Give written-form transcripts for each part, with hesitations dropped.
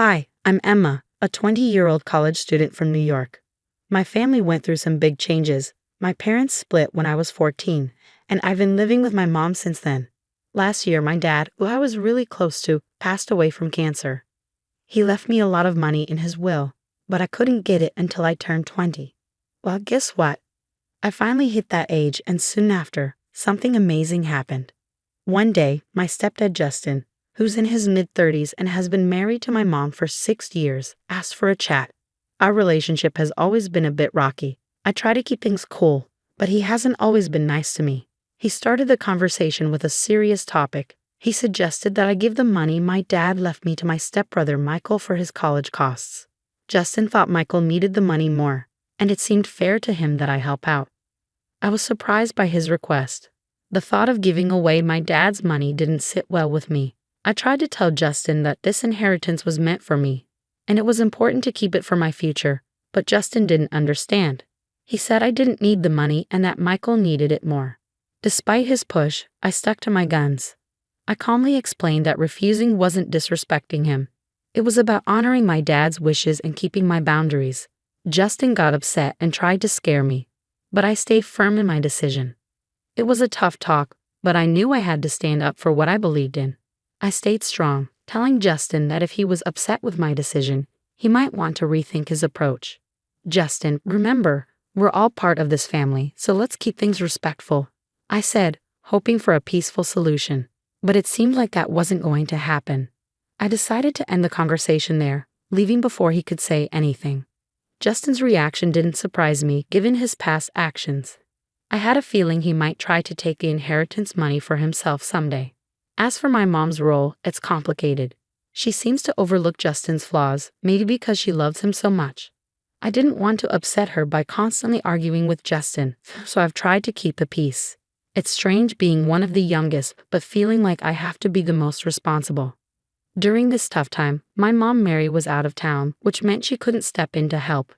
Hi, I'm Emma, a 20-year-old college student from New York. My family went through some big changes. My parents split when I was 14, and I've been living with my mom since then. Last year, my dad, who I was really close to, passed away from cancer. He left me a lot of money in his will, but I couldn't get it until I turned 20. Well, guess what? I finally hit that age, and soon after, something amazing happened. One day, my stepdad Justin, who's in his mid-30s and has been married to my mom for 6 years, asked for a chat. Our relationship has always been a bit rocky. I try to keep things cool, but he hasn't always been nice to me. He started the conversation with a serious topic. He suggested that I give the money my dad left me to my stepbrother Michael for his college costs. Justin thought Michael needed the money more, and it seemed fair to him that I help out. I was surprised by his request. The thought of giving away my dad's money didn't sit well with me. I tried to tell Justin that this inheritance was meant for me, and it was important to keep it for my future, but Justin didn't understand. He said I didn't need the money and that Michael needed it more. Despite his push, I stuck to my guns. I calmly explained that refusing wasn't disrespecting him. It was about honoring my dad's wishes and keeping my boundaries. Justin got upset and tried to scare me, but I stayed firm in my decision. It was a tough talk, but I knew I had to stand up for what I believed in. I stayed strong, telling Justin that if he was upset with my decision, he might want to rethink his approach. Justin, remember, we're all part of this family, so let's keep things respectful, I said, hoping for a peaceful solution. But it seemed like that wasn't going to happen. I decided to end the conversation there, leaving before he could say anything. Justin's reaction didn't surprise me, given his past actions. I had a feeling he might try to take the inheritance money for himself someday. As for my mom's role, it's complicated. She seems to overlook Justin's flaws, maybe because she loves him so much. I didn't want to upset her by constantly arguing with Justin, so I've tried to keep the peace. It's strange being one of the youngest, but feeling like I have to be the most responsible. During this tough time, my mom Mary was out of town, which meant she couldn't step in to help.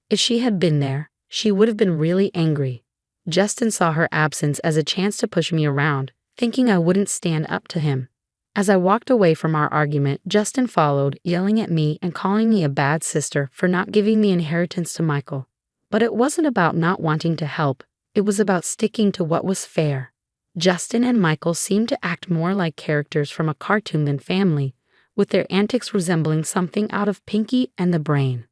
If she had been there, she would have been really angry. Justin saw her absence as a chance to push me around, thinking I wouldn't stand up to him. As I walked away from our argument, Justin followed, yelling at me and calling me a bad sister for not giving the inheritance to Michael. But it wasn't about not wanting to help, it was about sticking to what was fair. Justin and Michael seemed to act more like characters from a cartoon than family, with their antics resembling something out of Pinky and the Brain.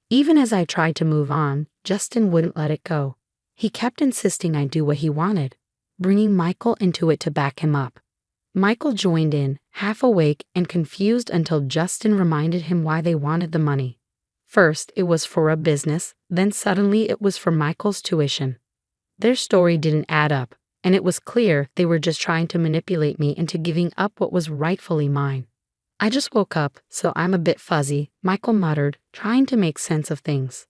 Even as I tried to move on, Justin wouldn't let it go. He kept insisting I do what he wanted, bringing Michael into it to back him up. Michael joined in, half awake and confused until Justin reminded him why they wanted the money. First, it was for a business, then suddenly it was for Michael's tuition. Their story didn't add up, and it was clear they were just trying to manipulate me into giving up what was rightfully mine. I just woke up, so I'm a bit fuzzy, Michael muttered, trying to make sense of things.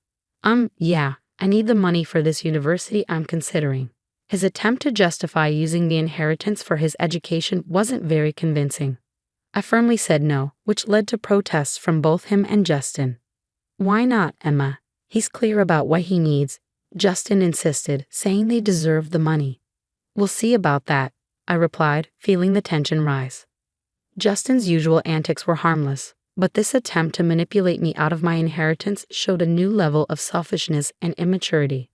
Yeah, I need the money for this university I'm considering. His attempt to justify using the inheritance for his education wasn't very convincing. I firmly said no, which led to protests from both him and Justin. Why not, Emma? He's clear about what he needs, Justin insisted, saying they deserve the money. We'll see about that, I replied, feeling the tension rise. Justin's usual antics were harmless, but this attempt to manipulate me out of my inheritance showed a new level of selfishness and immaturity.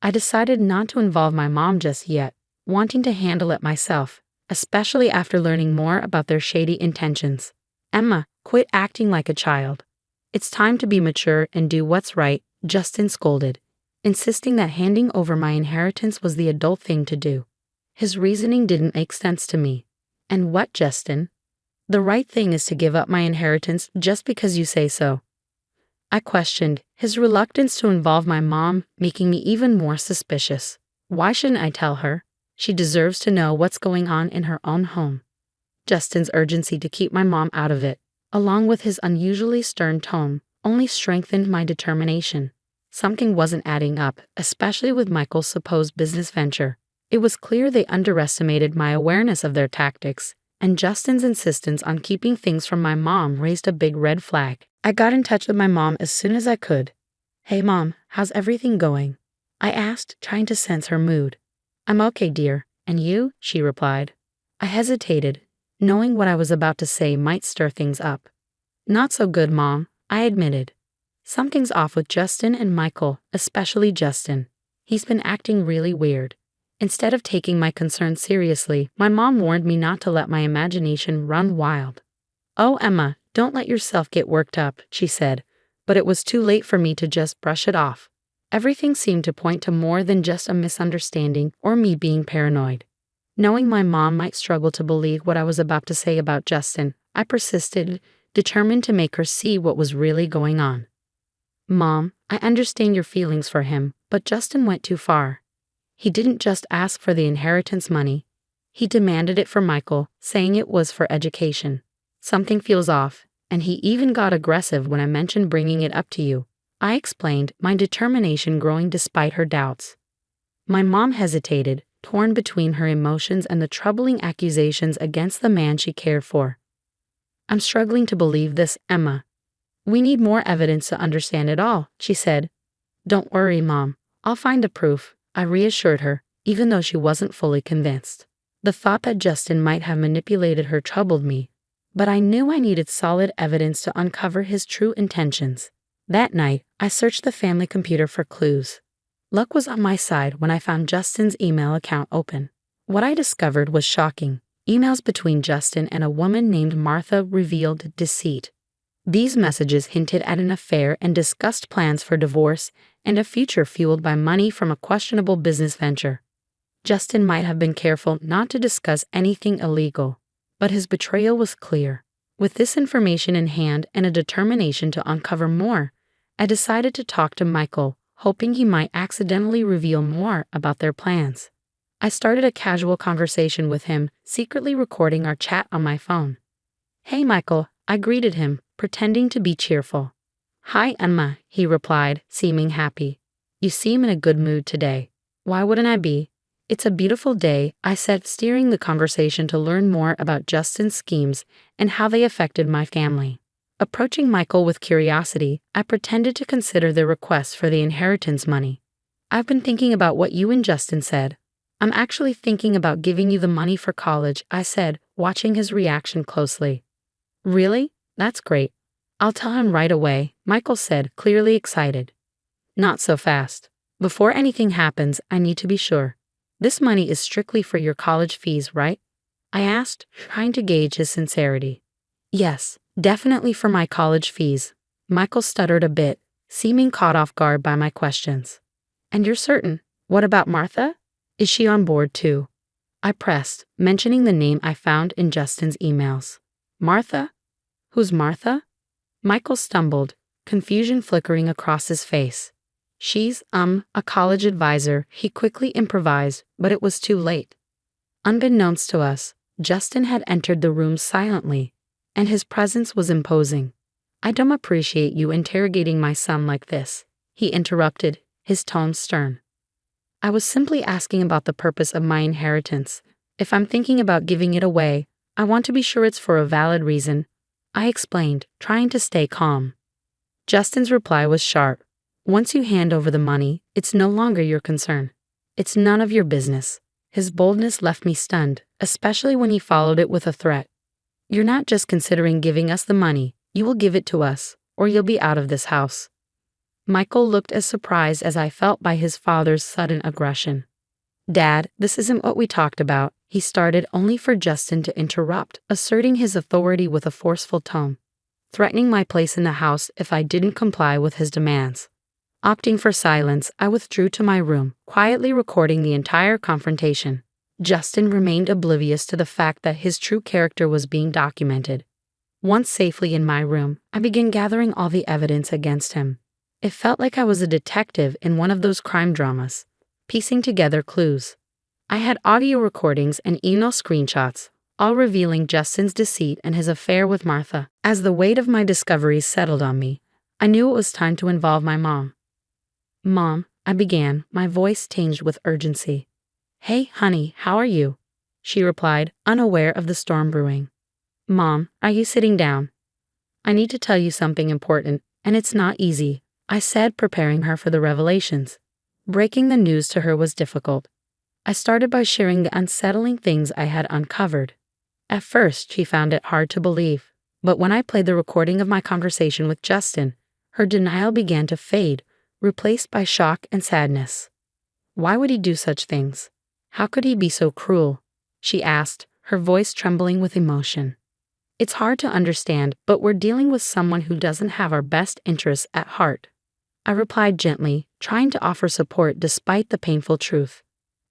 I decided not to involve my mom just yet, wanting to handle it myself, especially after learning more about their shady intentions. Emma, quit acting like a child. It's time to be mature and do what's right, Justin scolded, insisting that handing over my inheritance was the adult thing to do. His reasoning didn't make sense to me. And what, Justin? The right thing is to give up my inheritance just because you say so. I questioned, his reluctance to involve my mom making me even more suspicious. Why shouldn't I tell her? She deserves to know what's going on in her own home. Justin's urgency to keep my mom out of it, along with his unusually stern tone, only strengthened my determination. Something wasn't adding up, especially with Michael's supposed business venture. It was clear they underestimated my awareness of their tactics, and Justin's insistence on keeping things from my mom raised a big red flag. I got in touch with my mom as soon as I could. Hey Mom, how's everything going? I asked, trying to sense her mood. I'm okay, dear. And you? She replied. I hesitated, knowing what I was about to say might stir things up. Not so good, Mom, I admitted. Something's off with Justin and Michael, especially Justin. He's been acting really weird. Instead of taking my concerns seriously, my mom warned me not to let my imagination run wild. Oh, Emma, don't let yourself get worked up, she said, but it was too late for me to just brush it off. Everything seemed to point to more than just a misunderstanding or me being paranoid. Knowing my mom might struggle to believe what I was about to say about Justin, I persisted, determined to make her see what was really going on. Mom, I understand your feelings for him, but Justin went too far. He didn't just ask for the inheritance money. He demanded it for Michael, saying it was for education. Something feels off, and he even got aggressive when I mentioned bringing it up to you. I explained, my determination growing despite her doubts. My mom hesitated, torn between her emotions and the troubling accusations against the man she cared for. I'm struggling to believe this, Emma. We need more evidence to understand it all, she said. Don't worry, Mom. I'll find the proof, I reassured her, even though she wasn't fully convinced. The thought that Justin might have manipulated her troubled me, but I knew I needed solid evidence to uncover his true intentions. That night, I searched the family computer for clues. Luck was on my side when I found Justin's email account open. What I discovered was shocking. Emails between Justin and a woman named Martha revealed deceit. These messages hinted at an affair and discussed plans for divorce and a future fueled by money from a questionable business venture. Justin might have been careful not to discuss anything illegal, but his betrayal was clear. With this information in hand and a determination to uncover more, I decided to talk to Michael, hoping he might accidentally reveal more about their plans. I started a casual conversation with him, secretly recording our chat on my phone. Hey, Michael, I greeted him, pretending to be cheerful. Hi, Emma, he replied, seeming happy. You seem in a good mood today. Why wouldn't I be? It's a beautiful day, I said, steering the conversation to learn more about Justin's schemes and how they affected my family. Approaching Michael with curiosity, I pretended to consider their request for the inheritance money. I've been thinking about what you and Justin said. I'm actually thinking about giving you the money for college, I said, watching his reaction closely. Really? That's great. I'll tell him right away, Michael said, clearly excited. Not so fast. Before anything happens, I need to be sure. This money is strictly for your college fees, right? I asked, trying to gauge his sincerity. Yes, definitely for my college fees. Michael stuttered a bit, seeming caught off guard by my questions. And you're certain? What about Martha? Is she on board too? I pressed, mentioning the name I found in Justin's emails. Martha? Who's Martha? Michael stumbled, confusion flickering across his face. She's, a college advisor, he quickly improvised, but it was too late. Unbeknownst to us, Justin had entered the room silently, and his presence was imposing. I don't appreciate you interrogating my son like this, he interrupted, his tone stern. I was simply asking about the purpose of my inheritance. If I'm thinking about giving it away, I want to be sure it's for a valid reason, I explained, trying to stay calm. Justin's reply was sharp. Once you hand over the money, it's no longer your concern. It's none of your business. His boldness left me stunned, especially when he followed it with a threat. You're not just considering giving us the money, you will give it to us, or you'll be out of this house. Michael looked as surprised as I felt by his father's sudden aggression. Dad, this isn't what we talked about, he started, only for Justin to interrupt, asserting his authority with a forceful tone, threatening my place in the house if I didn't comply with his demands. Opting for silence, I withdrew to my room, quietly recording the entire confrontation. Justin remained oblivious to the fact that his true character was being documented. Once safely in my room, I began gathering all the evidence against him. It felt like I was a detective in one of those crime dramas, piecing together clues. I had audio recordings and email screenshots, all revealing Justin's deceit and his affair with Martha. As the weight of my discoveries settled on me, I knew it was time to involve my mom. Mom, I began, my voice tinged with urgency. Hey, honey, how are you? She replied, unaware of the storm brewing. Mom, are you sitting down? I need to tell you something important, and it's not easy, I said, preparing her for the revelations. Breaking the news to her was difficult. I started by sharing the unsettling things I had uncovered. At first, she found it hard to believe. But when I played the recording of my conversation with Justin, her denial began to fade, replaced by shock and sadness. Why would he do such things? How could he be so cruel? She asked, her voice trembling with emotion. It's hard to understand, but we're dealing with someone who doesn't have our best interests at heart. I replied gently, trying to offer support despite the painful truth.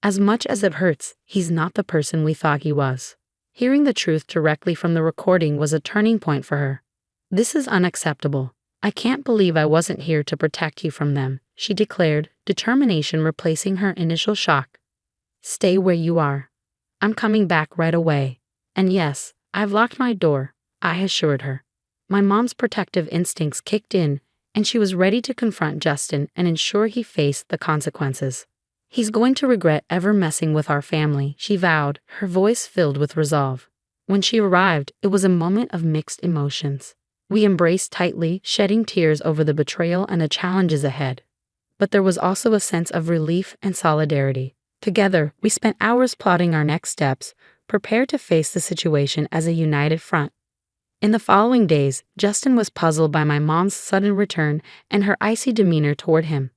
As much as it hurts, he's not the person we thought he was. Hearing the truth directly from the recording was a turning point for her. This is unacceptable. I can't believe I wasn't here to protect you from them, she declared, determination replacing her initial shock. Stay where you are. I'm coming back right away. And yes, I've locked my door, I assured her. My mom's protective instincts kicked in, and she was ready to confront Justin and ensure he faced the consequences. He's going to regret ever messing with our family, she vowed, her voice filled with resolve. When she arrived, it was a moment of mixed emotions. We embraced tightly, shedding tears over the betrayal and the challenges ahead. But there was also a sense of relief and solidarity. Together, we spent hours plotting our next steps, prepared to face the situation as a united front. In the following days, Justin was puzzled by my mom's sudden return and her icy demeanor toward him.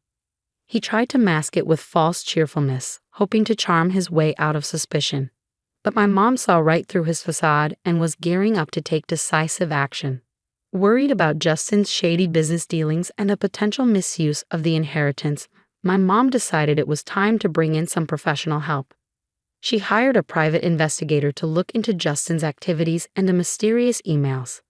He tried to mask it with false cheerfulness, hoping to charm his way out of suspicion. But my mom saw right through his facade and was gearing up to take decisive action. Worried about Justin's shady business dealings and a potential misuse of the inheritance, my mom decided it was time to bring in some professional help. She hired a private investigator to look into Justin's activities and the mysterious emails.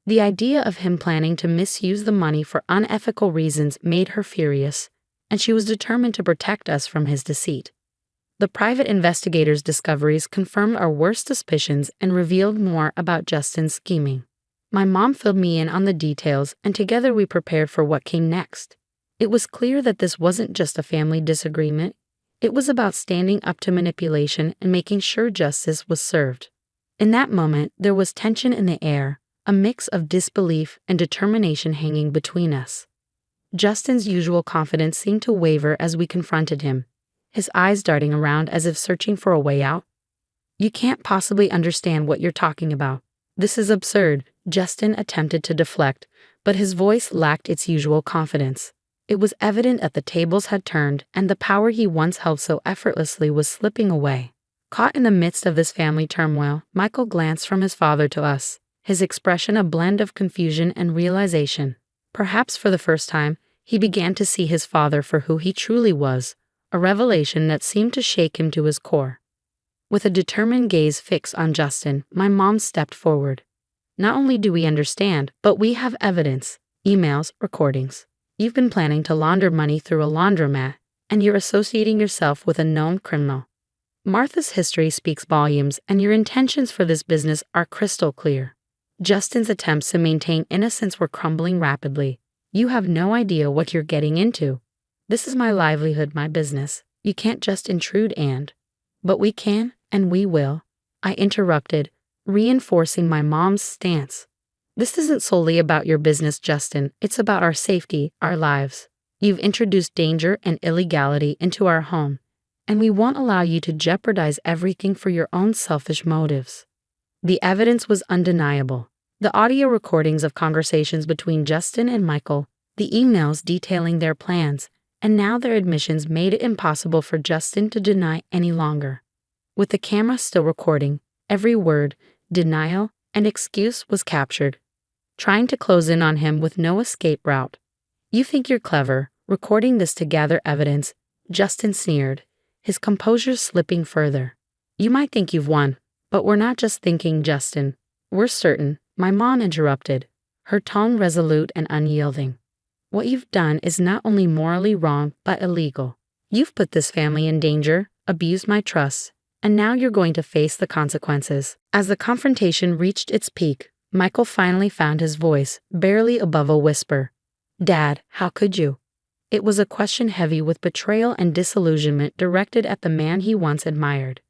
The idea of him planning to misuse the money for unethical reasons made her furious, and she was determined to protect us from his deceit. The private investigator's discoveries confirmed our worst suspicions and revealed more about Justin's scheming. My mom filled me in on the details, and together we prepared for what came next. It was clear that this wasn't just a family disagreement. It was about standing up to manipulation and making sure justice was served. In that moment, there was tension in the air, a mix of disbelief and determination hanging between us. Justin's usual confidence seemed to waver as we confronted him, his eyes darting around as if searching for a way out. You can't possibly understand what you're talking about. This is absurd, Justin attempted to deflect, but his voice lacked its usual confidence. It was evident that the tables had turned and the power he once held so effortlessly was slipping away. Caught in the midst of this family turmoil, Michael glanced from his father to us, his expression a blend of confusion and realization. Perhaps for the first time, he began to see his father for who he truly was, a revelation that seemed to shake him to his core. With a determined gaze fixed on Justin, my mom stepped forward. Not only do we understand, but we have evidence, emails, recordings. You've been planning to launder money through a laundromat, and you're associating yourself with a known criminal. Martha's history speaks volumes, and your intentions for this business are crystal clear. Justin's attempts to maintain innocence were crumbling rapidly. You have no idea what you're getting into. This is my livelihood, my business. You can't just intrude and. But we can, and we will, I interrupted, reinforcing my mom's stance. This isn't solely about your business, Justin. It's about our safety, our lives. You've introduced danger and illegality into our home, and we won't allow you to jeopardize everything for your own selfish motives. The evidence was undeniable. The audio recordings of conversations between Justin and Michael, the emails detailing their plans, and now their admissions made it impossible for Justin to deny any longer. With the camera still recording, every word, denial, and excuse was captured, trying to close in on him with no escape route. You think you're clever, recording this to gather evidence, Justin sneered, his composure slipping further. You might think you've won, but we're not just thinking, Justin. We're certain, my mom interrupted, her tone resolute and unyielding. What you've done is not only morally wrong, but illegal. You've put this family in danger, abused my trust, and now you're going to face the consequences. As the confrontation reached its peak, Michael finally found his voice, barely above a whisper. Dad, how could you? It was a question heavy with betrayal and disillusionment directed at the man he once admired.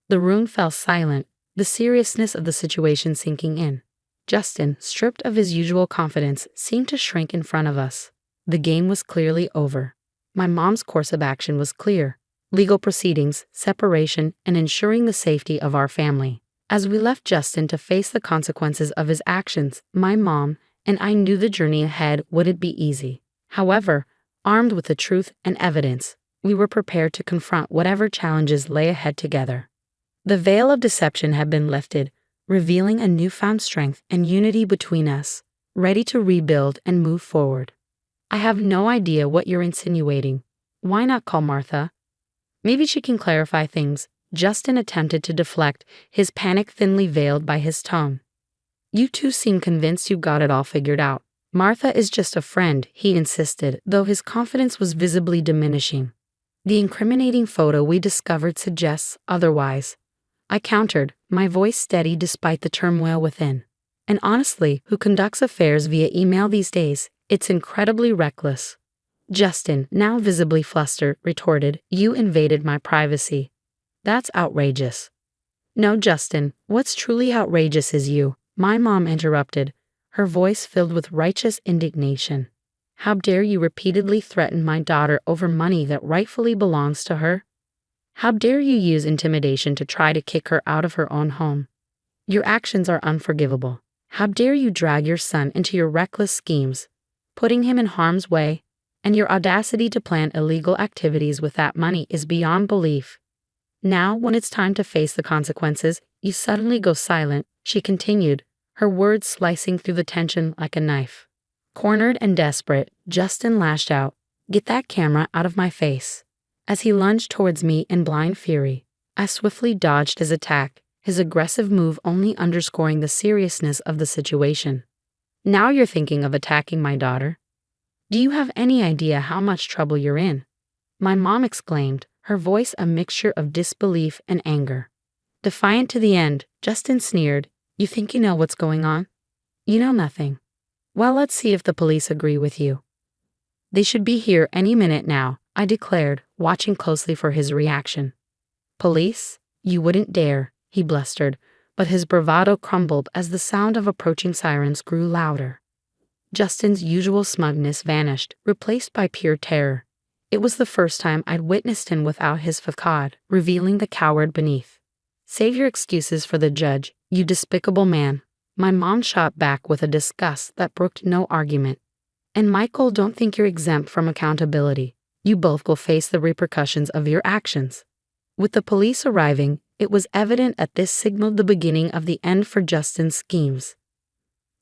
The room fell silent, the seriousness of the situation sinking in. Justin, stripped of his usual confidence, seemed to shrink in front of us. The game was clearly over. My mom's course of action was clear. Legal proceedings, separation, and ensuring the safety of our family. As we left Justin to face the consequences of his actions, my mom and I knew the journey ahead wouldn't be easy. However, armed with the truth and evidence, we were prepared to confront whatever challenges lay ahead together. The veil of deception had been lifted, revealing a newfound strength and unity between us, ready to rebuild and move forward. I have no idea what you're insinuating. Why not call Martha? Maybe she can clarify things. Justin attempted to deflect, his panic thinly veiled by his tone. You two seem convinced you got it all figured out. Martha is just a friend, he insisted, though his confidence was visibly diminishing. The incriminating photo we discovered suggests otherwise. I countered, my voice steady despite the turmoil within. And honestly, who conducts affairs via email these days? It's incredibly reckless. Justin, now visibly flustered, retorted, you invaded my privacy. That's outrageous. No, Justin, what's truly outrageous is you, my mom interrupted, her voice filled with righteous indignation. How dare you repeatedly threaten my daughter over money that rightfully belongs to her? How dare you use intimidation to try to kick her out of her own home? Your actions are unforgivable. How dare you drag your son into your reckless schemes, putting him in harm's way, and your audacity to plan illegal activities with that money is beyond belief. Now, when it's time to face the consequences, you suddenly go silent, she continued, her words slicing through the tension like a knife. Cornered and desperate, Justin lashed out, get that camera out of my face. As he lunged towards me in blind fury, I swiftly dodged his attack, his aggressive move only underscoring the seriousness of the situation. Now you're thinking of attacking my daughter? Do you have any idea how much trouble you're in? My mom exclaimed, her voice a mixture of disbelief and anger. Defiant to the end, Justin sneered, you think you know what's going on? You know nothing. Well, let's see if the police agree with you. They should be here any minute now, I declared, watching closely for his reaction. Police? You wouldn't dare, he blustered, but his bravado crumbled as the sound of approaching sirens grew louder. Justin's usual smugness vanished, replaced by pure terror. It was the first time I'd witnessed him without his facade, revealing the coward beneath. Save your excuses for the judge, you despicable man. My mom shot back with a disgust that brooked no argument. And Michael, don't think you're exempt from accountability. You both will face the repercussions of your actions. With the police arriving, it was evident that this signaled the beginning of the end for Justin's schemes.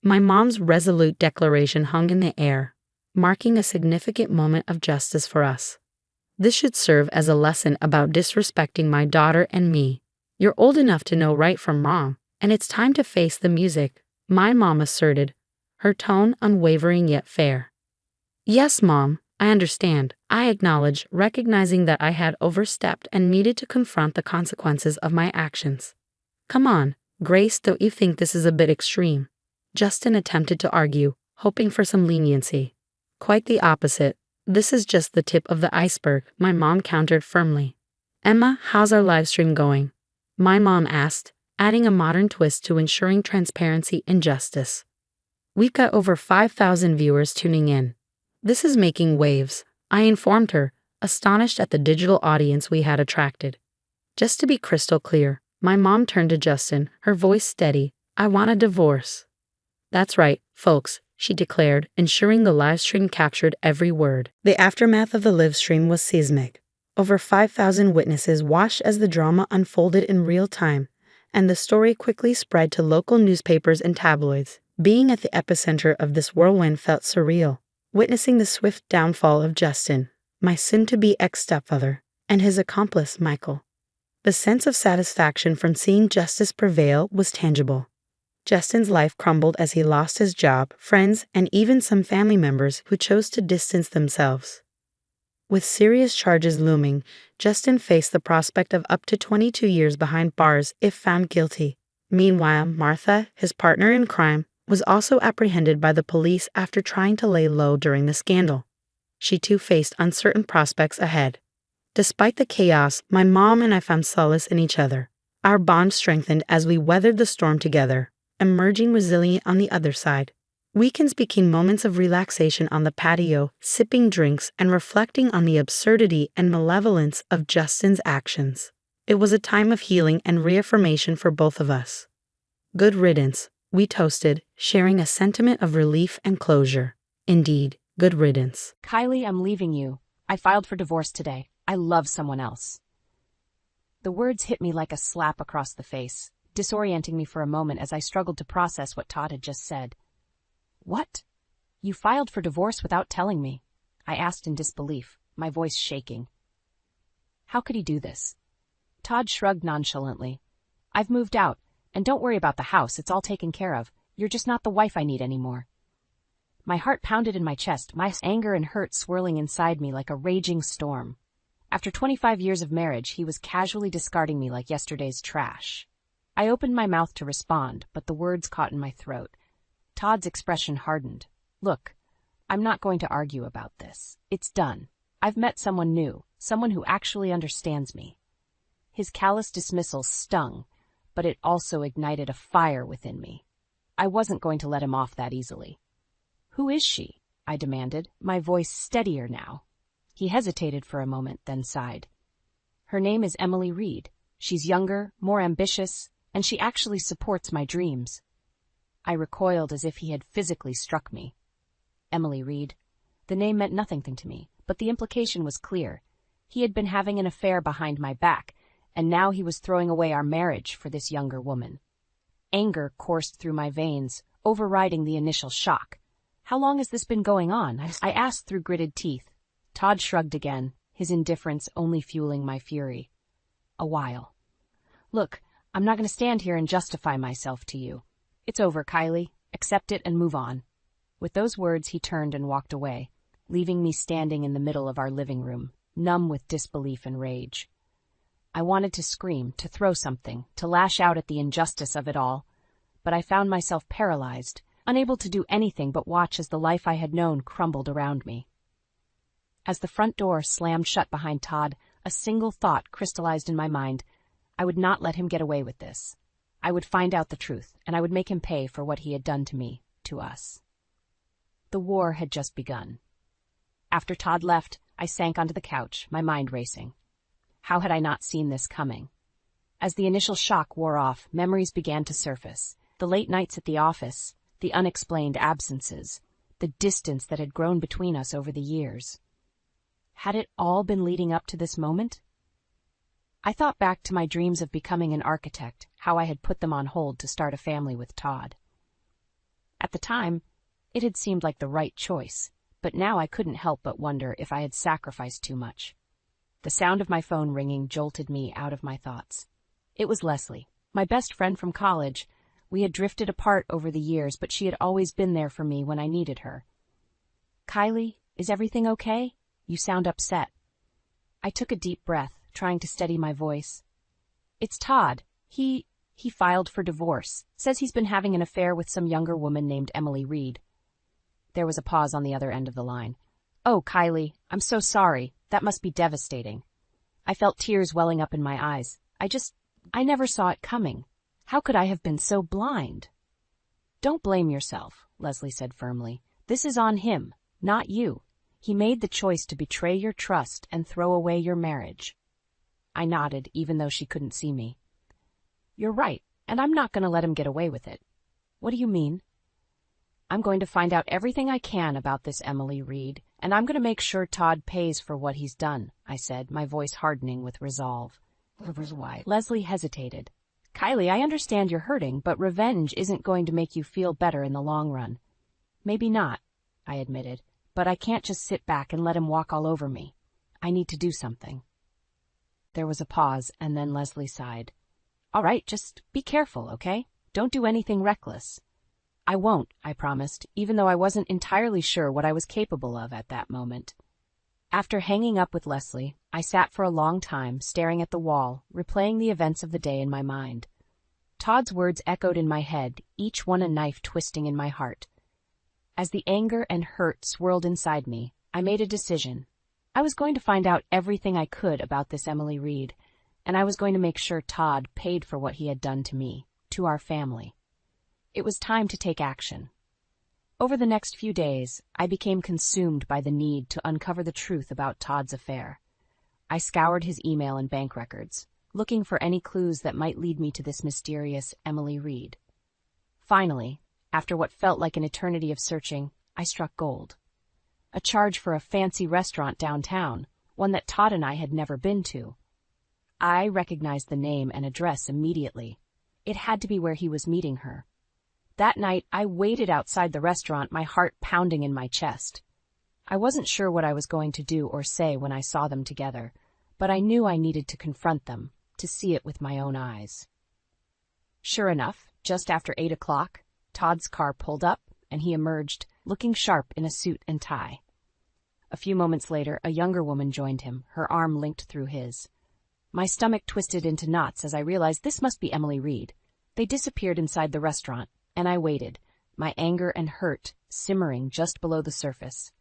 My mom's resolute declaration hung in the air, marking a significant moment of justice for us. This should serve as a lesson about disrespecting my daughter and me. You're old enough to know right from wrong, and it's time to face the music, my mom asserted, her tone unwavering yet fair. Yes, Mom, I understand, I acknowledged, recognizing that I had overstepped and needed to confront the consequences of my actions. Come on, Grace, don't you think this is a bit extreme? Justin attempted to argue, hoping for some leniency. Quite the opposite. This is just the tip of the iceberg, my mom countered firmly. Emma, how's our live stream going? My mom asked, adding a modern twist to ensuring transparency and justice. We've got over 5,000 viewers tuning in. This is making waves, I informed her, astonished at the digital audience we had attracted. Just to be crystal clear, my mom turned to Justin, her voice steady, I want a divorce. That's right, folks, she declared, ensuring the livestream captured every word. The aftermath of the livestream was seismic. Over 5,000 witnesses watched as the drama unfolded in real time, and the story quickly spread to local newspapers and tabloids. Being at the epicenter of this whirlwind felt surreal, witnessing the swift downfall of Justin, my soon-to-be ex-stepfather, and his accomplice, Michael. The sense of satisfaction from seeing justice prevail was tangible. Justin's life crumbled as he lost his job, friends, and even some family members who chose to distance themselves. With serious charges looming, Justin faced the prospect of up to 22 years behind bars if found guilty. Meanwhile, Martha, his partner in crime, was also apprehended by the police after trying to lay low during the scandal. She too faced uncertain prospects ahead. Despite the chaos, my mom and I found solace in each other. Our bond strengthened as we weathered the storm together, emerging resilient on the other side. Weekends became moments of relaxation on the patio, sipping drinks and reflecting on the absurdity and malevolence of Justin's actions. It was a time of healing and reaffirmation for both of us. Good riddance. We toasted, sharing a sentiment of relief and closure. Indeed, good riddance. Kylie, I'm leaving you. I filed for divorce today. I love someone else. The words hit me like a slap across the face, disorienting me for a moment as I struggled to process what Todd had just said. What? You filed for divorce without telling me? I asked in disbelief, my voice shaking. How could he do this? Todd shrugged nonchalantly. I've moved out, and don't worry about the house, it's all taken care of. You're just not the wife I need anymore. My heart pounded in my chest, my anger and hurt swirling inside me like a raging storm. After 25 years of marriage, he was casually discarding me like yesterday's trash. I opened my mouth to respond, but the words caught in my throat. Todd's expression hardened. Look, I'm not going to argue about this. It's done. I've met someone new, someone who actually understands me. His callous dismissal stung, but it also ignited a fire within me. I wasn't going to let him off that easily. Who is she? I demanded, my voice steadier now. He hesitated for a moment, then sighed. Her name is Emily Reed. She's younger, more ambitious, and she actually supports my dreams. I recoiled as if he had physically struck me. Emily Reed. The name meant nothing to me, but the implication was clear. He had been having an affair behind my back, and now he was throwing away our marriage for this younger woman. Anger coursed through my veins, overriding the initial shock. How long has this been going on? I asked through gritted teeth. Todd shrugged again, his indifference only fueling my fury. A while. Look, I'm not going to stand here and justify myself to you. It's over, Kylie. Accept it and move on. With those words, he turned and walked away, leaving me standing in the middle of our living room, numb with disbelief and rage. I wanted to scream, to throw something, to lash out at the injustice of it all, but I found myself paralyzed, unable to do anything but watch as the life I had known crumbled around me. As the front door slammed shut behind Todd, a single thought crystallized in my mind. I would not let him get away with this. I would find out the truth, and I would make him pay for what he had done to me, to us. The war had just begun. After Todd left, I sank onto the couch, my mind racing. How had I not seen this coming? As the initial shock wore off, memories began to surface. The late nights at the office, the unexplained absences, the distance that had grown between us over the years. Had it all been leading up to this moment? I thought back to my dreams of becoming an architect, how I had put them on hold to start a family with Todd. At the time, it had seemed like the right choice, but now I couldn't help but wonder if I had sacrificed too much. The sound of my phone ringing jolted me out of my thoughts. It was Leslie, my best friend from college. We had drifted apart over the years, but she had always been there for me when I needed her. Kylie, is everything okay? You sound upset. I took a deep breath, trying to steady my voice. It's Todd. He filed for divorce. Says he's been having an affair with some younger woman named Emily Reed. There was a pause on the other end of the line. Oh, Kylie, I'm so sorry. That must be devastating. I felt tears welling up in my eyes. I never saw it coming. How could I have been so blind? Don't blame yourself, Leslie said firmly. This is on him, not you. He made the choice to betray your trust and throw away your marriage. I nodded, even though she couldn't see me. You're right, and I'm not going to let him get away with it. What do you mean? I'm going to find out everything I can about this Emily Reed, and I'm going to make sure Todd pays for what he's done, I said, my voice hardening with resolve. Why? Leslie hesitated. Kylie, I understand you're hurting, but revenge isn't going to make you feel better in the long run. Maybe not, I admitted, but I can't just sit back and let him walk all over me. I need to do something. There was a pause, and then Leslie sighed. All right, just be careful, okay? Don't do anything reckless. I won't, I promised, even though I wasn't entirely sure what I was capable of at that moment. After hanging up with Leslie, I sat for a long time, staring at the wall, replaying the events of the day in my mind. Todd's words echoed in my head, each one a knife twisting in my heart. As the anger and hurt swirled inside me, I made a decision. I was going to find out everything I could about this Emily Reed, and I was going to make sure Todd paid for what he had done to me, to our family. It was time to take action. Over the next few days, I became consumed by the need to uncover the truth about Todd's affair. I scoured his email and bank records, looking for any clues that might lead me to this mysterious Emily Reed. Finally, after what felt like an eternity of searching, I struck gold. A charge for a fancy restaurant downtown, one that Todd and I had never been to. I recognized the name and address immediately. It had to be where he was meeting her. That night, I waited outside the restaurant, my heart pounding in my chest. I wasn't sure what I was going to do or say when I saw them together, but I knew I needed to confront them, to see it with my own eyes. Sure enough, just after 8 o'clock, Todd's car pulled up, and he emerged, looking sharp in a suit and tie. A few moments later, a younger woman joined him, her arm linked through his. My stomach twisted into knots as I realized this must be Emily Reed. They disappeared inside the restaurant, and I waited, my anger and hurt simmering just below the surface.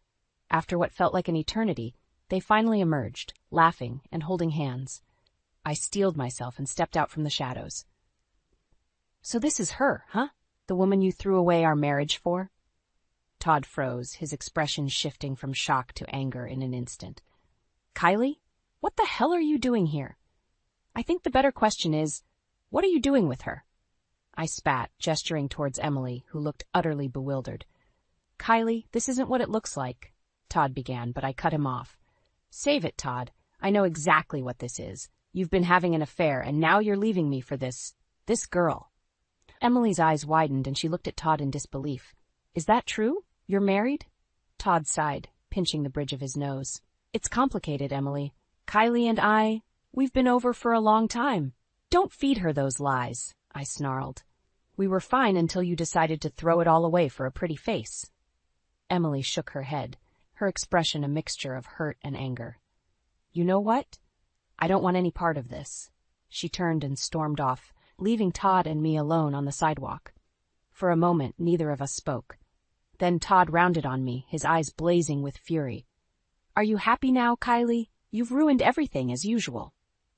After what felt like an eternity, they finally emerged, laughing and holding hands. I steeled myself and stepped out from the shadows. So this is her, huh? The woman you threw away our marriage for? Todd froze, his expression shifting from shock to anger in an instant. Kylie, what the hell are you doing here? I think the better question is, what are you doing with her? I spat, gesturing towards Emily, who looked utterly bewildered. Kylie, this isn't what it looks like, Todd began, but I cut him off. Save it, Todd. I know exactly what this is. You've been having an affair, and now you're leaving me for this girl. Emily's eyes widened, and she looked at Todd in disbelief. Is that true? You're married? Todd sighed, pinching the bridge of his nose. It's complicated, Emily. Kylie and we've been over for a long time. Don't feed her those lies, I snarled. We were fine until you decided to throw it all away for a pretty face. Emily shook her head, her expression a mixture of hurt and anger. You know what? I don't want any part of this. She turned and stormed off, leaving Todd and me alone on the sidewalk. For a moment, neither of us spoke. Then Todd rounded on me, his eyes blazing with fury. Are you happy now, Kylie? You've ruined everything as usual.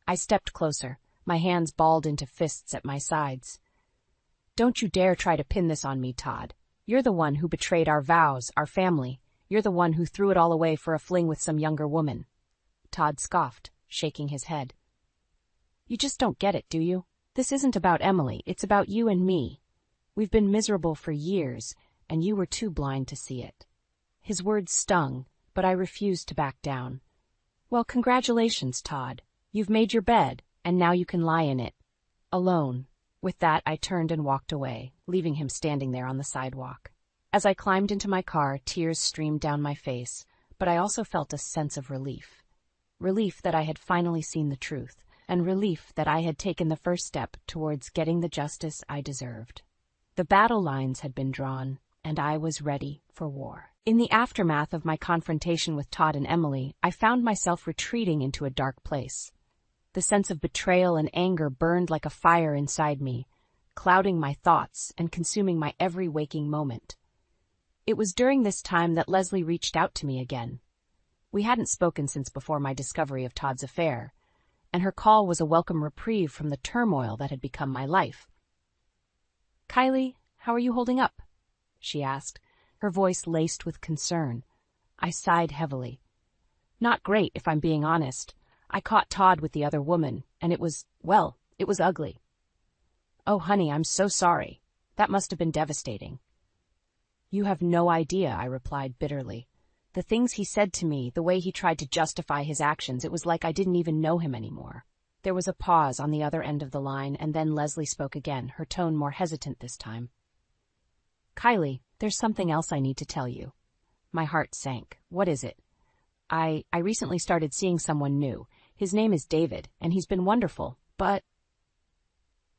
I stepped closer, my hands balled into fists at my sides. Don't you dare try to pin this on me, Todd. You're the one who betrayed our vows, our family. You're the one who threw it all away for a fling with some younger woman. Todd scoffed, shaking his head. You just don't get it, do you? This isn't about Emily, it's about you and me. We've been miserable for years, and you were too blind to see it. His words stung, but I refused to back down. Well, congratulations, Todd. You've made your bed, and now you can lie in it. Alone. With that, I turned and walked away, leaving him standing there on the sidewalk. As I climbed into my car, tears streamed down my face, but I also felt a sense of relief. Relief that I had finally seen the truth, and relief that I had taken the first step towards getting the justice I deserved. The battle lines had been drawn, and I was ready for war. In the aftermath of my confrontation with Todd and Emily, I found myself retreating into a dark place. The sense of betrayal and anger burned like a fire inside me, clouding my thoughts and consuming my every waking moment. It was during this time that Leslie reached out to me again. We hadn't spoken since before my discovery of Todd's affair, and her call was a welcome reprieve from the turmoil that had become my life. Kylie, how are you holding up? She asked, her voice laced with concern. I sighed heavily. Not great, if I'm being honest. I caught Todd with the other woman, and it was ugly. Oh, honey, I'm so sorry. That must have been devastating. You have no idea, I replied bitterly. The things he said to me, the way he tried to justify his actions, it was like I didn't even know him anymore. There was a pause on the other end of the line, and then Leslie spoke again, her tone more hesitant this time. Kylie, there's something else I need to tell you. My heart sank. What is it? I recently started seeing someone new. His name is David, and he's been wonderful, but...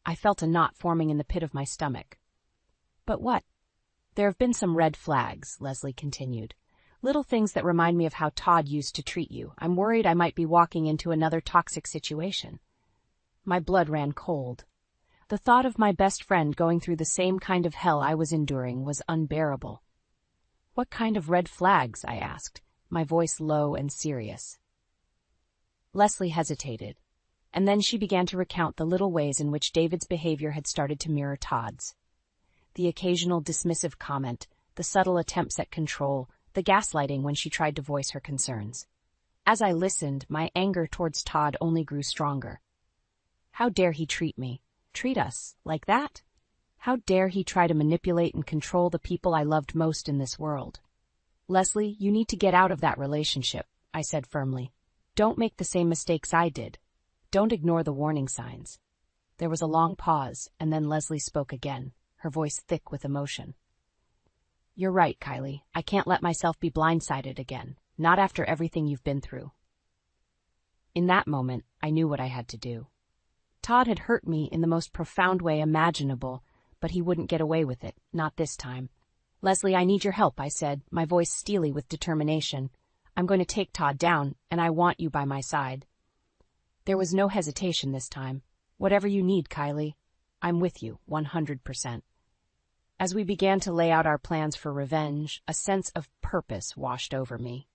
I felt a knot forming in the pit of my stomach. But what? There have been some red flags, Leslie continued. Little things that remind me of how Todd used to treat you. I'm worried I might be walking into another toxic situation. My blood ran cold. The thought of my best friend going through the same kind of hell I was enduring was unbearable. What kind of red flags? I asked, my voice low and serious. Leslie hesitated, and then she began to recount the little ways in which David's behavior had started to mirror Todd's. The occasional dismissive comment, the subtle attempts at control, the gaslighting when she tried to voice her concerns. As I listened, my anger towards Todd only grew stronger. How dare he treat me, treat us, like that? How dare he try to manipulate and control the people I loved most in this world? Leslie, you need to get out of that relationship, I said firmly. Don't make the same mistakes I did. Don't ignore the warning signs. There was a long pause, and then Leslie spoke again, her voice thick with emotion. You're right, Kylie. I can't let myself be blindsided again, not after everything you've been through. In that moment, I knew what I had to do. Todd had hurt me in the most profound way imaginable, but he wouldn't get away with it, not this time. Leslie, I need your help, I said, my voice steely with determination. I'm going to take Todd down, and I want you by my side. There was no hesitation this time. Whatever you need, Kylie. I'm with you, 100%. As we began to lay out our plans for revenge, a sense of purpose washed over me.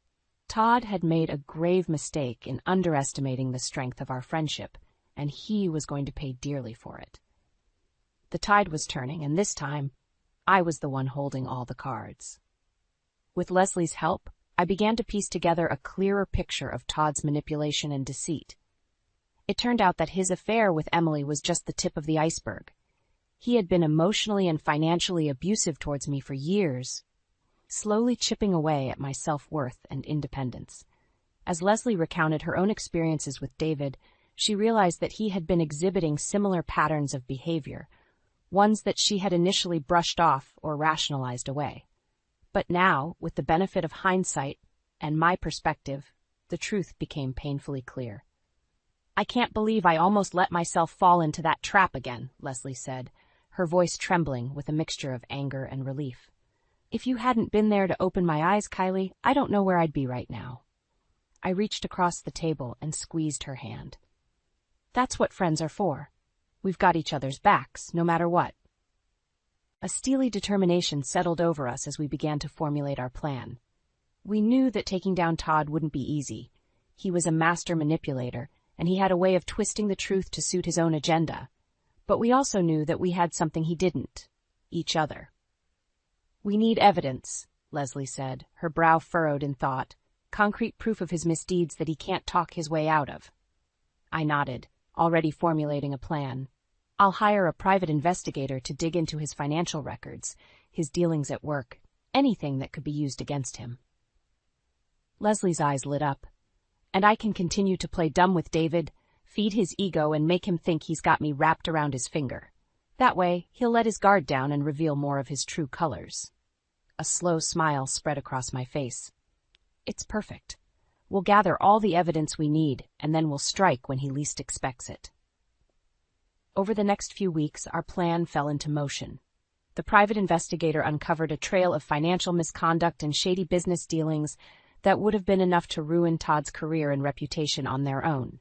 Todd had made a grave mistake in underestimating the strength of our friendship, and he was going to pay dearly for it. The tide was turning, and this time, I was the one holding all the cards. With Leslie's help, I began to piece together a clearer picture of Todd's manipulation and deceit. It turned out that his affair with Emily was just the tip of the iceberg. He had been emotionally and financially abusive towards me for years, slowly chipping away at my self-worth and independence. As Leslie recounted her own experiences with David, she realized that he had been exhibiting similar patterns of behavior, ones that she had initially brushed off or rationalized away. But now, with the benefit of hindsight and my perspective, the truth became painfully clear. I can't believe I almost let myself fall into that trap again, Leslie said, her voice trembling with a mixture of anger and relief. If you hadn't been there to open my eyes, Kylie, I don't know where I'd be right now. I reached across the table and squeezed her hand. That's what friends are for. We've got each other's backs, no matter what. A steely determination settled over us as we began to formulate our plan. We knew that taking down Todd wouldn't be easy. He was a master manipulator, and he had a way of twisting the truth to suit his own agenda. But we also knew that we had something he didn't: each other. We need evidence, Leslie said, her brow furrowed in thought, concrete proof of his misdeeds that he can't talk his way out of. I nodded, already formulating a plan. I'll hire a private investigator to dig into his financial records, his dealings at work, anything that could be used against him. Leslie's eyes lit up. And I can continue to play dumb with David, feed his ego, and make him think he's got me wrapped around his finger. That way, he'll let his guard down and reveal more of his true colors. A slow smile spread across my face. It's perfect. We'll gather all the evidence we need, and then we'll strike when he least expects it. Over the next few weeks, our plan fell into motion. The private investigator uncovered a trail of financial misconduct and shady business dealings that would have been enough to ruin Todd's career and reputation on their own.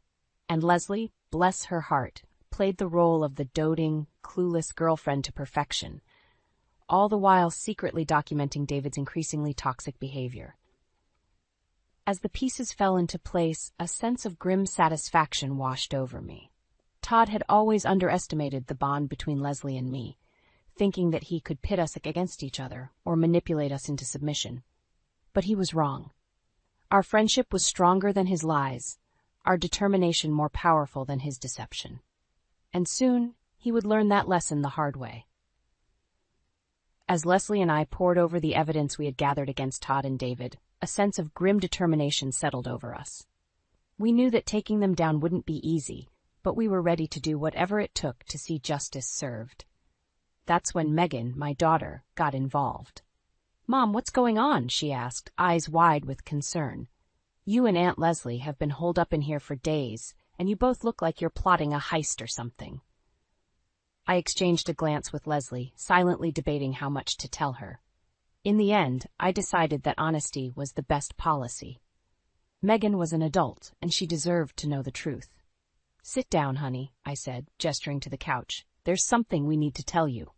And Leslie, bless her heart, played the role of the doting, clueless girlfriend to perfection, all the while secretly documenting David's increasingly toxic behavior. As the pieces fell into place, a sense of grim satisfaction washed over me. Todd had always underestimated the bond between Leslie and me, thinking that he could pit us against each other or manipulate us into submission. But he was wrong. Our friendship was stronger than his lies, our determination more powerful than his deception. And soon, he would learn that lesson the hard way. As Leslie and I pored over the evidence we had gathered against Todd and David, a sense of grim determination settled over us. We knew that taking them down wouldn't be easy, but we were ready to do whatever it took to see justice served. That's when Megan, my daughter, got involved. "Mom, what's going on?" she asked, eyes wide with concern. "You and Aunt Leslie have been holed up in here for days, and you both look like you're plotting a heist or something." I exchanged a glance with Leslie, silently debating how much to tell her. In the end, I decided that honesty was the best policy. Megan was an adult, and she deserved to know the truth. "Sit down, honey," I said, gesturing to the couch. "There's something we need to tell you."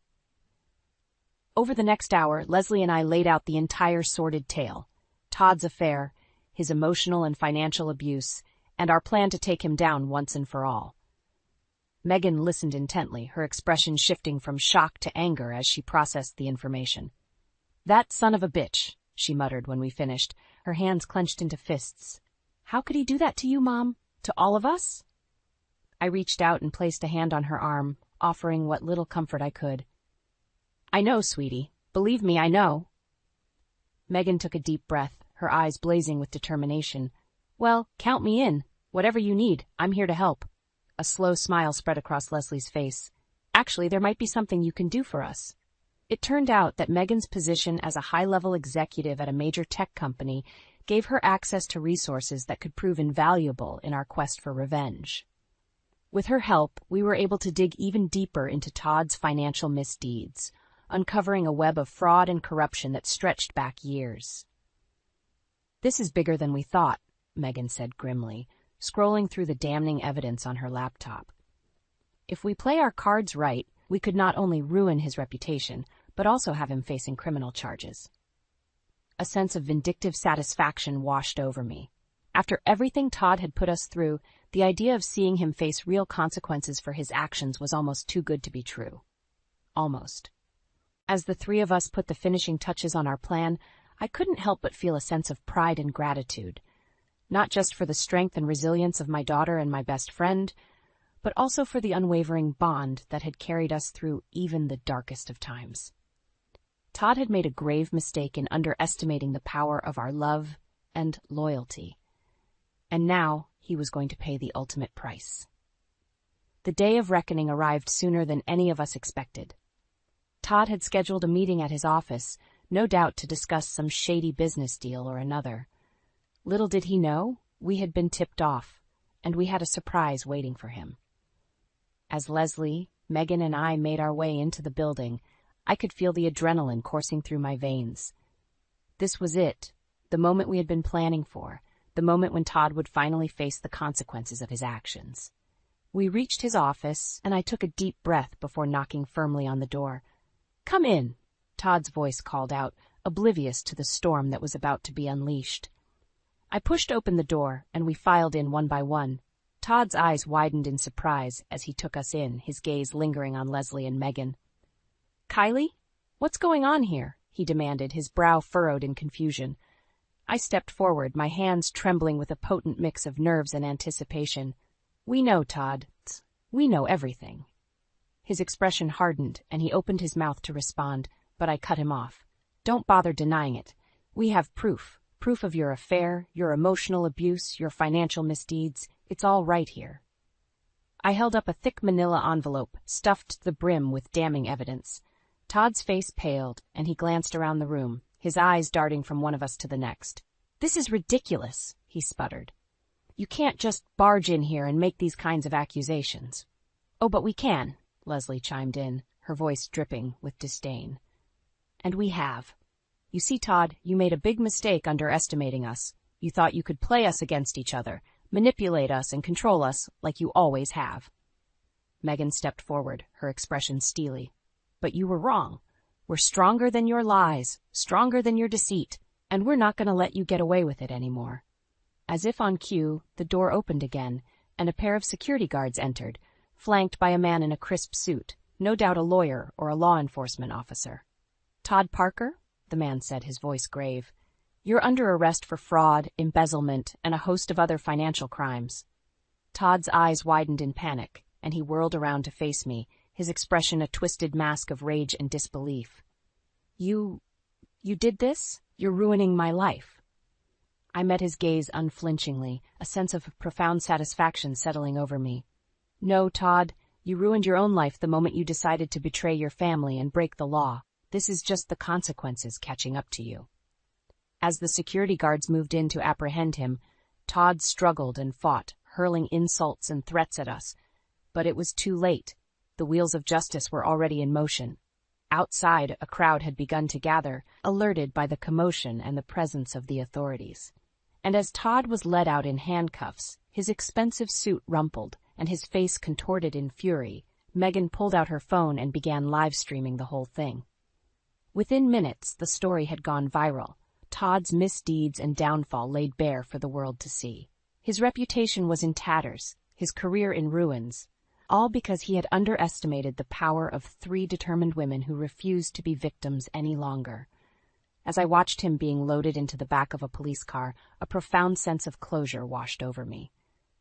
Over the next hour, Leslie and I laid out the entire sordid tale: Todd's affair, his emotional and financial abuse, and our plan to take him down once and for all. Megan listened intently, her expression shifting from shock to anger as she processed the information. "That son of a bitch," she muttered when we finished, her hands clenched into fists. "How could he do that to you, Mom? To all of us?" I reached out and placed a hand on her arm, offering what little comfort I could. I know, sweetie. Believe me, I know. Megan took a deep breath, her eyes blazing with determination. Well, count me in. Whatever you need, I'm here to help. A slow smile spread across Leslie's face. Actually, there might be something you can do for us. It turned out that Megan's position as a high-level executive at a major tech company gave her access to resources that could prove invaluable in our quest for revenge. With her help, we were able to dig even deeper into Todd's financial misdeeds, uncovering a web of fraud and corruption that stretched back years. This is bigger than we thought, Megan said grimly, scrolling through the damning evidence on her laptop. If we play our cards right, we could not only ruin his reputation, but also have him facing criminal charges. A sense of vindictive satisfaction washed over me. After everything Todd had put us through, the idea of seeing him face real consequences for his actions was almost too good to be true. Almost. As the three of us put the finishing touches on our plan, I couldn't help but feel a sense of pride and gratitude, not just for the strength and resilience of my daughter and my best friend, but also for the unwavering bond that had carried us through even the darkest of times. Todd had made a grave mistake in underestimating the power of our love and loyalty, and now he was going to pay the ultimate price. The day of reckoning arrived sooner than any of us expected. Todd had scheduled a meeting at his office, no doubt to discuss some shady business deal or another. Little did he know, we had been tipped off, and we had a surprise waiting for him. As Leslie, Megan, and I made our way into the building, I could feel the adrenaline coursing through my veins. This was it, the moment we had been planning for, the moment when Todd would finally face the consequences of his actions. We reached his office, and I took a deep breath before knocking firmly on the door. "Come in," Todd's voice called out, oblivious to the storm that was about to be unleashed. I pushed open the door, and we filed in one by one. Todd's eyes widened in surprise as he took us in, his gaze lingering on Leslie and Megan. "Kylie, what's going on here?" he demanded, his brow furrowed in confusion. I stepped forward, my hands trembling with a potent mix of nerves and anticipation. "We know, Todd. We know everything." His expression hardened, and he opened his mouth to respond, but I cut him off. "Don't bother denying it. We have proof. Proof of your affair, your emotional abuse, your financial misdeeds. It's all right here." I held up a thick manila envelope, stuffed to the brim with damning evidence. Todd's face paled, and he glanced around the room, his eyes darting from one of us to the next. "This is ridiculous," he sputtered. "You can't just barge in here and make these kinds of accusations." "Oh, but we can," Leslie chimed in, her voice dripping with disdain. "And we have. You see, Todd, you made a big mistake underestimating us. You thought you could play us against each other, manipulate us and control us like you always have." Megan stepped forward, her expression steely. "But you were wrong. We're stronger than your lies, stronger than your deceit, and we're not going to let you get away with it anymore." As if on cue, the door opened again, and a pair of security guards entered, flanked by a man in a crisp suit, no doubt a lawyer or a law enforcement officer. "Todd Parker," the man said, his voice grave, "you're under arrest for fraud, embezzlement, and a host of other financial crimes." Todd's eyes widened in panic, and he whirled around to face me, his expression a twisted mask of rage and disbelief. You did this? You're ruining my life." I met his gaze unflinchingly, a sense of profound satisfaction settling over me. "No, Todd, you ruined your own life the moment you decided to betray your family and break the law. This is just the consequences catching up to you." As the security guards moved in to apprehend him, Todd struggled and fought, hurling insults and threats at us. But it was too late. The wheels of justice were already in motion. Outside, a crowd had begun to gather, alerted by the commotion and the presence of the authorities. And as Todd was led out in handcuffs, his expensive suit rumpled, and his face contorted in fury, Megan pulled out her phone and began live-streaming the whole thing. Within minutes, the story had gone viral. Todd's misdeeds and downfall laid bare for the world to see. His reputation was in tatters, his career in ruins, all because he had underestimated the power of 3 determined women who refused to be victims any longer. As I watched him being loaded into the back of a police car, a profound sense of closure washed over me.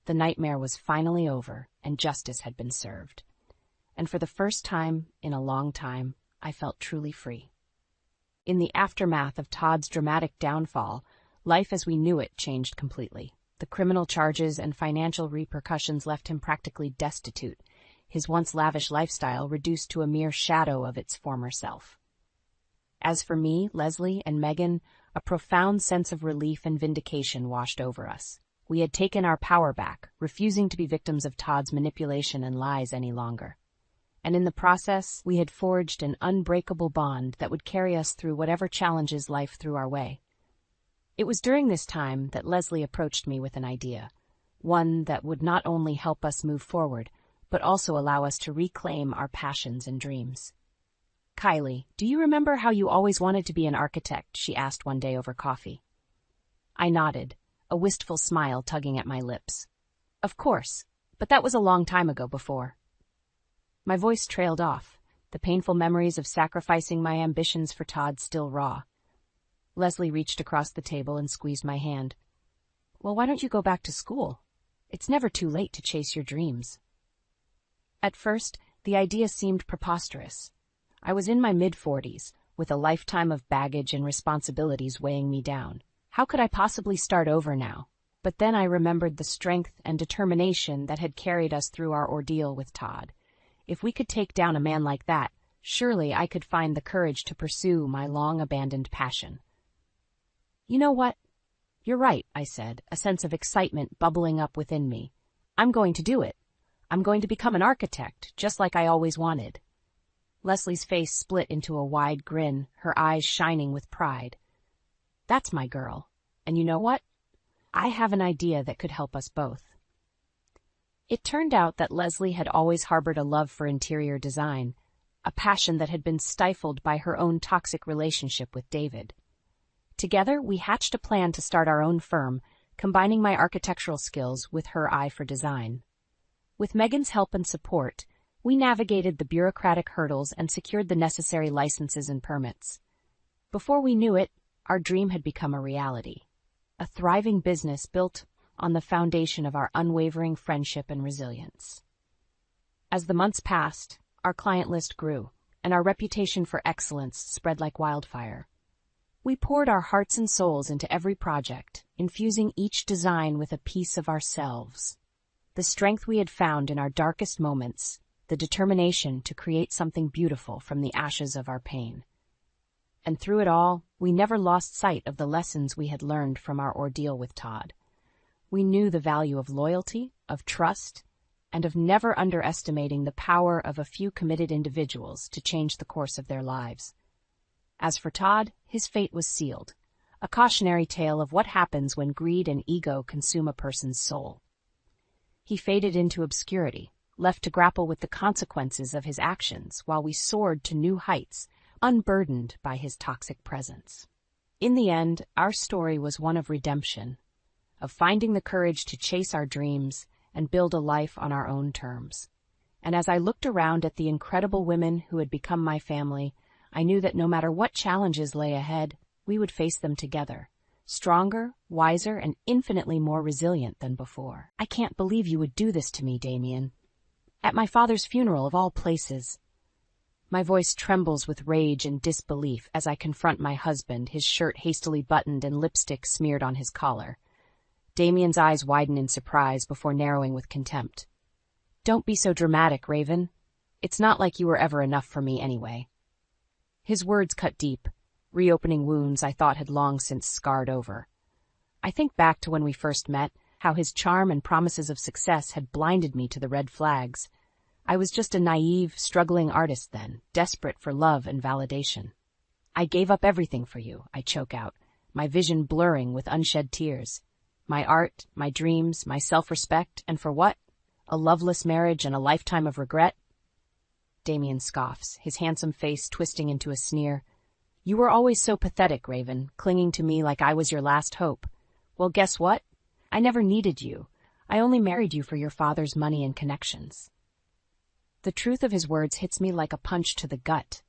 The nightmare was finally over, and justice had been served. And for the first time in a long time, I felt truly free. In the aftermath of Todd's dramatic downfall, life as we knew it changed completely. The criminal charges and financial repercussions left him practically destitute, his once lavish lifestyle reduced to a mere shadow of its former self. As for me, Leslie, and Megan, a profound sense of relief and vindication washed over us. We had taken our power back, refusing to be victims of Todd's manipulation and lies any longer. And in the process, we had forged an unbreakable bond that would carry us through whatever challenges life threw our way. It was during this time that Leslie approached me with an idea, one that would not only help us move forward, but also allow us to reclaim our passions and dreams. "Kylie, do you remember how you always wanted to be an architect?" she asked one day over coffee. I nodded, a wistful smile tugging at my lips. "Of course, but that was a long time ago before." My voice trailed off, the painful memories of sacrificing my ambitions for Todd still raw. Leslie reached across the table and squeezed my hand. "Well, why don't you go back to school? It's never too late to chase your dreams." At first, the idea seemed preposterous. I was in my mid-40s, with a lifetime of baggage and responsibilities weighing me down. How could I possibly start over now? But then I remembered the strength and determination that had carried us through our ordeal with Todd. If we could take down a man like that, surely I could find the courage to pursue my long-abandoned passion. "You know what? You're right," I said, a sense of excitement bubbling up within me. "I'm going to do it. I'm going to become an architect, just like I always wanted." Leslie's face split into a wide grin, her eyes shining with pride. "That's my girl. And you know what? I have an idea that could help us both." It turned out that Leslie had always harbored a love for interior design, a passion that had been stifled by her own toxic relationship with David. Together, we hatched a plan to start our own firm, combining my architectural skills with her eye for design. With Megan's help and support, we navigated the bureaucratic hurdles and secured the necessary licenses and permits. Before we knew it, our dream had become a reality, a thriving business built on the foundation of our unwavering friendship and resilience. As the months passed, our client list grew, and our reputation for excellence spread like wildfire. We poured our hearts and souls into every project, infusing each design with a piece of ourselves. The strength we had found in our darkest moments, the determination to create something beautiful from the ashes of our pain. And through it all, we never lost sight of the lessons we had learned from our ordeal with Todd. We knew the value of loyalty, of trust, and of never underestimating the power of a few committed individuals to change the course of their lives. As for Todd, his fate was sealed, a cautionary tale of what happens when greed and ego consume a person's soul. He faded into obscurity, left to grapple with the consequences of his actions while we soared to new heights, unburdened by his toxic presence. In the end, our story was one of redemption, of finding the courage to chase our dreams and build a life on our own terms. And as I looked around at the incredible women who had become my family, I knew that no matter what challenges lay ahead, we would face them together, stronger, wiser, and infinitely more resilient than before. "I can't believe you would do this to me, Damien. At my father's funeral of all places." My voice trembles with rage and disbelief as I confront my husband, his shirt hastily buttoned and lipstick smeared on his collar. Damien's eyes widen in surprise before narrowing with contempt. "Don't be so dramatic, Raven. It's not like you were ever enough for me anyway." His words cut deep, reopening wounds I thought had long since scarred over. I think back to when we first met, how his charm and promises of success had blinded me to the red flags. I was just a naive, struggling artist then, desperate for love and validation. "I gave up everything for you," I choke out, my vision blurring with unshed tears. My art, my dreams, my self-respect, and for what? A loveless marriage and a lifetime of regret? Damien scoffs, his handsome face twisting into a sneer. "You were always so pathetic, Raven, clinging to me like I was your last hope. Well, guess what? I never needed you. I only married you for your father's money and connections." The truth of his words hits me like a punch to the gut.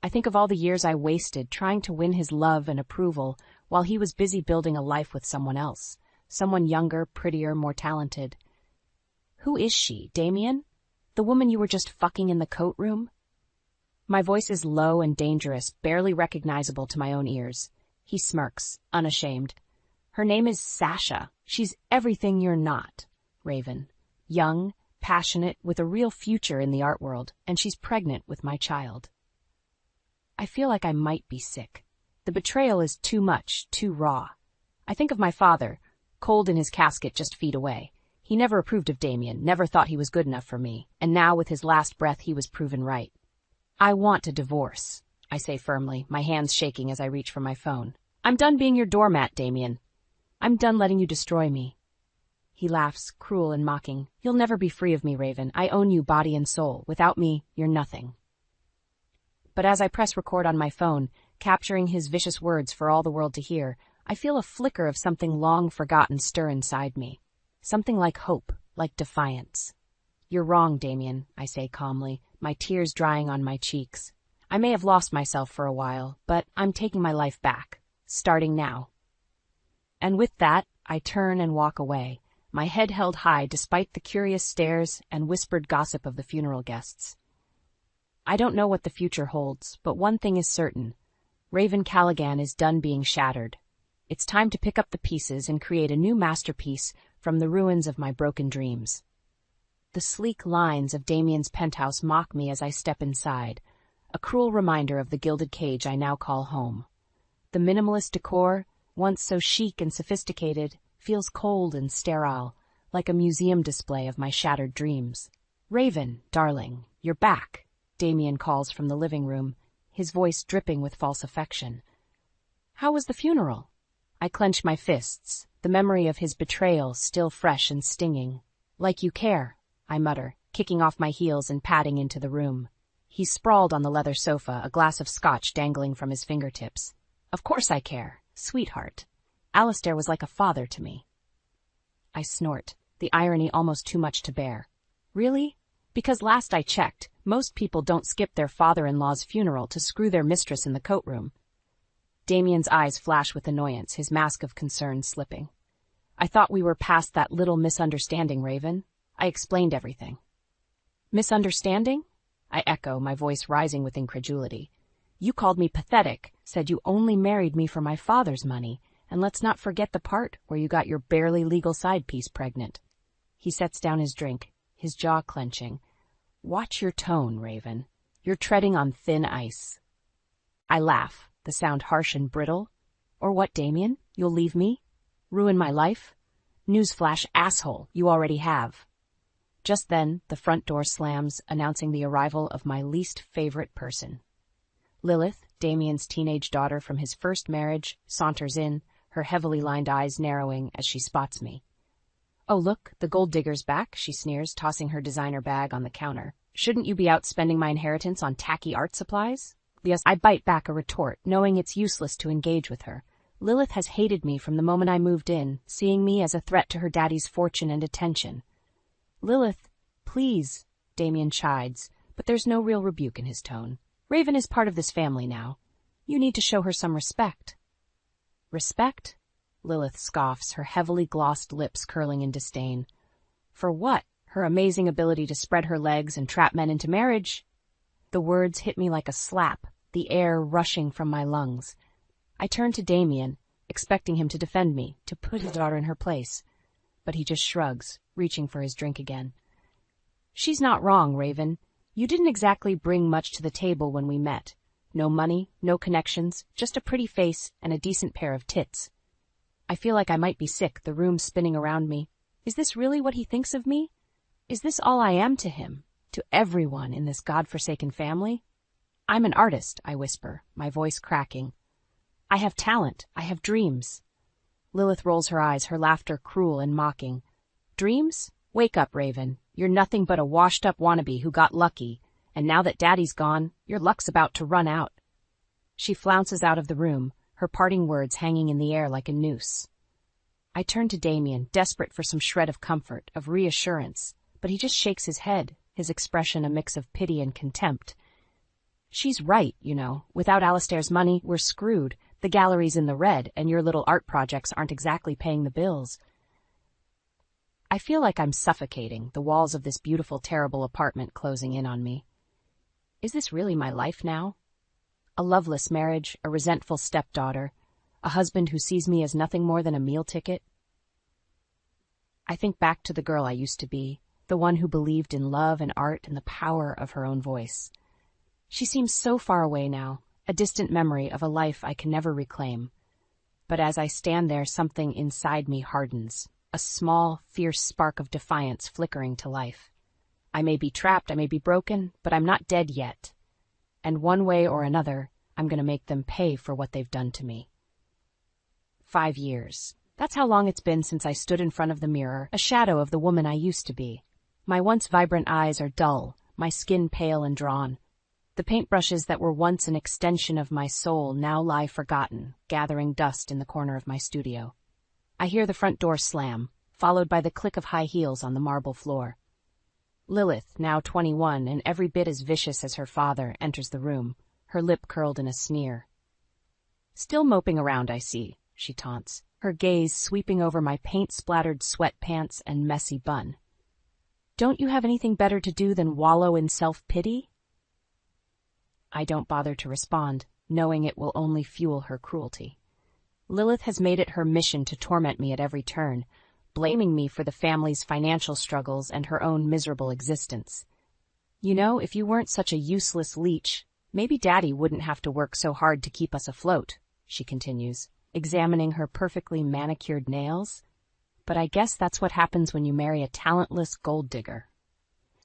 I think of all the years I wasted trying to win his love and approval while he was busy building a life with someone else, someone younger, prettier, more talented. "Who is she, Damien? The woman you were just fucking in the coat room?" My voice is low and dangerous, barely recognizable to my own ears. He smirks, unashamed. Her name is Sasha. She's everything you're not, Raven. Young, passionate, with a real future in the art world, and she's pregnant with my child. I feel like I might be sick. The betrayal is too much, too raw. I think of my father, cold in his casket just feet away. He never approved of Damien, never thought he was good enough for me, and now with his last breath he was proven right. I want a divorce, I say firmly, my hands shaking as I reach for my phone. I'm done being your doormat, Damien. I'm done letting you destroy me. He laughs, cruel and mocking. You'll never be free of me, Raven. I own you body and soul. Without me, you're nothing. But as I press record on my phone, capturing his vicious words for all the world to hear, I feel a flicker of something long forgotten stir inside me. Something like hope, like defiance. You're wrong, Damien, I say calmly, my tears drying on my cheeks. I may have lost myself for a while, but I'm taking my life back, starting now. And with that, I turn and walk away, my head held high despite the curious stares and whispered gossip of the funeral guests. I don't know what the future holds, but one thing is certain. Raven Callaghan is done being shattered. It's time to pick up the pieces and create a new masterpiece from the ruins of my broken dreams. The sleek lines of Damien's penthouse mock me as I step inside, a cruel reminder of the gilded cage I now call home. The minimalist decor, once so chic and sophisticated, feels cold and sterile, like a museum display of my shattered dreams. Raven, darling, you're back, Damien calls from the living room, his voice dripping with false affection. How was the funeral? I clench my fists, the memory of his betrayal still fresh and stinging. Like you care, I mutter, kicking off my heels and padding into the room. He's sprawled on the leather sofa, a glass of scotch dangling from his fingertips. Of course I care, sweetheart. Alistair was like a father to me. I snort, the irony almost too much to bear. Really? Because last I checked, most people don't skip their father-in-law's funeral to screw their mistress in the coat room. Damien's eyes flash with annoyance, his mask of concern slipping. I thought we were past that little misunderstanding, Raven. I explained everything. Misunderstanding? I echo, my voice rising with incredulity. You called me pathetic, said you only married me for my father's money, and let's not forget the part where you got your barely legal side piece pregnant. He sets down his drink, his jaw clenching. Watch your tone, Raven. You're treading on thin ice. I laugh, the sound harsh and brittle. Or what, Damien? You'll leave me? Ruin my life? Newsflash, asshole, you already have. Just then, the front door slams, announcing the arrival of my least favorite person. Lilith, Damien's teenage daughter from his first marriage, saunters in, her heavily lined eyes narrowing as she spots me. Oh, look, the gold digger's back, she sneers, tossing her designer bag on the counter. Shouldn't you be out spending my inheritance on tacky art supplies? Yes, I bite back a retort, knowing it's useless to engage with her. Lilith has hated me from the moment I moved in, seeing me as a threat to her daddy's fortune and attention. Lilith, please, Damien chides, but there's no real rebuke in his tone. Raven is part of this family now. You need to show her some respect. Respect? Lilith scoffs, her heavily glossed lips curling in disdain. For what? Her amazing ability to spread her legs and trap men into marriage? The words hit me like a slap, the air rushing from my lungs. I turn to Damien, expecting him to defend me, to put his daughter in her place. But he just shrugs, reaching for his drink again. She's not wrong, Raven. You didn't exactly bring much to the table when we met. No money, no connections, just a pretty face and a decent pair of tits. I feel like I might be sick, the room spinning around me. Is this really what he thinks of me? Is this all I am to him, to everyone in this godforsaken family? I'm an artist, I whisper, my voice cracking. I have talent, I have dreams. Lilith rolls her eyes, her laughter cruel and mocking. Dreams? Wake up, Raven. You're nothing but a washed-up wannabe who got lucky, and now that Daddy's gone, your luck's about to run out. She flounces out of the room, her parting words hanging in the air like a noose. I turn to Damien, desperate for some shred of comfort, of reassurance, but he just shakes his head, his expression a mix of pity and contempt. She's right, you know. Without Alistair's money, we're screwed. The gallery's in the red, and your little art projects aren't exactly paying the bills. I feel like I'm suffocating, the walls of this beautiful, terrible apartment closing in on me. Is this really my life now? A loveless marriage, a resentful stepdaughter, a husband who sees me as nothing more than a meal ticket? I think back to the girl I used to be, the one who believed in love and art and the power of her own voice. She seems so far away now, a distant memory of a life I can never reclaim. But as I stand there, something inside me hardens, a small, fierce spark of defiance flickering to life. I may be trapped, I may be broken, but I'm not dead yet. And one way or another, I'm going to make them pay for what they've done to me. 5 years. That's how long it's been since I stood in front of the mirror, a shadow of the woman I used to be. My once vibrant eyes are dull, my skin pale and drawn. The paintbrushes that were once an extension of my soul now lie forgotten, gathering dust in the corner of my studio. I hear the front door slam, followed by the click of high heels on the marble floor. Lilith, now 21 and every bit as vicious as her father, enters the room, her lip curled in a sneer. "Still moping around, I see," she taunts, her gaze sweeping over my paint-splattered sweatpants and messy bun. "Don't you have anything better to do than wallow in self-pity?" I don't bother to respond, knowing it will only fuel her cruelty. Lilith has made it her mission to torment me at every turn, blaming me for the family's financial struggles and her own miserable existence. "You know, if you weren't such a useless leech, maybe Daddy wouldn't have to work so hard to keep us afloat," she continues, examining her perfectly manicured nails. "But I guess that's what happens when you marry a talentless gold digger."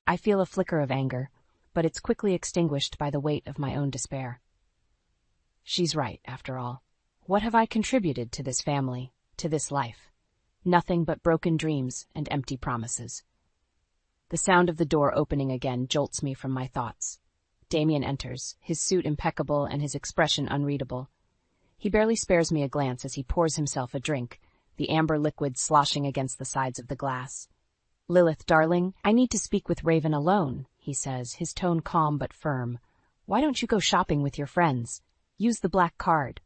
I feel a flicker of anger, but it's quickly extinguished by the weight of my own despair. She's right, after all. What have I contributed to this family, to this life? Nothing but broken dreams and empty promises. The sound of the door opening again jolts me from my thoughts. Damien enters, his suit impeccable and his expression unreadable. He barely spares me a glance as he pours himself a drink, the amber liquid sloshing against the sides of the glass. "Lilith, darling, I need to speak with Raven alone," he says, his tone calm but firm. "Why don't you go shopping with your friends? Use the black card."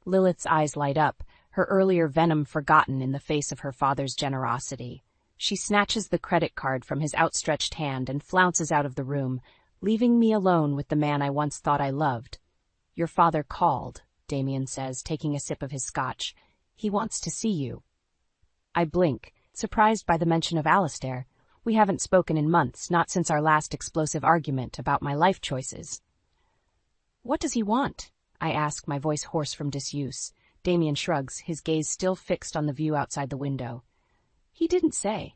Lilith's eyes light up, her earlier venom forgotten in the face of her father's generosity. She snatches the credit card from his outstretched hand and flounces out of the room, leaving me alone with the man I once thought I loved. "Your father called," Damien says, taking a sip of his scotch. "He wants to see you." I blink, surprised by the mention of Alistair. We haven't spoken in months, not since our last explosive argument about my life choices. "What does he want?" I ask, my voice hoarse from disuse. Damien shrugs, his gaze still fixed on the view outside the window. "He didn't say,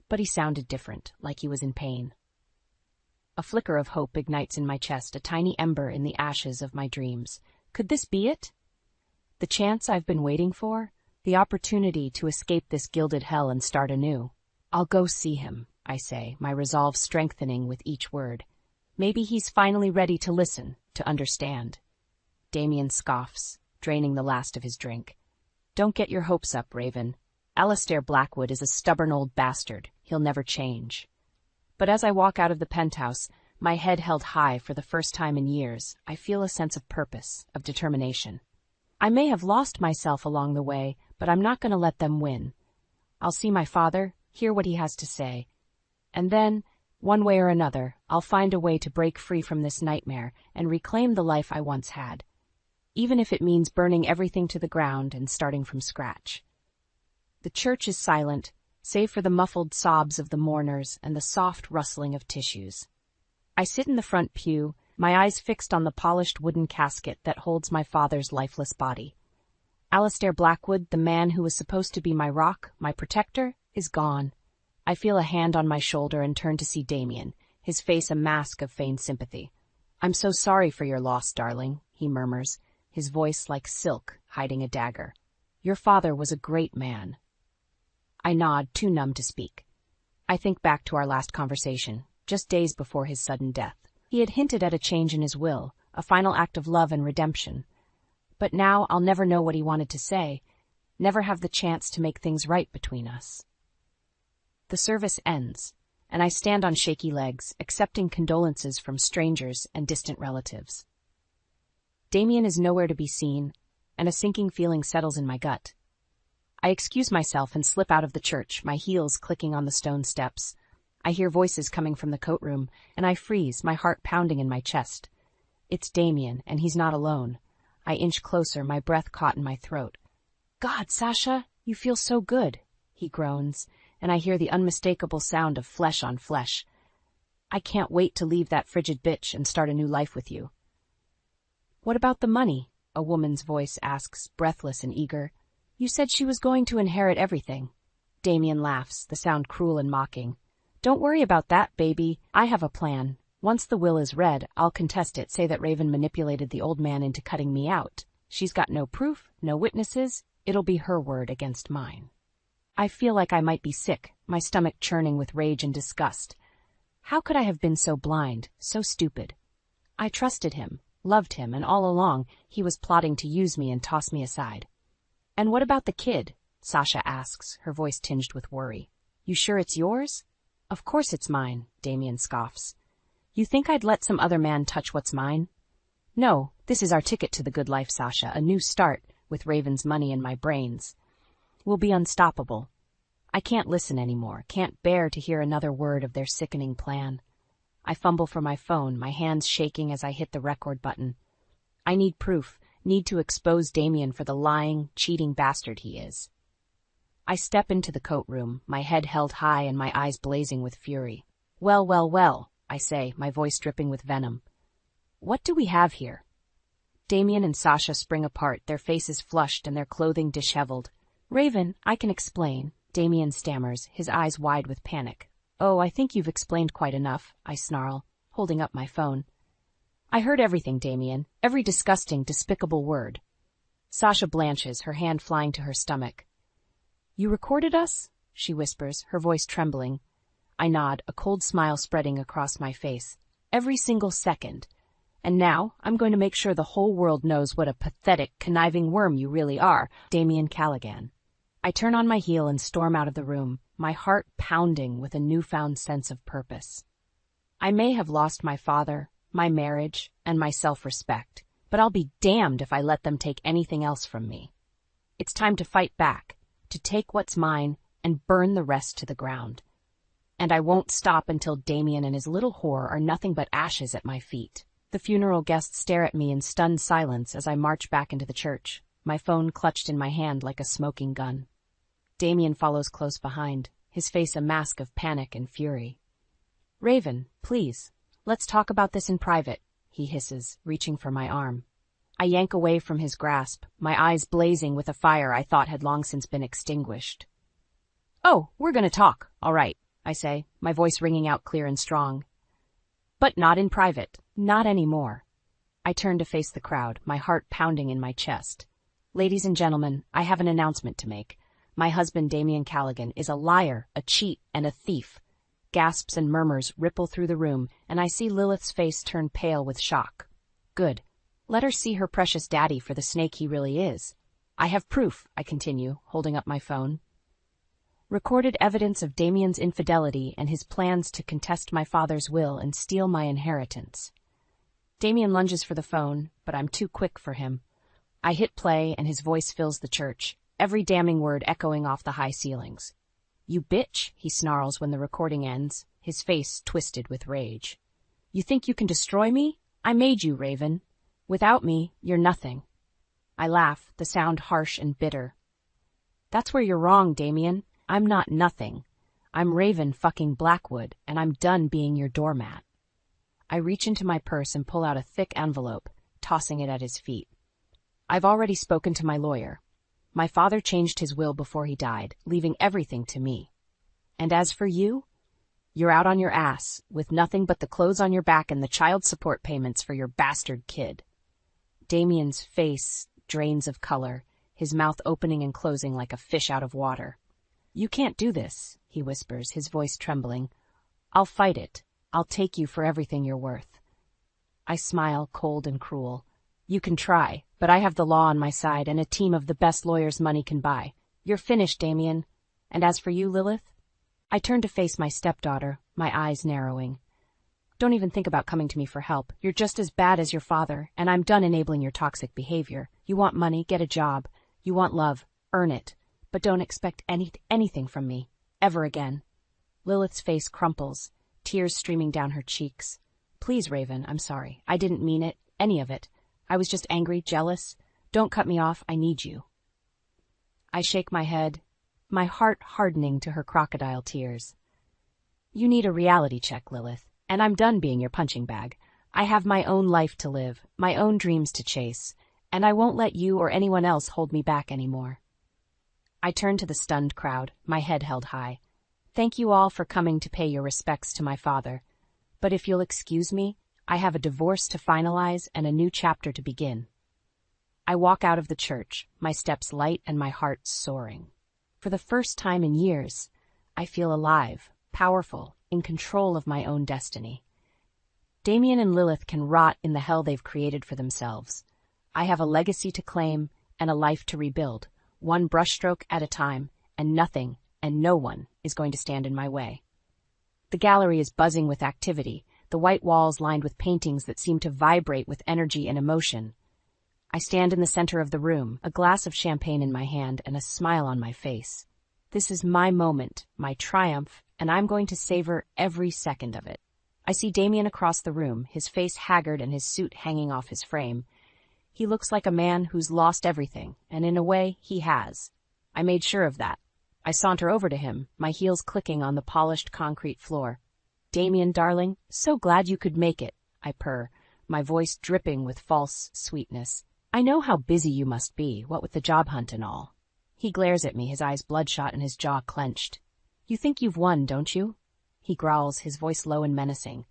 but he sounded different, like he was in pain." A flicker of hope ignites in my chest, a tiny ember in the ashes of my dreams. Could this be it? The chance I've been waiting for? The opportunity to escape this gilded hell and start anew? "I'll go see him," I say, my resolve strengthening with each word. Maybe he's finally ready to listen, to understand. Damien scoffs, draining the last of his drink. "Don't get your hopes up, Raven. Alistair Blackwood is a stubborn old bastard. He'll never change." But as I walk out of the penthouse, my head held high for the first time in years, I feel a sense of purpose, of determination. I may have lost myself along the way, but I'm not going to let them win. I'll see my father, hear what he has to say. And then, one way or another, I'll find a way to break free from this nightmare and reclaim the life I once had, even if it means burning everything to the ground and starting from scratch. The church is silent, save for the muffled sobs of the mourners and the soft rustling of tissues. I sit in the front pew, my eyes fixed on the polished wooden casket that holds my father's lifeless body. Alistair Blackwood, the man who was supposed to be my rock, my protector, is gone. I feel a hand on my shoulder and turn to see Damien, his face a mask of feigned sympathy. "I'm so sorry for your loss, darling," he murmurs, his voice like silk, hiding a dagger. "Your father was a great man." I nod, too numb to speak. I think back to our last conversation, just days before his sudden death. He had hinted at a change in his will, a final act of love and redemption. But now I'll never know what he wanted to say, never have the chance to make things right between us. The service ends, and I stand on shaky legs, accepting condolences from strangers and distant relatives. Damien is nowhere to be seen, and a sinking feeling settles in my gut. I excuse myself and slip out of the church, my heels clicking on the stone steps. I hear voices coming from the coat room, and I freeze, my heart pounding in my chest. It's Damien, and he's not alone. I inch closer, my breath caught in my throat. "God, Sasha, you feel so good," he groans, and I hear the unmistakable sound of flesh on flesh. "I can't wait to leave that frigid bitch and start a new life with you." "What about the money?" a woman's voice asks, breathless and eager. "You said she was going to inherit everything." Damien laughs, the sound cruel and mocking. "Don't worry about that, baby. I have a plan. Once the will is read, I'll contest it, say that Raven manipulated the old man into cutting me out. She's got no proof, no witnesses. It'll be her word against mine." I feel like I might be sick, my stomach churning with rage and disgust. How could I have been so blind, so stupid? I trusted him, loved him, and all along he was plotting to use me and toss me aside. "And what about the kid?" Sasha asks, her voice tinged with worry. "You sure it's yours?" "Of course it's mine," Damien scoffs. "You think I'd let some other man touch what's mine?" "No, this is our ticket to the good life, Sasha, a new start, with Raven's money in my brains. We'll be unstoppable." I can't listen anymore, can't bear to hear another word of their sickening plan. I fumble for my phone, my hands shaking as I hit the record button. I need proof, need to expose Damien for the lying, cheating bastard he is. I step into the coat room, my head held high and my eyes blazing with fury. "Well, well, well," I say, my voice dripping with venom. "What do we have here?" Damien and Sasha spring apart, their faces flushed and their clothing disheveled. "Raven, I can explain," Damien stammers, his eyes wide with panic. "Oh, I think you've explained quite enough," I snarl, holding up my phone. "I heard everything, Damien, every disgusting, despicable word." Sasha blanches, her hand flying to her stomach. "You recorded us?" she whispers, her voice trembling. I nod, a cold smile spreading across my face. "Every single second. And now I'm going to make sure the whole world knows what a pathetic, conniving worm you really are, Damien Callaghan." I turn on my heel and storm out of the room, my heart pounding with a newfound sense of purpose. I may have lost my father, my marriage, and my self-respect, but I'll be damned if I let them take anything else from me. It's time to fight back, to take what's mine and burn the rest to the ground. And I won't stop until Damien and his little whore are nothing but ashes at my feet. The funeral guests stare at me in stunned silence as I march back into the church, my phone clutched in my hand like a smoking gun. Damien follows close behind, his face a mask of panic and fury. "Raven, please, let's talk about this in private," he hisses, reaching for my arm. I yank away from his grasp, my eyes blazing with a fire I thought had long since been extinguished. "Oh, we're going to talk, all right," I say, my voice ringing out clear and strong. "But not in private, not anymore." I turn to face the crowd, my heart pounding in my chest. "Ladies and gentlemen, I have an announcement to make. My husband, Damien Callaghan, is a liar, a cheat, and a thief." Gasps and murmurs ripple through the room, and I see Lilith's face turn pale with shock. Good. Let her see her precious daddy for the snake he really is. "I have proof," I continue, holding up my phone. "Recorded evidence of Damien's infidelity and his plans to contest my father's will and steal my inheritance." Damien lunges for the phone, but I'm too quick for him. I hit play and his voice fills the church, every damning word echoing off the high ceilings. "You bitch," he snarls when the recording ends, his face twisted with rage. "You think you can destroy me? I made you, Raven. Without me, you're nothing." I laugh, the sound harsh and bitter. "That's where you're wrong, Damien. I'm not nothing. I'm Raven fucking Blackwood, and I'm done being your doormat." I reach into my purse and pull out a thick envelope, tossing it at his feet. "I've already spoken to my lawyer. My father changed his will before he died, leaving everything to me. And as for you, you're out on your ass, with nothing but the clothes on your back and the child support payments for your bastard kid." Damien's face drains of color, his mouth opening and closing like a fish out of water. "You can't do this," he whispers, his voice trembling. "I'll fight it. I'll take you for everything you're worth." I smile, cold and cruel. "You can try, but I have the law on my side and a team of the best lawyers money can buy. You're finished, Damien. And as for you, Lilith?" I turn to face my stepdaughter, my eyes narrowing. "Don't even think about coming to me for help. You're just as bad as your father, and I'm done enabling your toxic behavior. You want money, get a job. You want love, earn it. But don't expect anything from me, ever again." Lilith's face crumples, tears streaming down her cheeks. Please, Raven, I'm sorry. I didn't mean it, any of it. I was just angry, jealous. Don't cut me off, I need you. I shake my head, my heart hardening to her crocodile tears. You need a reality check, Lilith, and I'm done being your punching bag. I have my own life to live, my own dreams to chase, and I won't let you or anyone else hold me back anymore. I turn to the stunned crowd, my head held high. Thank you all for coming to pay your respects to my father. But if you'll excuse me, I have a divorce to finalize and a new chapter to begin. I walk out of the church, my steps light and my heart soaring. For the first time in years, I feel alive, powerful, in control of my own destiny. Damien and Lilith can rot in the hell they've created for themselves. I have a legacy to claim and a life to rebuild, one brushstroke at a time, and nothing and no one is going to stand in my way. The gallery is buzzing with activity, the white walls lined with paintings that seem to vibrate with energy and emotion. I stand in the center of the room, a glass of champagne in my hand and a smile on my face. This is my moment, my triumph, and I'm going to savor every second of it. I see Damien across the room, his face haggard and his suit hanging off his frame. He looks like a man who's lost everything, and in a way, he has. I made sure of that. I saunter over to him, my heels clicking on the polished concrete floor. Damien, darling, so glad you could make it, I purr, my voice dripping with false sweetness. I know how busy you must be, what with the job hunt and all. He glares at me, his eyes bloodshot and his jaw clenched. You think you've won, don't you? He growls, his voice low and menacing.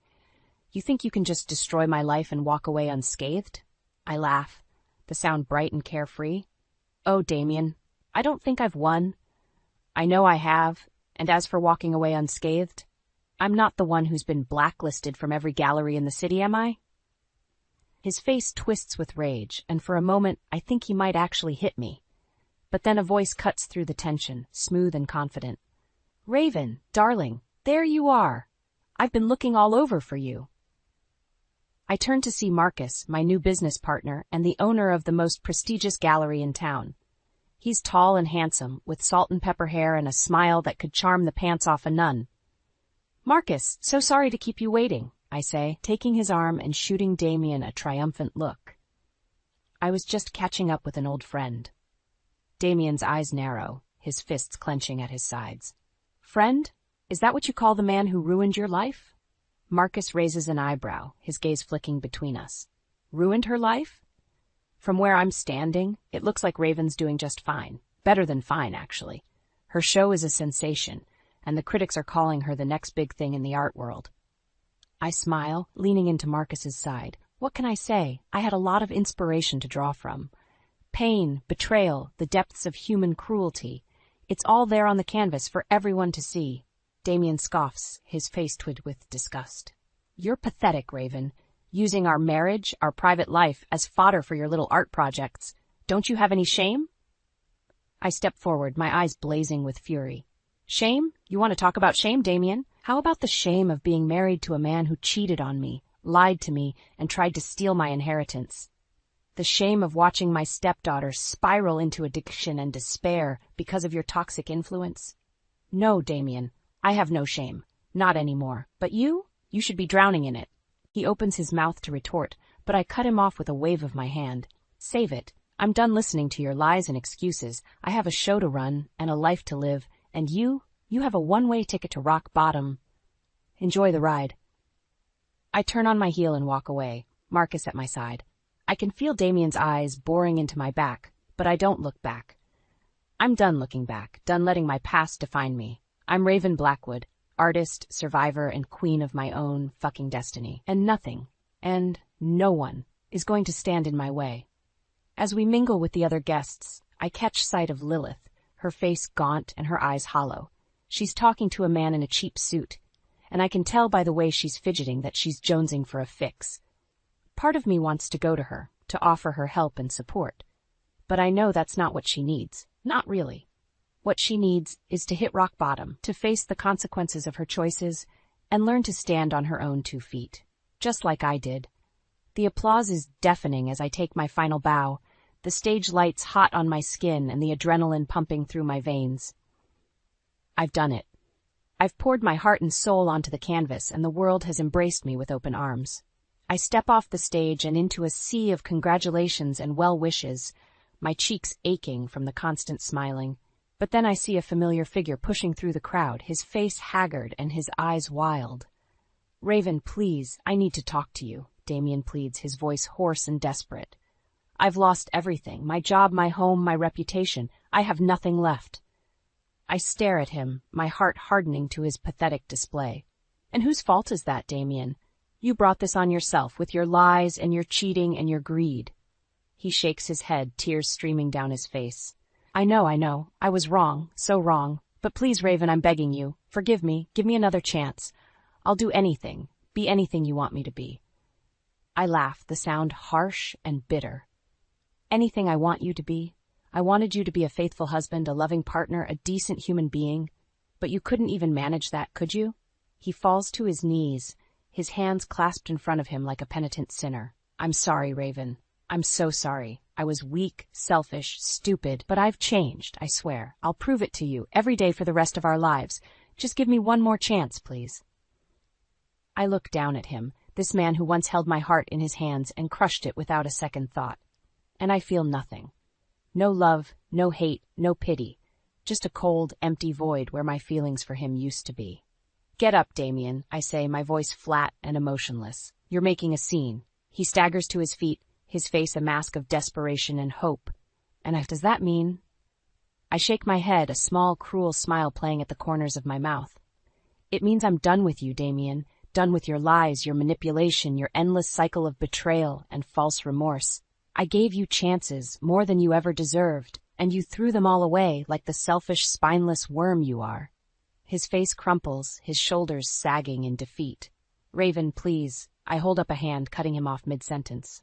You think you can just destroy my life and walk away unscathed? I laugh, the sound bright and carefree. Oh, Damien, I don't think I've won. I know I have, and as for walking away unscathed, I'm not the one who's been blacklisted from every gallery in the city, am I? His face twists with rage, and for a moment I think he might actually hit me. But then a voice cuts through the tension, smooth and confident. Raven, darling, there you are. I've been looking all over for you. I turn to see Marcus, my new business partner and the owner of the most prestigious gallery in town. He's tall and handsome, with salt and pepper hair and a smile that could charm the pants off a nun. Marcus, so sorry to keep you waiting, I say, taking his arm and shooting Damien a triumphant look. I was just catching up with an old friend. Damien's eyes narrow, his fists clenching at his sides. Friend? Is that what you call the man who ruined your life? Marcus raises an eyebrow, his gaze flicking between us. Ruined her life? From where I'm standing, it looks like Raven's doing just fine. Better than fine, actually. Her show is a sensation, and the critics are calling her the next big thing in the art world. I smile, leaning into Marcus's side. What can I say? I had a lot of inspiration to draw from. Pain, betrayal, the depths of human cruelty. It's all there on the canvas for everyone to see. Damien scoffs, his face twitched with disgust. You're pathetic, Raven. Using our marriage, our private life, as fodder for your little art projects. Don't you have any shame? I step forward, my eyes blazing with fury. Shame? You want to talk about shame, Damien? How about the shame of being married to a man who cheated on me, lied to me, and tried to steal my inheritance? The shame of watching my stepdaughter spiral into addiction and despair because of your toxic influence? No, Damien, I have no shame. Not anymore. But you? You should be drowning in it. He opens his mouth to retort, but I cut him off with a wave of my hand. Save it. I'm done listening to your lies and excuses. I have a show to run and a life to live, and you have a one-way ticket to rock bottom. Enjoy the ride. I turn on my heel and walk away, Marcus at my side. I can feel Damien's eyes boring into my back, but I don't look back. I'm done looking back, done letting my past define me. I'm Raven Blackwood, artist, survivor, and queen of my own fucking destiny. And nothing, and no one, is going to stand in my way. As we mingle with the other guests, I catch sight of Lilith, her face gaunt and her eyes hollow. She's talking to a man in a cheap suit, and I can tell by the way she's fidgeting that she's jonesing for a fix. Part of me wants to go to her, to offer her help and support. But I know that's not what she needs. Not really. What she needs is to hit rock bottom, to face the consequences of her choices, and learn to stand on her own 2 feet. Just like I did. The applause is deafening as I take my final bow, the stage lights hot on my skin and the adrenaline pumping through my veins. I've done it. I've poured my heart and soul onto the canvas, and the world has embraced me with open arms. I step off the stage and into a sea of congratulations and well wishes, my cheeks aching from the constant smiling. But then I see a familiar figure pushing through the crowd, his face haggard and his eyes wild. "Raven, please, I need to talk to you," Damien pleads, his voice hoarse and desperate. "I've lost everything, my job, my home, my reputation. I have nothing left." I stare at him, my heart hardening to his pathetic display. "And whose fault is that, Damien? You brought this on yourself with your lies and your cheating and your greed." He shakes his head, tears streaming down his face. I know. I was wrong, so wrong. But please, Raven, I'm begging you. Forgive me. Give me another chance. I'll do anything, be anything you want me to be." I laugh, the sound harsh and bitter. "Anything I want you to be? I wanted you to be a faithful husband, a loving partner, a decent human being. But you couldn't even manage that, could you?" He falls to his knees, his hands clasped in front of him like a penitent sinner. "I'm sorry, Raven. I'm so sorry. I was weak, selfish, stupid, but I've changed, I swear. I'll prove it to you, every day for the rest of our lives. Just give me one more chance, please." I look down at him, this man who once held my heart in his hands and crushed it without a second thought. And I feel nothing. No love, no hate, no pity. Just a cold, empty void where my feelings for him used to be. "Get up, Damien," I say, my voice flat and emotionless. "You're making a scene." He staggers to his feet, his face a mask of desperation and hope. And does that mean? I shake my head, a small, cruel smile playing at the corners of my mouth. "It means I'm done with you, Damien. Done with your lies, your manipulation, your endless cycle of betrayal and false remorse. I gave you chances, more than you ever deserved, and you threw them all away like the selfish, spineless worm you are." His face crumples, his shoulders sagging in defeat. "Raven, please." I hold up a hand, cutting him off mid-sentence.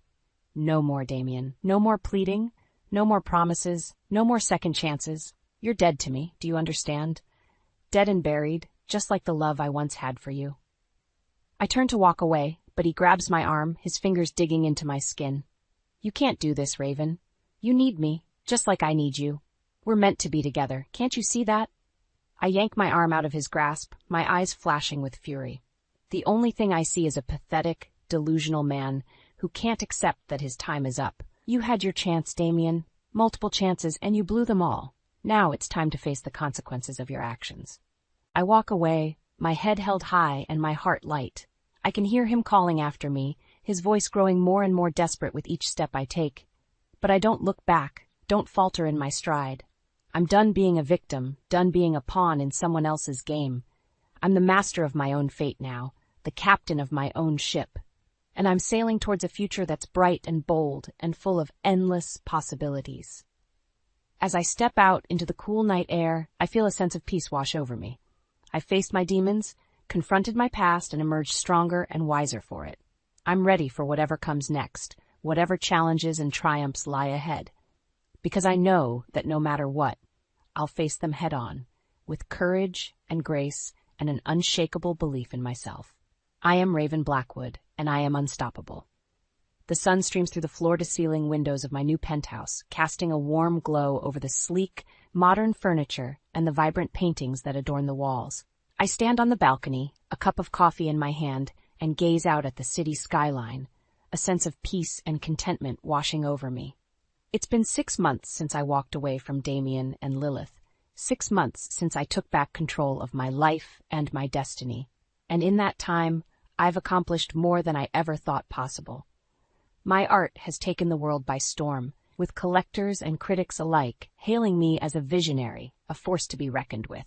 "No more, Damien. No more pleading. No more promises. No more second chances. You're dead to me, do you understand? Dead and buried, just like the love I once had for you." I turn to walk away, but he grabs my arm, his fingers digging into my skin. "You can't do this, Raven. You need me, just like I need you. We're meant to be together. Can't you see that?" I yank my arm out of his grasp, my eyes flashing with fury. The only thing I see is a pathetic, delusional man who can't accept that his time is up. You had your chance, Damien. Multiple chances, and you blew them all. Now it's time to face the consequences of your actions. I walk away, my head held high and my heart light. I can hear him calling after me, his voice growing more and more desperate with each step I take. But I don't look back, don't falter in my stride. I'm done being a victim, done being a pawn in someone else's game. I'm the master of my own fate now, the captain of my own ship. And I'm sailing towards a future that's bright and bold and full of endless possibilities. As I step out into the cool night air, I feel a sense of peace wash over me. I've faced my demons, confronted my past, and emerged stronger and wiser for it. I'm ready for whatever comes next, whatever challenges and triumphs lie ahead. Because I know that no matter what, I'll face them head on, with courage and grace and an unshakable belief in myself. I am Raven Blackwood, and I am unstoppable. The sun streams through the floor-to-ceiling windows of my new penthouse, casting a warm glow over the sleek, modern furniture and the vibrant paintings that adorn the walls. I stand on the balcony, a cup of coffee in my hand, and gaze out at the city skyline, a sense of peace and contentment washing over me. It's been 6 months since I walked away from Damien and Lilith, 6 months since I took back control of my life and my destiny, and in that time, I've accomplished more than I ever thought possible. My art has taken the world by storm, with collectors and critics alike hailing me as a visionary, a force to be reckoned with.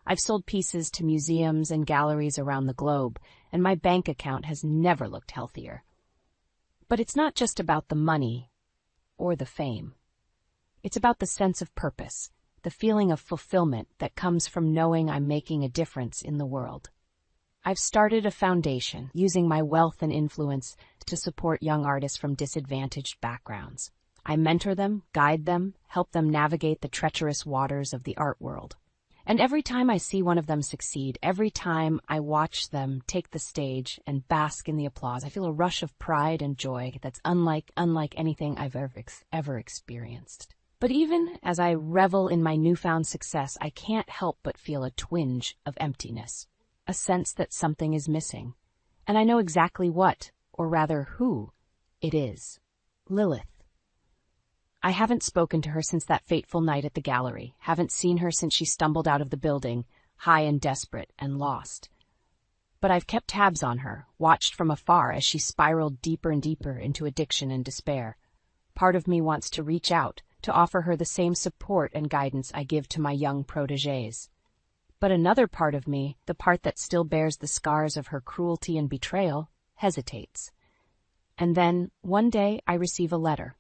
I've sold pieces to museums and galleries around the globe, and my bank account has never looked healthier. But it's not just about the money or the fame. It's about the sense of purpose, the feeling of fulfillment that comes from knowing I'm making a difference in the world. I've started a foundation, using my wealth and influence to support young artists from disadvantaged backgrounds. I mentor them, guide them, help them navigate the treacherous waters of the art world. And every time I see one of them succeed, every time I watch them take the stage and bask in the applause, I feel a rush of pride and joy that's unlike anything I've ever experienced. But even as I revel in my newfound success, I can't help but feel a twinge of emptiness, a sense that something is missing. And I know exactly what, or rather who, it is. Lilith. I haven't spoken to her since that fateful night at the gallery, haven't seen her since she stumbled out of the building, high and desperate and lost. But I've kept tabs on her, watched from afar as she spiraled deeper and deeper into addiction and despair. Part of me wants to reach out, to offer her the same support and guidance I give to my young protégés. But another part of me, the part that still bears the scars of her cruelty and betrayal, hesitates. And then, one day, I receive a letter.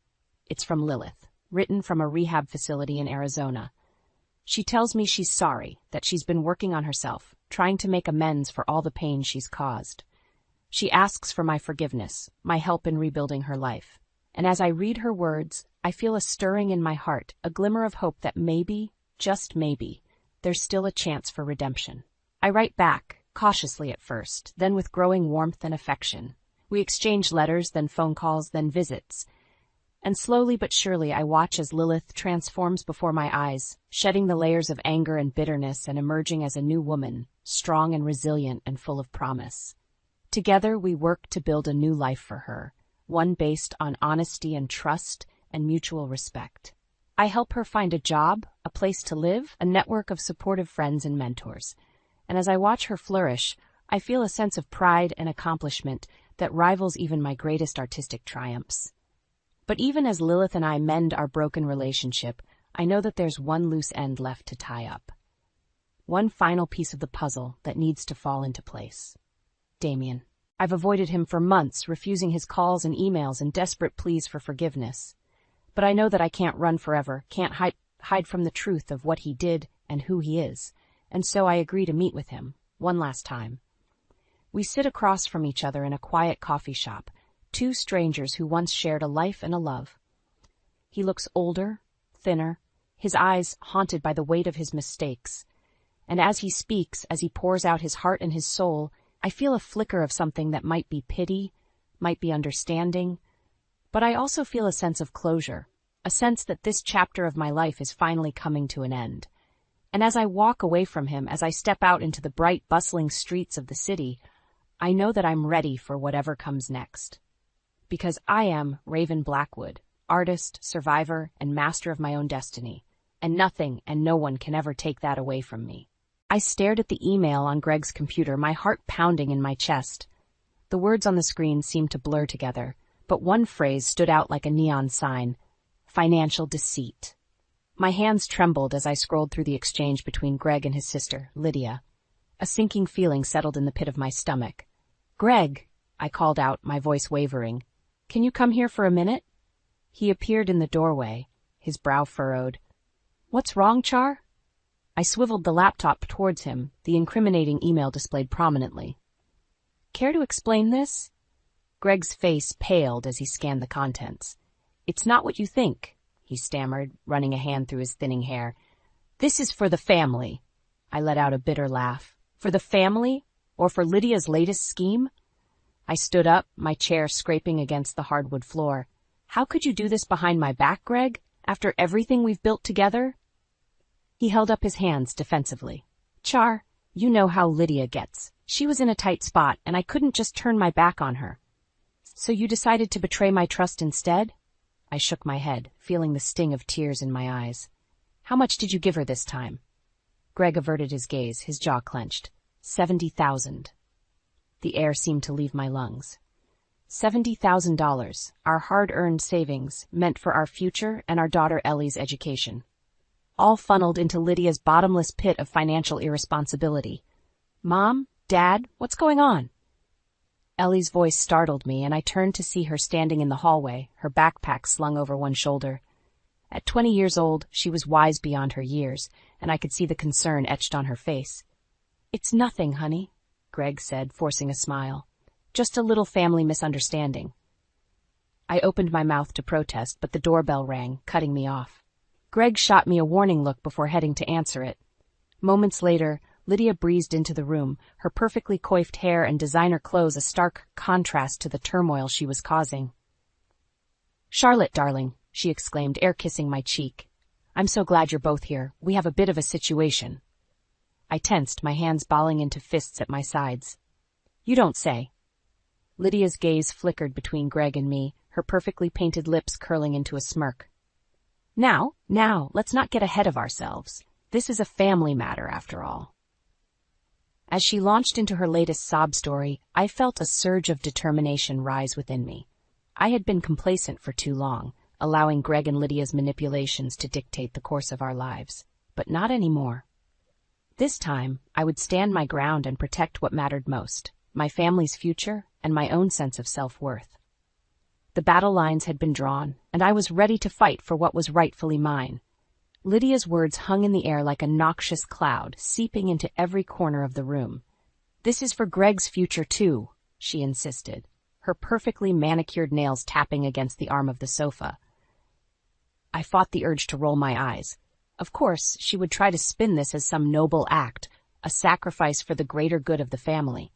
It's from Lilith, written from a rehab facility in Arizona. She tells me she's sorry, that she's been working on herself, trying to make amends for all the pain she's caused. She asks for my forgiveness, my help in rebuilding her life. And as I read her words, I feel a stirring in my heart, a glimmer of hope that maybe, just maybe, there's still a chance for redemption. I write back, cautiously at first, then with growing warmth and affection. We exchange letters, then phone calls, then visits. And slowly but surely I watch as Lilith transforms before my eyes, shedding the layers of anger and bitterness and emerging as a new woman, strong and resilient and full of promise. Together we work to build a new life for her, one based on honesty and trust and mutual respect. I help her find a job, a place to live, a network of supportive friends and mentors. And as I watch her flourish, I feel a sense of pride and accomplishment that rivals even my greatest artistic triumphs. But even as Lilith and I mend our broken relationship, I know that there's one loose end left to tie up. One final piece of the puzzle that needs to fall into place. Damien. I've avoided him for months, refusing his calls and emails and desperate pleas for forgiveness. But I know that I can't run forever, can't hide from the truth of what he did and who he is, and so I agree to meet with him, one last time. We sit across from each other in a quiet coffee shop, two strangers who once shared a life and a love. He looks older, thinner, his eyes haunted by the weight of his mistakes. And as he speaks, as he pours out his heart and his soul, I feel a flicker of something that might be pity, might be understanding, but I also feel a sense of closure, a sense that this chapter of my life is finally coming to an end. And as I walk away from him, as I step out into the bright, bustling streets of the city, I know that I'm ready for whatever comes next. Because I am Raven Blackwood, artist, survivor, and master of my own destiny, and nothing and no one can ever take that away from me. I stared at the email on Greg's computer, my heart pounding in my chest. The words on the screen seemed to blur together, but one phrase stood out like a neon sign: financial deceit. My hands trembled as I scrolled through the exchange between Greg and his sister, Lydia. A sinking feeling settled in the pit of my stomach. "Greg," I called out, my voice wavering. "Can you come here for a minute?" He appeared in the doorway, his brow furrowed. "What's wrong, Char?" I swiveled the laptop towards him, the incriminating email displayed prominently. "Care to explain this?" Greg's face paled as he scanned the contents. "It's not what you think," he stammered, running a hand through his thinning hair. "This is for the family." I let out a bitter laugh. "For the family? Or for Lydia's latest scheme?" I stood up, my chair scraping against the hardwood floor. "How could you do this behind my back, Greg? After everything we've built together?" He held up his hands defensively. "Char, you know how Lydia gets. She was in a tight spot, and I couldn't just turn my back on her. So you decided to betray my trust instead?" I shook my head, feeling the sting of tears in my eyes. "How much did you give her this time?" Greg averted his gaze, his jaw clenched. 70,000. The air seemed to leave my lungs. $70,000, our hard-earned savings, meant for our future and our daughter Ellie's education. All funneled into Lydia's bottomless pit of financial irresponsibility. "Mom? Dad? What's going on?" Ellie's voice startled me, and I turned to see her standing in the hallway, her backpack slung over one shoulder. At 20 years old, she was wise beyond her years, and I could see the concern etched on her face. "It's nothing, honey," Greg said, forcing a smile. "Just a little family misunderstanding." I opened my mouth to protest, but the doorbell rang, cutting me off. Greg shot me a warning look before heading to answer it. Moments later, Lydia breezed into the room, her perfectly coiffed hair and designer clothes a stark contrast to the turmoil she was causing. "Charlotte, darling," she exclaimed, air-kissing my cheek. I'm so glad you're both here. We have a bit of a situation. I tensed, my hands balling into fists at my sides. You don't say. Lydia's gaze flickered between Greg and me, her perfectly painted lips curling into a smirk. Now, let's not get ahead of ourselves. This is a family matter, after all. As she launched into her latest sob story, I felt a surge of determination rise within me. I had been complacent for too long, allowing Greg and Lydia's manipulations to dictate the course of our lives, but not anymore. This time, I would stand my ground and protect what mattered most, my family's future and my own sense of self-worth. The battle lines had been drawn, and I was ready to fight for what was rightfully mine. Lydia's words hung in the air like a noxious cloud, seeping into every corner of the room. This is for Greg's future, too, she insisted, her perfectly manicured nails tapping against the arm of the sofa. I fought the urge to roll my eyes. Of course, she would try to spin this as some noble act, a sacrifice for the greater good of the family.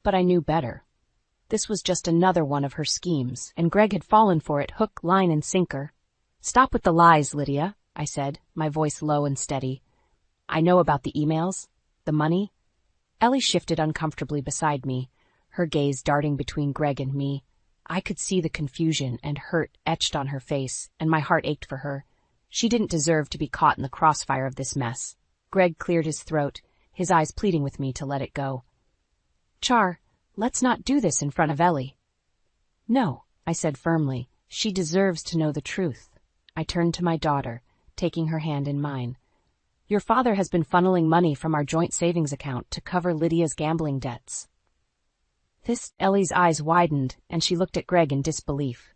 But I knew better. This was just another one of her schemes, and Greg had fallen for it hook, line, and sinker. Stop with the lies, Lydia, I said, my voice low and steady. I know about the emails, the money. Ellie shifted uncomfortably beside me, her gaze darting between Greg and me. I could see the confusion and hurt etched on her face, and my heart ached for her. She didn't deserve to be caught in the crossfire of this mess. Greg cleared his throat, his eyes pleading with me to let it go. Char, let's not do this in front of Ellie. No, I said firmly. She deserves to know the truth. I turned to my daughter, taking her hand in mine. Your father has been funneling money from our joint savings account to cover Lydia's gambling debts. Ellie's eyes widened, and she looked at Greg in disbelief.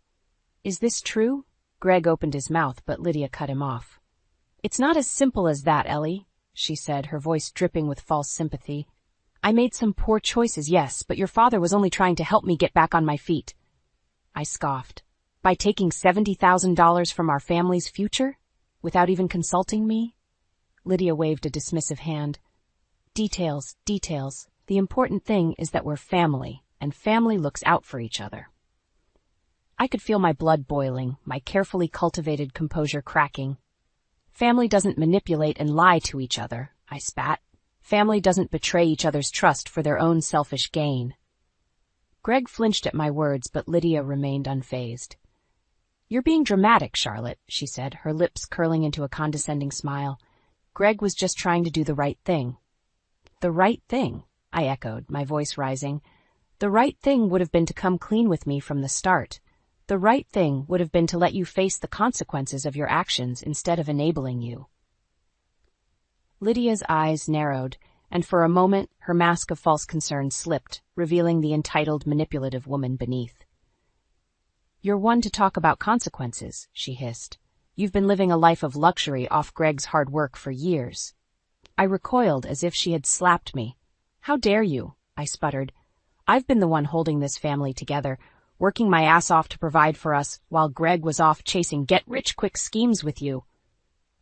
Is this true? Greg opened his mouth, but Lydia cut him off. It's not as simple as that, Ellie, she said, her voice dripping with false sympathy. I made some poor choices, yes, but your father was only trying to help me get back on my feet. I scoffed. By taking $70,000 from our family's future? Without even consulting me? Lydia waved a dismissive hand. Details. The important thing is that we're family, and family looks out for each other. I could feel my blood boiling, my carefully cultivated composure cracking. Family doesn't manipulate and lie to each other, I spat. Family doesn't betray each other's trust for their own selfish gain. Greg flinched at my words, but Lydia remained unfazed. You're being dramatic, Charlotte, she said, her lips curling into a condescending smile. Greg was just trying to do the right thing. The right thing, I echoed, my voice rising. The right thing would have been to come clean with me from the start. The right thing would have been to let you face the consequences of your actions instead of enabling you. Lydia's eyes narrowed, and for a moment her mask of false concern slipped, revealing the entitled, manipulative woman beneath. You're one to talk about consequences, she hissed. You've been living a life of luxury off Greg's hard work for years. I recoiled as if she had slapped me. How dare you? I sputtered. I've been the one holding this family together, working my ass off to provide for us, while Greg was off chasing get-rich-quick schemes with you.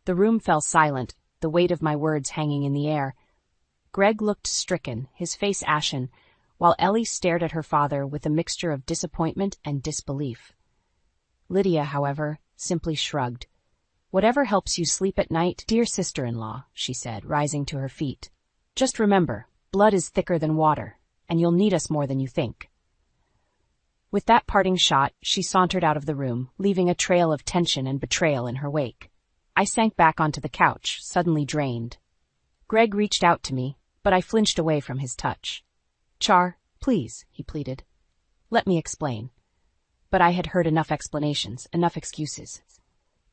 The room fell silent, the weight of my words hanging in the air. Greg looked stricken, his face ashen, while Ellie stared at her father with a mixture of disappointment and disbelief. Lydia, however, simply shrugged. Whatever helps you sleep at night, dear sister-in-law, she said, rising to her feet. Just remember, blood is thicker than water, and you'll need us more than you think. With that parting shot, she sauntered out of the room, leaving a trail of tension and betrayal in her wake. I sank back onto the couch, suddenly drained. Greg reached out to me, but I flinched away from his touch. Char, please, he pleaded. Let me explain. But I had heard enough explanations, enough excuses.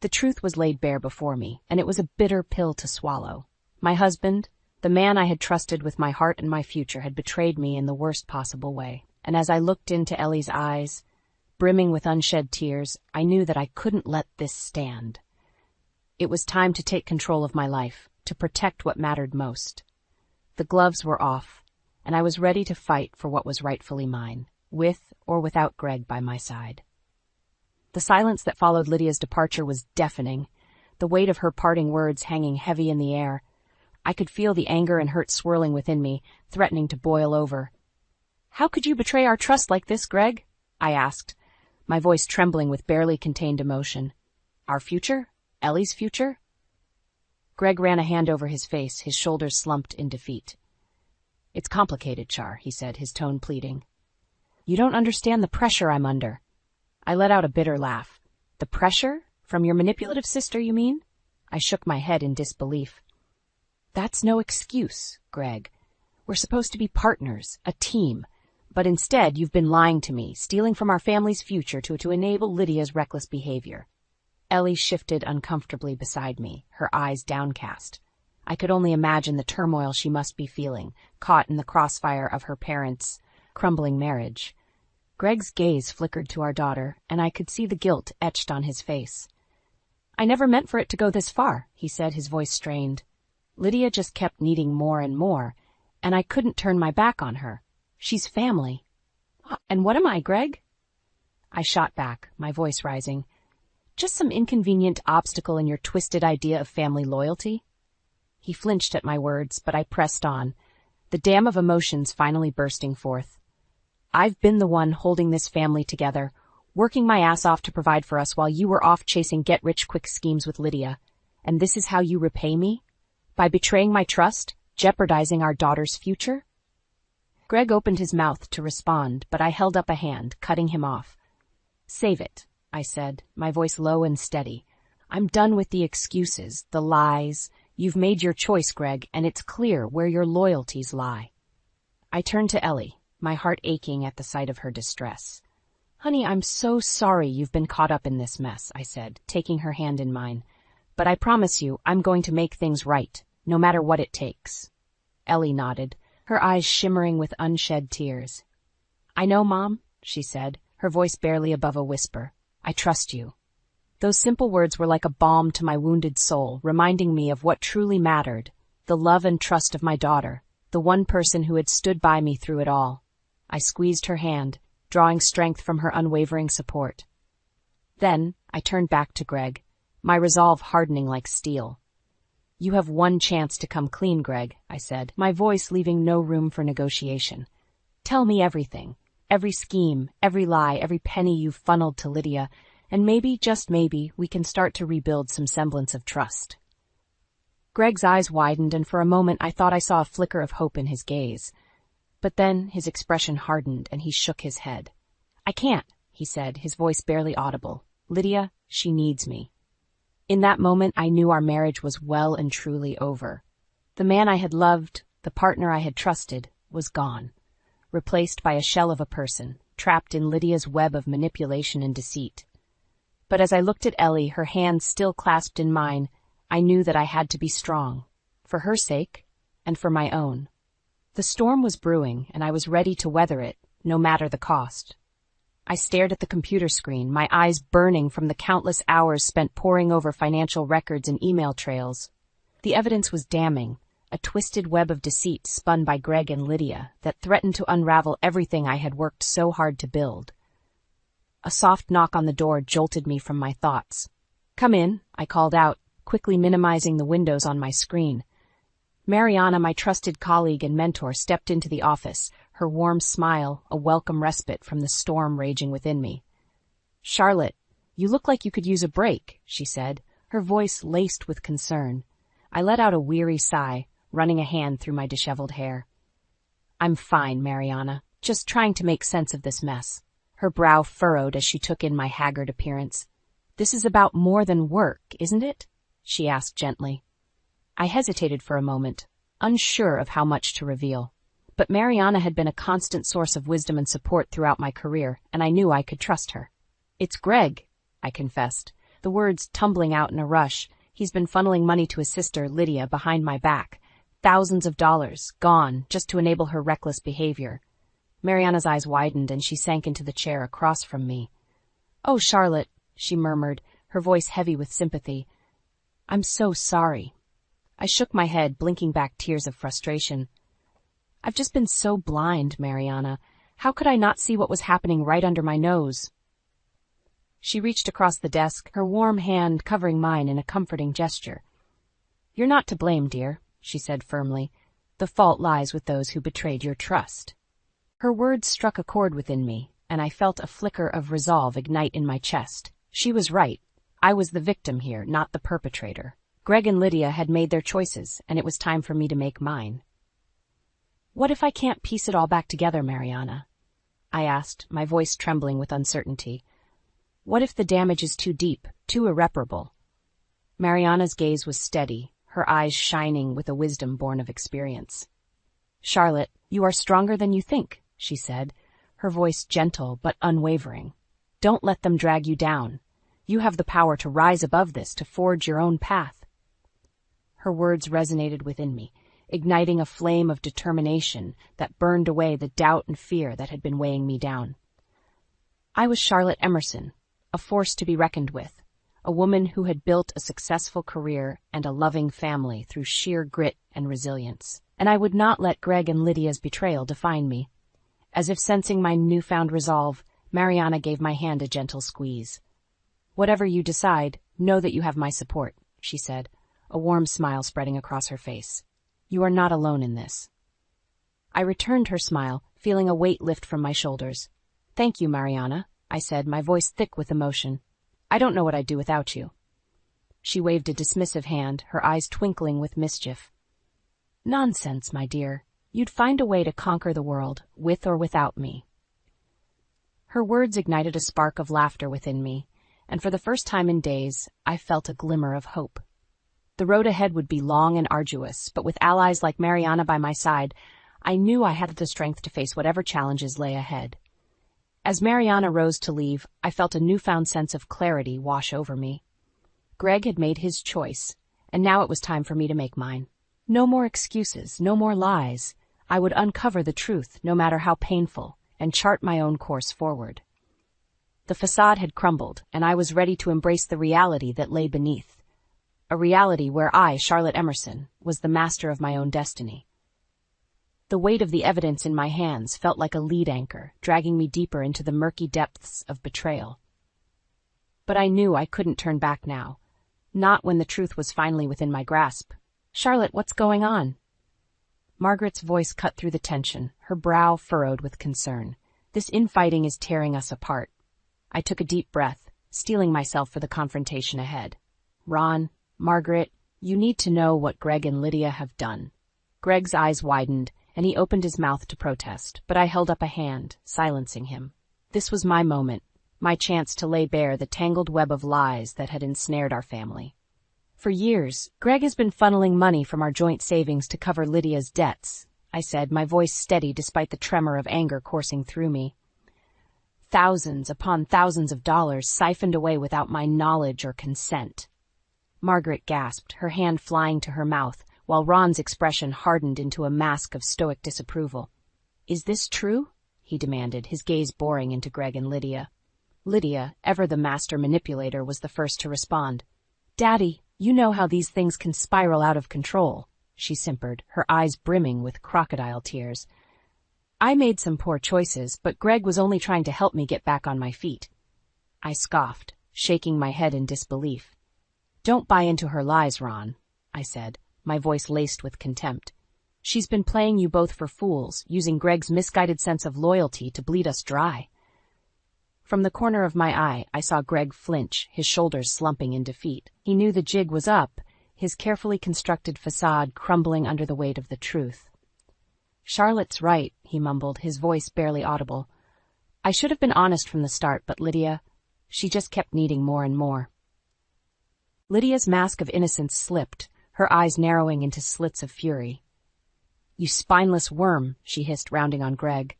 The truth was laid bare before me, and it was a bitter pill to swallow. My husband, the man I had trusted with my heart and my future, had betrayed me in the worst possible way. And as I looked into Ellie's eyes, brimming with unshed tears, I knew that I couldn't let this stand. It was time to take control of my life, to protect what mattered most. The gloves were off, and I was ready to fight for what was rightfully mine, with or without Greg by my side. The silence that followed Lydia's departure was deafening, the weight of her parting words hanging heavy in the air. I could feel the anger and hurt swirling within me, threatening to boil over. How could you betray our trust like this, Greg? I asked, my voice trembling with barely contained emotion. Our future? Ellie's future? Greg ran a hand over his face, his shoulders slumped in defeat. It's complicated, Char, he said, his tone pleading. You don't understand the pressure I'm under. I let out a bitter laugh. The pressure? From your manipulative sister, you mean? I shook my head in disbelief. That's no excuse, Greg. We're supposed to be partners, a team. But instead, you've been lying to me, stealing from our family's future to enable Lydia's reckless behavior. Ellie shifted uncomfortably beside me, her eyes downcast. I could only imagine the turmoil she must be feeling, caught in the crossfire of her parents' crumbling marriage. Greg's gaze flickered to our daughter, and I could see the guilt etched on his face. I never meant for it to go this far, he said, his voice strained. Lydia just kept needing more and more, and I couldn't turn my back on her. She's family. And what am I, Greg? I shot back, my voice rising. Just some inconvenient obstacle in your twisted idea of family loyalty? He flinched at my words, but I pressed on, the dam of emotions finally bursting forth. I've been the one holding this family together, working my ass off to provide for us while you were off chasing get-rich-quick schemes with Lydia. And this is how you repay me? By betraying my trust, jeopardizing our daughter's future? Greg opened his mouth to respond, but I held up a hand, cutting him off. Save it, I said, my voice low and steady. I'm done with the excuses, the lies. You've made your choice, Greg, and it's clear where your loyalties lie. I turned to Ellie, my heart aching at the sight of her distress. Honey, I'm so sorry you've been caught up in this mess, I said, taking her hand in mine. But I promise you, I'm going to make things right, no matter what it takes. Ellie nodded, her eyes shimmering with unshed tears. I know, Mom, she said, her voice barely above a whisper. I trust you. Those simple words were like a balm to my wounded soul, reminding me of what truly mattered, the love and trust of my daughter, the one person who had stood by me through it all. I squeezed her hand, drawing strength from her unwavering support. Then I turned back to Greg, my resolve hardening like steel. You have one chance to come clean, Greg, I said, my voice leaving no room for negotiation. Tell me everything, every scheme, every lie, every penny you've funneled to Lydia, and maybe, just maybe, we can start to rebuild some semblance of trust. Greg's eyes widened, and for a moment I thought I saw a flicker of hope in his gaze. But then his expression hardened, and he shook his head. I can't, he said, his voice barely audible. Lydia, she needs me. In that moment, I knew our marriage was well and truly over. The man I had loved, the partner I had trusted, was gone, replaced by a shell of a person, trapped in Lydia's web of manipulation and deceit. But as I looked at Ellie, her hands still clasped in mine, I knew that I had to be strong, for her sake and for my own. The storm was brewing, and I was ready to weather it, no matter the cost. I stared at the computer screen, my eyes burning from the countless hours spent poring over financial records and email trails. The evidence was damning, a twisted web of deceit spun by Greg and Lydia that threatened to unravel everything I had worked so hard to build. A soft knock on the door jolted me from my thoughts. Come in, I called out, quickly minimizing the windows on my screen. Mariana, my trusted colleague and mentor, stepped into the office, her warm smile a welcome respite from the storm raging within me. Charlotte, you look like you could use a break, she said, her voice laced with concern. I let out a weary sigh, running a hand through my disheveled hair. I'm fine, Mariana, just trying to make sense of this mess. Her brow furrowed as she took in my haggard appearance. This is about more than work, isn't it? She asked gently. I hesitated for a moment, unsure of how much to reveal. But Mariana had been a constant source of wisdom and support throughout my career, and I knew I could trust her. It's Greg, I confessed, the words tumbling out in a rush. He's been funneling money to his sister, Lydia, behind my back. Thousands of dollars, gone, just to enable her reckless behavior. Mariana's eyes widened, and she sank into the chair across from me. Oh, Charlotte, she murmured, her voice heavy with sympathy. I'm so sorry. I shook my head, blinking back tears of frustration. I've just been so blind, Mariana. How could I not see what was happening right under my nose? She reached across the desk, her warm hand covering mine in a comforting gesture. You're not to blame, dear, she said firmly. The fault lies with those who betrayed your trust. Her words struck a chord within me, and I felt a flicker of resolve ignite in my chest. She was right. I was the victim here, not the perpetrator. Greg and Lydia had made their choices, and it was time for me to make mine. What if I can't piece it all back together, Mariana? I asked, my voice trembling with uncertainty. What if the damage is too deep, too irreparable? Mariana's gaze was steady, her eyes shining with a wisdom born of experience. Charlotte, you are stronger than you think, she said, her voice gentle but unwavering. Don't let them drag you down. You have the power to rise above this, to forge your own path. Her words resonated within me, igniting a flame of determination that burned away the doubt and fear that had been weighing me down. I was Charlotte Emerson, a force to be reckoned with, a woman who had built a successful career and a loving family through sheer grit and resilience. And I would not let Greg and Lydia's betrayal define me. As if sensing my newfound resolve, Mariana gave my hand a gentle squeeze. Whatever you decide, know that you have my support, she said, a warm smile spreading across her face. You are not alone in this. I returned her smile, feeling a weight lift from my shoulders. Thank you, Mariana, I said, my voice thick with emotion. I don't know what I'd do without you. She waved a dismissive hand, her eyes twinkling with mischief. Nonsense, my dear. You'd find a way to conquer the world, with or without me. Her words ignited a spark of laughter within me, and for the first time in days, I felt a glimmer of hope. The road ahead would be long and arduous, but with allies like Mariana by my side, I knew I had the strength to face whatever challenges lay ahead. As Mariana rose to leave, I felt a newfound sense of clarity wash over me. Greg had made his choice, and now it was time for me to make mine. No more excuses, no more lies. I would uncover the truth, no matter how painful, and chart my own course forward. The facade had crumbled, and I was ready to embrace the reality that lay beneath. A reality where I, Charlotte Emerson, was the master of my own destiny. The weight of the evidence in my hands felt like a lead anchor, dragging me deeper into the murky depths of betrayal. But I knew I couldn't turn back now, not when the truth was finally within my grasp. Charlotte, what's going on? Margaret's voice cut through the tension, her brow furrowed with concern. This infighting is tearing us apart. I took a deep breath, steeling myself for the confrontation ahead. Ron, Margaret, you need to know what Greg and Lydia have done. Greg's eyes widened, and he opened his mouth to protest, but I held up a hand, silencing him. This was my moment, my chance to lay bare the tangled web of lies that had ensnared our family. For years, Greg has been funneling money from our joint savings to cover Lydia's debts, I said, my voice steady despite the tremor of anger coursing through me. Thousands upon thousands of dollars siphoned away without my knowledge or consent. Margaret gasped, her hand flying to her mouth, while Ron's expression hardened into a mask of stoic disapproval. Is this true? He demanded, his gaze boring into Greg and Lydia. Lydia, ever the master manipulator, was the first to respond. Daddy, you know how these things can spiral out of control, she simpered, her eyes brimming with crocodile tears. I made some poor choices, but Greg was only trying to help me get back on my feet. I scoffed, shaking my head in disbelief. Don't buy into her lies, Ron, I said, my voice laced with contempt. She's been playing you both for fools, using Greg's misguided sense of loyalty to bleed us dry. From the corner of my eye, I saw Greg flinch, his shoulders slumping in defeat. He knew the jig was up, his carefully constructed facade crumbling under the weight of the truth. Charlotte's right, he mumbled, his voice barely audible. I should have been honest from the start, but Lydia, she just kept needing more and more. Lydia's mask of innocence slipped, her eyes narrowing into slits of fury. You spineless worm, she hissed, rounding on Greg.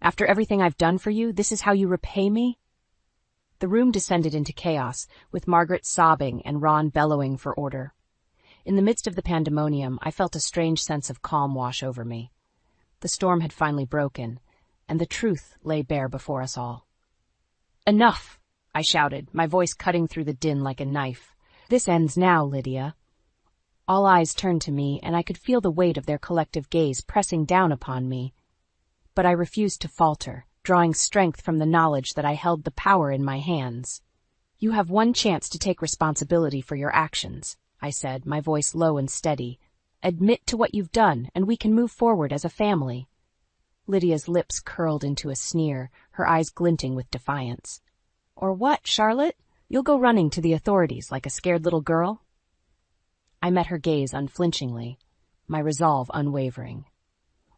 After everything I've done for you, this is how you repay me? The room descended into chaos, with Margaret sobbing and Ron bellowing for order. In the midst of the pandemonium, I felt a strange sense of calm wash over me. The storm had finally broken, and the truth lay bare before us all. Enough, I shouted, my voice cutting through the din like a knife. This ends now, Lydia. All eyes turned to me, and I could feel the weight of their collective gaze pressing down upon me. But I refused to falter, drawing strength from the knowledge that I held the power in my hands. You have one chance to take responsibility for your actions, I said, my voice low and steady. Admit to what you've done, and we can move forward as a family. Lydia's lips curled into a sneer, her eyes glinting with defiance. Or what, Charlotte? You'll go running to the authorities like a scared little girl? I met her gaze unflinchingly, my resolve unwavering.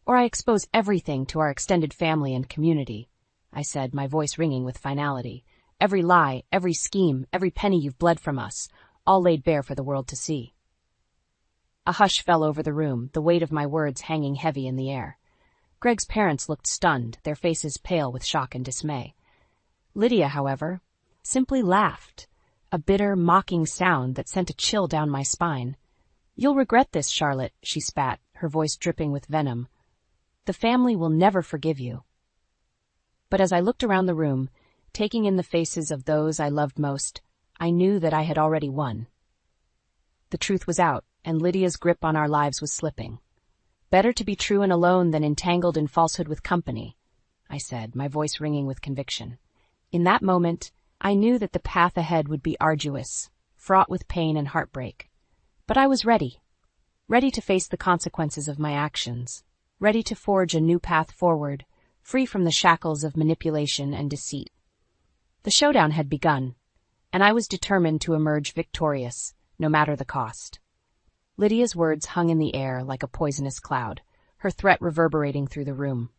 Or I expose everything to our extended family and community, I said, my voice ringing with finality. Every lie, every scheme, every penny you've bled from us, all laid bare for the world to see. A hush fell over the room, the weight of my words hanging heavy in the air. Greg's parents looked stunned, their faces pale with shock and dismay. Lydia, however, simply laughed, a bitter, mocking sound that sent a chill down my spine. You'll regret this, Charlotte, she spat, her voice dripping with venom. The family will never forgive you. But as I looked around the room, taking in the faces of those I loved most, I knew that I had already won. The truth was out, and Lydia's grip on our lives was slipping. Better to be true and alone than entangled in falsehood with company, I said, my voice ringing with conviction. In that moment, I knew that the path ahead would be arduous, fraught with pain and heartbreak. But I was ready to face the consequences of my actions, ready to forge a new path forward, free from the shackles of manipulation and deceit. The showdown had begun, and I was determined to emerge victorious, no matter the cost. Lydia's words hung in the air like a poisonous cloud, her threat reverberating through the room.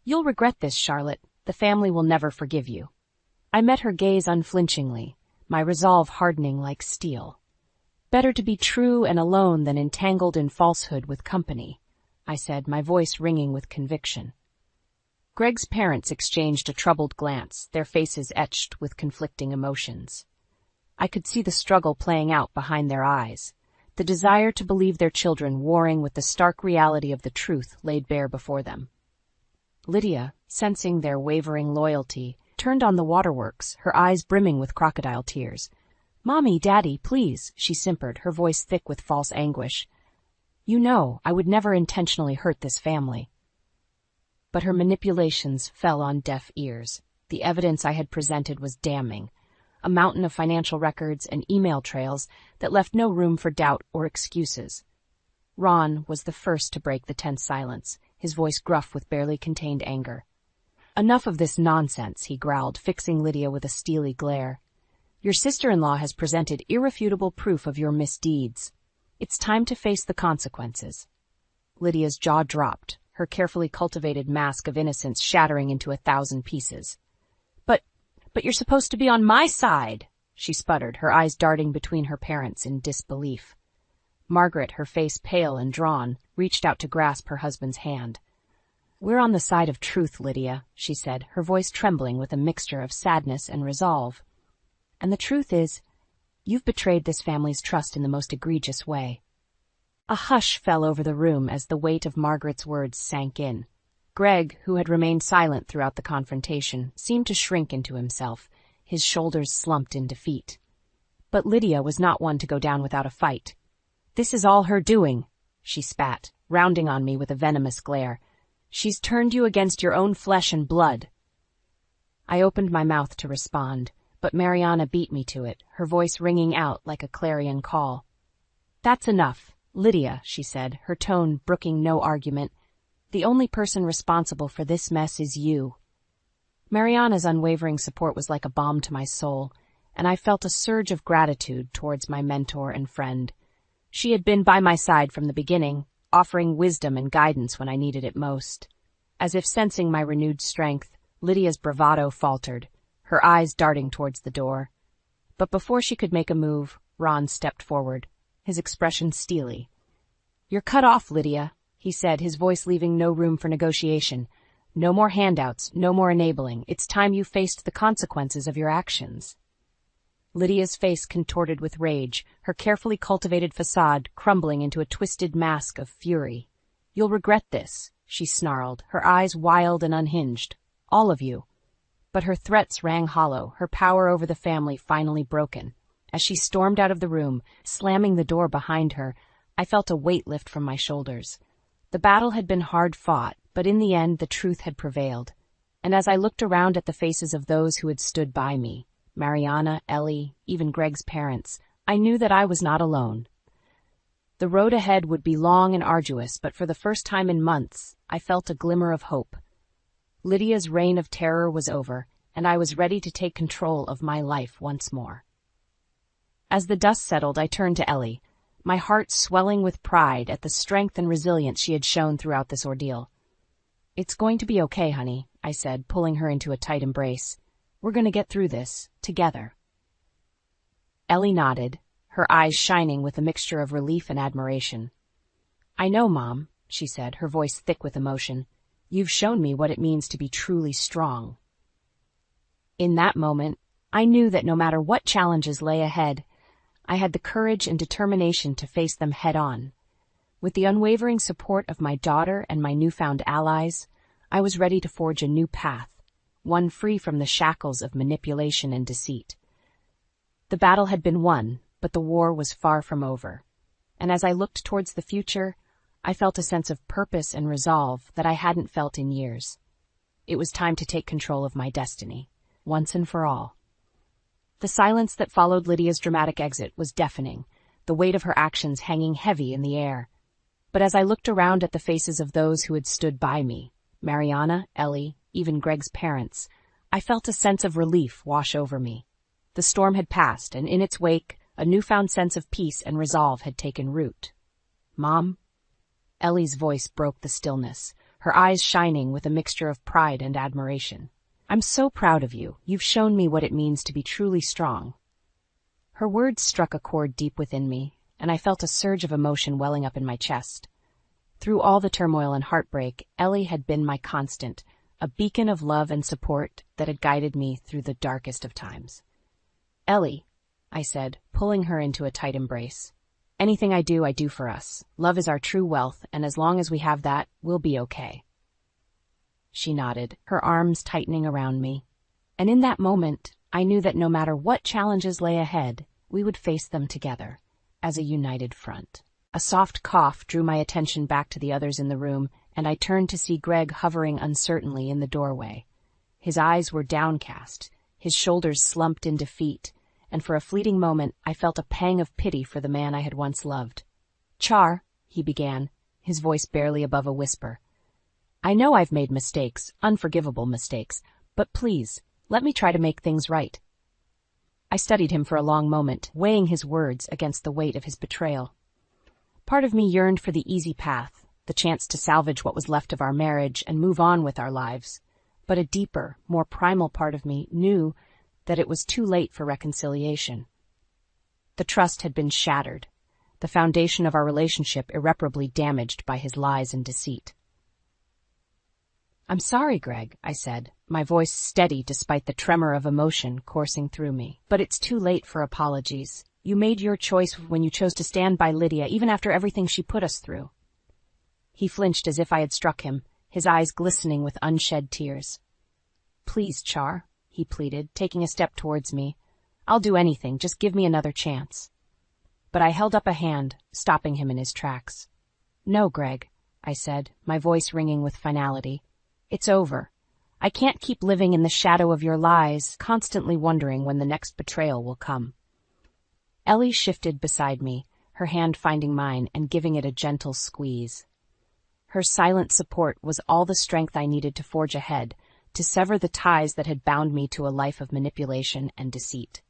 You'll regret this, Charlotte. The family will never forgive you. I met her gaze unflinchingly, my resolve hardening like steel. Better to be true and alone than entangled in falsehood with company, I said, my voice ringing with conviction. Greg's parents exchanged a troubled glance, their faces etched with conflicting emotions. I could see the struggle playing out behind their eyes, the desire to believe their children warring with the stark reality of the truth laid bare before them. Lydia, sensing their wavering loyalty, turned on the waterworks, her eyes brimming with crocodile tears. "Mommy, Daddy, please," she simpered, her voice thick with false anguish. "You know, I would never intentionally hurt this family." But her manipulations fell on deaf ears. The evidence I had presented was damning. A mountain of financial records and email trails that left no room for doubt or excuses. Ron was the first to break the tense silence, his voice gruff with barely contained anger. "Enough of this nonsense," he growled, fixing Lydia with a steely glare. "Your sister-in-law has presented irrefutable proof of your misdeeds. It's time to face the consequences." Lydia's jaw dropped, her carefully cultivated mask of innocence shattering into 1,000 pieces. But you're supposed to be on my side," she sputtered, her eyes darting between her parents in disbelief. Margaret, her face pale and drawn, reached out to grasp her husband's hand. "We're on the side of truth, Lydia," she said, her voice trembling with a mixture of sadness and resolve. "And the truth is, you've betrayed this family's trust in the most egregious way." A hush fell over the room as the weight of Margaret's words sank in. Greg, who had remained silent throughout the confrontation, seemed to shrink into himself, his shoulders slumped in defeat. But Lydia was not one to go down without a fight. "This is all her doing," she spat, rounding on me with a venomous glare. "She's turned you against your own flesh and blood." I opened my mouth to respond, but Mariana beat me to it, her voice ringing out like a clarion call. "That's enough, Lydia," she said, her tone brooking no argument. "The only person responsible for this mess is you." Mariana's unwavering support was like a balm to my soul, and I felt a surge of gratitude towards my mentor and friend. She had been by my side from the beginning, offering wisdom and guidance when I needed it most. As if sensing my renewed strength, Lydia's bravado faltered, her eyes darting towards the door. But before she could make a move, Ron stepped forward, his expression steely. "You're cut off, Lydia," he said, his voice leaving no room for negotiation. "No more handouts, no more enabling. It's time you faced the consequences of your actions." Lydia's face contorted with rage, her carefully cultivated facade crumbling into a twisted mask of fury. "You'll regret this," she snarled, her eyes wild and unhinged. "All of you." But her threats rang hollow, her power over the family finally broken. As she stormed out of the room, slamming the door behind her, I felt a weight lift from my shoulders. The battle had been hard fought, but in the end the truth had prevailed. And as I looked around at the faces of those who had stood by me, Mariana, Ellie, even Greg's parents, I knew that I was not alone. The road ahead would be long and arduous, but for the first time in months, I felt a glimmer of hope. Lydia's reign of terror was over, and I was ready to take control of my life once more. As the dust settled, I turned to Ellie, my heart swelling with pride at the strength and resilience she had shown throughout this ordeal. "It's going to be okay, honey," I said, pulling her into a tight embrace. "We're going to get through this, together." Ellie nodded, her eyes shining with a mixture of relief and admiration. "I know, Mom," she said, her voice thick with emotion. "You've shown me what it means to be truly strong." In that moment, I knew that no matter what challenges lay ahead, I had the courage and determination to face them head-on. With the unwavering support of my daughter and my newfound allies, I was ready to forge a new path, one free from the shackles of manipulation and deceit. The battle had been won, but the war was far from over. And as I looked towards the future, I felt a sense of purpose and resolve that I hadn't felt in years. It was time to take control of my destiny, once and for all. The silence that followed Lydia's dramatic exit was deafening, the weight of her actions hanging heavy in the air. But as I looked around at the faces of those who had stood by me, Mariana, Ellie, even Greg's parents, I felt a sense of relief wash over me. The storm had passed, and in its wake, a newfound sense of peace and resolve had taken root. "Mom?" Ellie's voice broke the stillness, her eyes shining with a mixture of pride and admiration. "I'm so proud of you. You've shown me what it means to be truly strong." Her words struck a chord deep within me, and I felt a surge of emotion welling up in my chest. Through all the turmoil and heartbreak, Ellie had been my constant, a beacon of love and support that had guided me through the darkest of times. "Ellie," I said, pulling her into a tight embrace, "anything I do for us. Love is our true wealth, and as long as we have that, we'll be okay." She nodded, her arms tightening around me. And in that moment, I knew that no matter what challenges lay ahead, we would face them together, as a united front. A soft cough drew my attention back to the others in the room, and I turned to see Greg hovering uncertainly in the doorway. His eyes were downcast, his shoulders slumped in defeat, and for a fleeting moment I felt a pang of pity for the man I had once loved. "Char," he began, his voice barely above a whisper, "I know I've made mistakes, unforgivable mistakes, but please, let me try to make things right." I studied him for a long moment, weighing his words against the weight of his betrayal. Part of me yearned for the easy path, the chance to salvage what was left of our marriage and move on with our lives. But a deeper, more primal part of me knew that it was too late for reconciliation. The trust had been shattered, the foundation of our relationship irreparably damaged by his lies and deceit. "I'm sorry, Greg," I said, my voice steady despite the tremor of emotion coursing through me. "But it's too late for apologies. You made your choice when you chose to stand by Lydia, even after everything she put us through." He flinched as if I had struck him, his eyes glistening with unshed tears. "Please, Char," he pleaded, taking a step towards me. "I'll do anything, just give me another chance." But I held up a hand, stopping him in his tracks. "No, Greg," I said, my voice ringing with finality. "It's over. I can't keep living in the shadow of your lies, constantly wondering when the next betrayal will come." Ellie shifted beside me, her hand finding mine and giving it a gentle squeeze. Her silent support was all the strength I needed to forge ahead, to sever the ties that had bound me to a life of manipulation and deceit.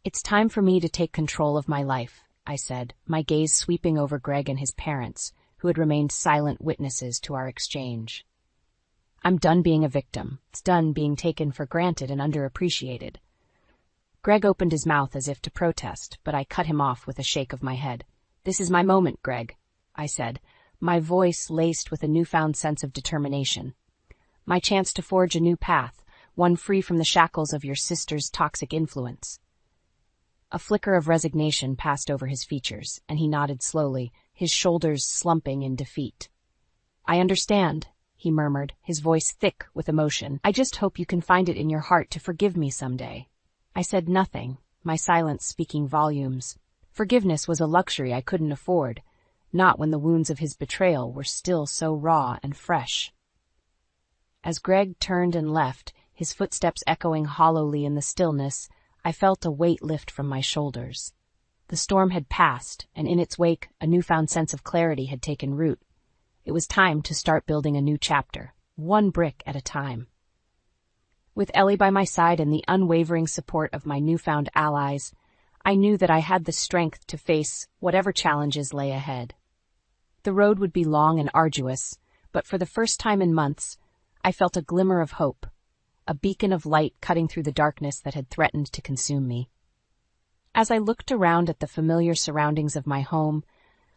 "It's time for me to take control of my life," I said, my gaze sweeping over Greg and his parents, who had remained silent witnesses to our exchange. "I'm done being a victim. It's done being taken for granted and underappreciated." Greg opened his mouth as if to protest, but I cut him off with a shake of my head. "This is my moment, Greg," I said, my voice laced with a newfound sense of determination. "My chance to forge a new path, one free from the shackles of your sister's toxic influence." A flicker of resignation passed over his features, and he nodded slowly, his shoulders slumping in defeat. "I understand," he murmured, his voice thick with emotion. "I just hope you can find it in your heart to forgive me someday." I said nothing, my silence speaking volumes. Forgiveness was a luxury I couldn't afford, not when the wounds of his betrayal were still so raw and fresh. As Greg turned and left, his footsteps echoing hollowly in the stillness, I felt a weight lift from my shoulders. The storm had passed, and in its wake, a newfound sense of clarity had taken root. It was time to start building a new chapter, one brick at a time. With Ellie by my side and the unwavering support of my newfound allies, I knew that I had the strength to face whatever challenges lay ahead. The road would be long and arduous, but for the first time in months, I felt a glimmer of hope, a beacon of light cutting through the darkness that had threatened to consume me. As I looked around at the familiar surroundings of my home,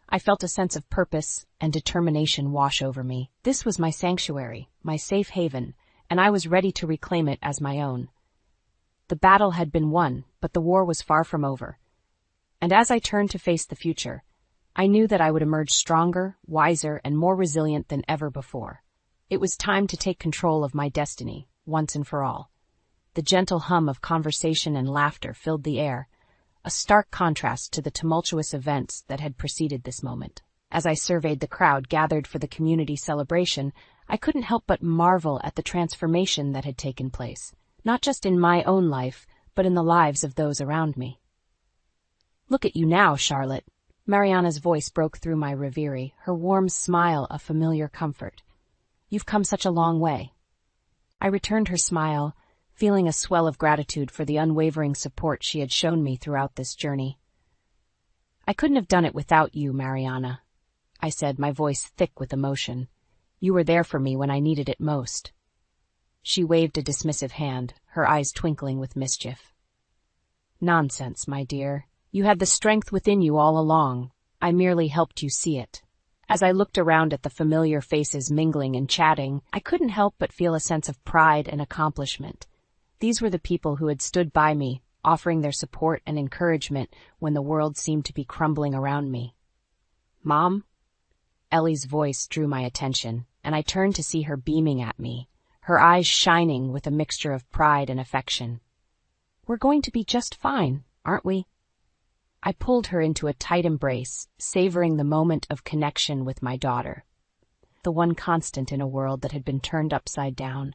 I felt a sense of purpose and determination wash over me. This was my sanctuary, my safe haven, and I was ready to reclaim it as my own. The battle had been won, but the war was far from over. And as I turned to face the future, I knew that I would emerge stronger, wiser, and more resilient than ever before. It was time to take control of my destiny, once and for all. The gentle hum of conversation and laughter filled the air, a stark contrast to the tumultuous events that had preceded this moment. As I surveyed the crowd gathered for the community celebration, I couldn't help but marvel at the transformation that had taken place, not just in my own life, but in the lives of those around me. "Look at you now, Charlotte." Mariana's voice broke through my reverie, her warm smile a familiar comfort. "You've come such a long way." I returned her smile, feeling a swell of gratitude for the unwavering support she had shown me throughout this journey. "I couldn't have done it without you, Mariana," I said, my voice thick with emotion. "You were there for me when I needed it most." She waved a dismissive hand, her eyes twinkling with mischief. "Nonsense, my dear. You had the strength within you all along. I merely helped you see it." As I looked around at the familiar faces mingling and chatting, I couldn't help but feel a sense of pride and accomplishment. These were the people who had stood by me, offering their support and encouragement when the world seemed to be crumbling around me. "Mom?" Ellie's voice drew my attention, and I turned to see her beaming at me, her eyes shining with a mixture of pride and affection. "We're going to be just fine, aren't we?" I pulled her into a tight embrace, savoring the moment of connection with my daughter, the one constant in a world that had been turned upside down.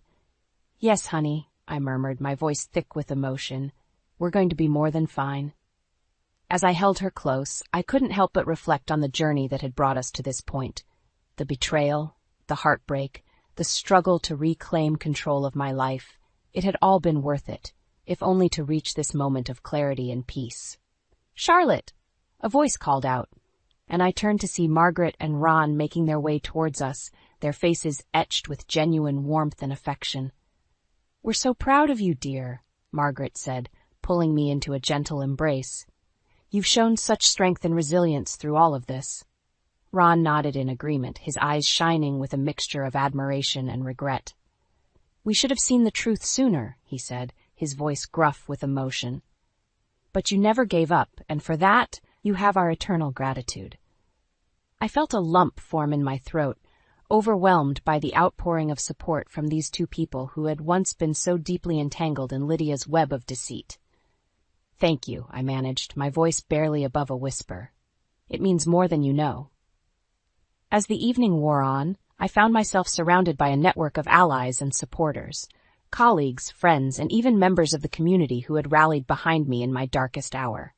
"Yes, honey," I murmured, my voice thick with emotion. "We're going to be more than fine." As I held her close, I couldn't help but reflect on the journey that had brought us to this point. The betrayal, the heartbreak, the struggle to reclaim control of my life. It had all been worth it, if only to reach this moment of clarity and peace. "Charlotte!" a voice called out, and I turned to see Margaret and Ron making their way towards us, their faces etched with genuine warmth and affection. "We're so proud of you, dear," Margaret said, pulling me into a gentle embrace. "You've shown such strength and resilience through all of this." Ron nodded in agreement, his eyes shining with a mixture of admiration and regret. "We should have seen the truth sooner," he said, his voice gruff with emotion. "But you never gave up, and for that, you have our eternal gratitude." I felt a lump form in my throat, overwhelmed by the outpouring of support from these two people who had once been so deeply entangled in Lydia's web of deceit. "Thank you," I managed, my voice barely above a whisper. "It means more than you know." As the evening wore on, I found myself surrounded by a network of allies and supporters, colleagues, friends, and even members of the community who had rallied behind me in my darkest hour.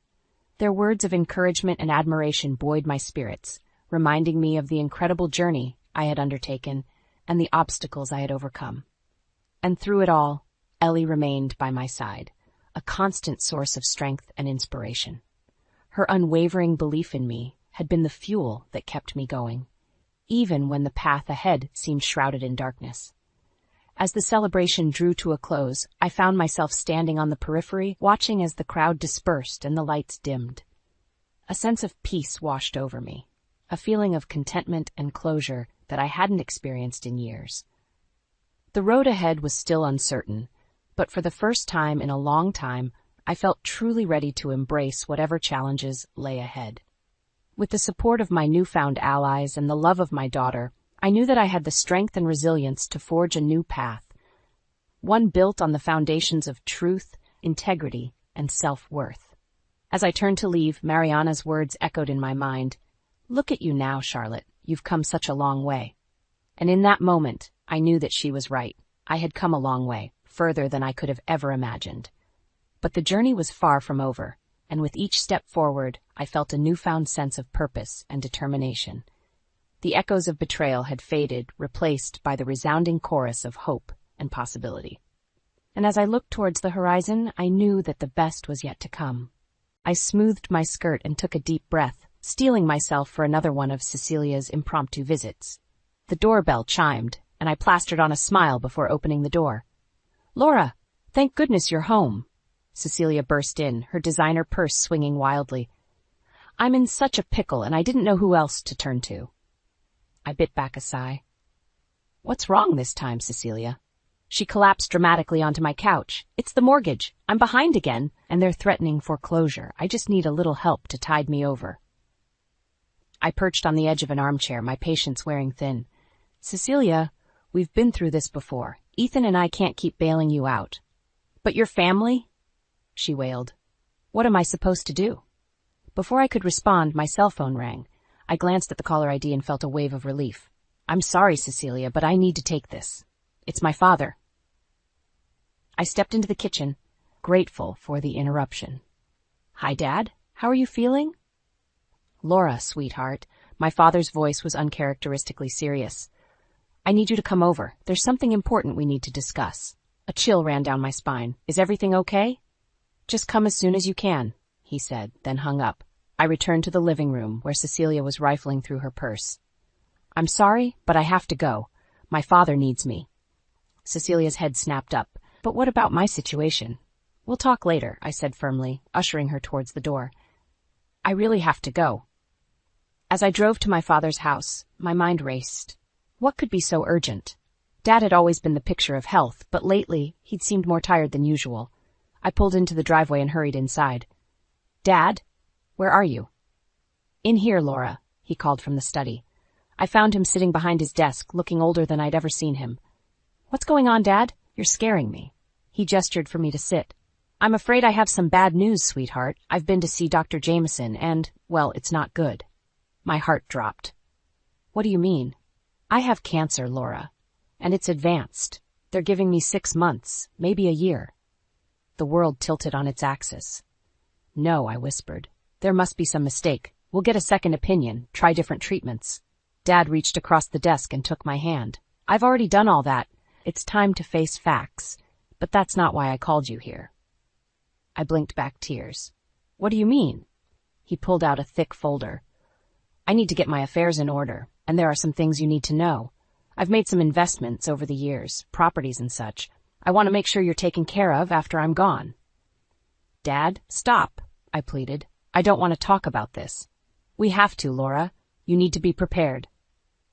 Their words of encouragement and admiration buoyed my spirits, reminding me of the incredible journey I had undertaken and the obstacles I had overcome. And through it all, Ellie remained by my side, a constant source of strength and inspiration. Her unwavering belief in me had been the fuel that kept me going, even when the path ahead seemed shrouded in darkness. As the celebration drew to a close, I found myself standing on the periphery, watching as the crowd dispersed and the lights dimmed. A sense of peace washed over me, a feeling of contentment and closure that I hadn't experienced in years. The road ahead was still uncertain, but for the first time in a long time, I felt truly ready to embrace whatever challenges lay ahead. With the support of my newfound allies and the love of my daughter, I knew that I had the strength and resilience to forge a new path, one built on the foundations of truth, integrity, and self-worth. As I turned to leave, Mariana's words echoed in my mind. "Look at you now, Charlotte. You've come such a long way." And in that moment, I knew that she was right. I had come a long way, further than I could have ever imagined. But the journey was far from over, and with each step forward, I felt a newfound sense of purpose and determination. The echoes of betrayal had faded, replaced by the resounding chorus of hope and possibility. and as I looked towards the horizon, I knew that the best was yet to come. I smoothed my skirt and took a deep breath, steeling myself for another one of Cecilia's impromptu visits. The doorbell chimed, and I plastered on a smile before opening the door. "Laura, thank goodness you're home." Cecilia burst in, her designer purse swinging wildly. "I'm in such a pickle, and I didn't know who else to turn to." I bit back a sigh. "What's wrong this time, Cecilia?" She collapsed dramatically onto my couch. "It's the mortgage. I'm behind again, and they're threatening foreclosure. I just need a little help to tide me over." I perched on the edge of an armchair, my patience wearing thin. "Cecilia, we've been through this before. Ethan and I can't keep bailing you out." "But your family?" she wailed. "What am I supposed to do?" Before I could respond, my cell phone rang. I glanced at the caller ID and felt a wave of relief. "I'm sorry, Cecilia, but I need to take this. It's my father." I stepped into the kitchen, grateful for the interruption. "Hi, Dad. How are you feeling?" "Laura, sweetheart." My father's voice was uncharacteristically serious. "I need you to come over. There's something important we need to discuss." A chill ran down my spine. "Is everything okay?" "Just come as soon as you can," he said, then hung up. I returned to the living room, where Cecilia was rifling through her purse. "I'm sorry, but I have to go. My father needs me." Cecilia's head snapped up. "But what about my situation?" "We'll talk later," I said firmly, ushering her towards the door. "I really have to go." As I drove to my father's house, my mind raced. What could be so urgent? Dad had always been the picture of health, but lately he'd seemed more tired than usual. I pulled into the driveway and hurried inside. "Dad, where are you?" "In here, Laura," he called from the study. I found him sitting behind his desk, looking older than I'd ever seen him. "What's going on, Dad? You're scaring me." He gestured for me to sit. "I'm afraid I have some bad news, sweetheart. I've been to see Dr. Jameson and, well, it's not good." My heart dropped. "What do you mean?" "I have cancer, Laura, and it's advanced. They're giving me 6 months, maybe a year." The world tilted on its axis. "No," I whispered. "There must be some mistake. We'll get a second opinion, try different treatments." Dad reached across the desk and took my hand. "I've already done all that. It's time to face facts. But that's not why I called you here." I blinked back tears. "What do you mean?" He pulled out a thick folder. "I need to get my affairs in order, and there are some things you need to know. I've made some investments over the years, properties and such. I want to make sure you're taken care of after I'm gone." "Dad, stop," I pleaded. "I don't want to talk about this." "We have to, Laura. You need to be prepared."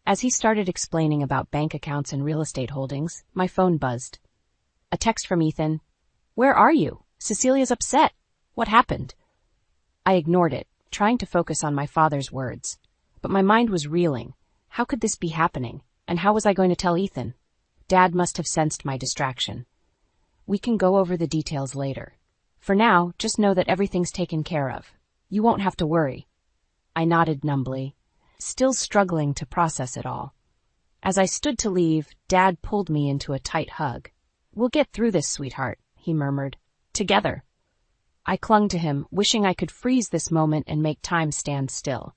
As he started explaining about bank accounts and real estate holdings, my phone buzzed. A text from Ethan. "Where are you? Cecilia's upset. What happened?" I ignored it, trying to focus on my father's words. But my mind was reeling. How could this be happening? And how was I going to tell Ethan? Dad must have sensed my distraction. "We can go over the details later. For now, just know that everything's taken care of. You won't have to worry." I nodded numbly, still struggling to process it all. As I stood to leave, Dad pulled me into a tight hug. "We'll get through this, sweetheart," he murmured. "Together." I clung to him, wishing I could freeze this moment and make time stand still.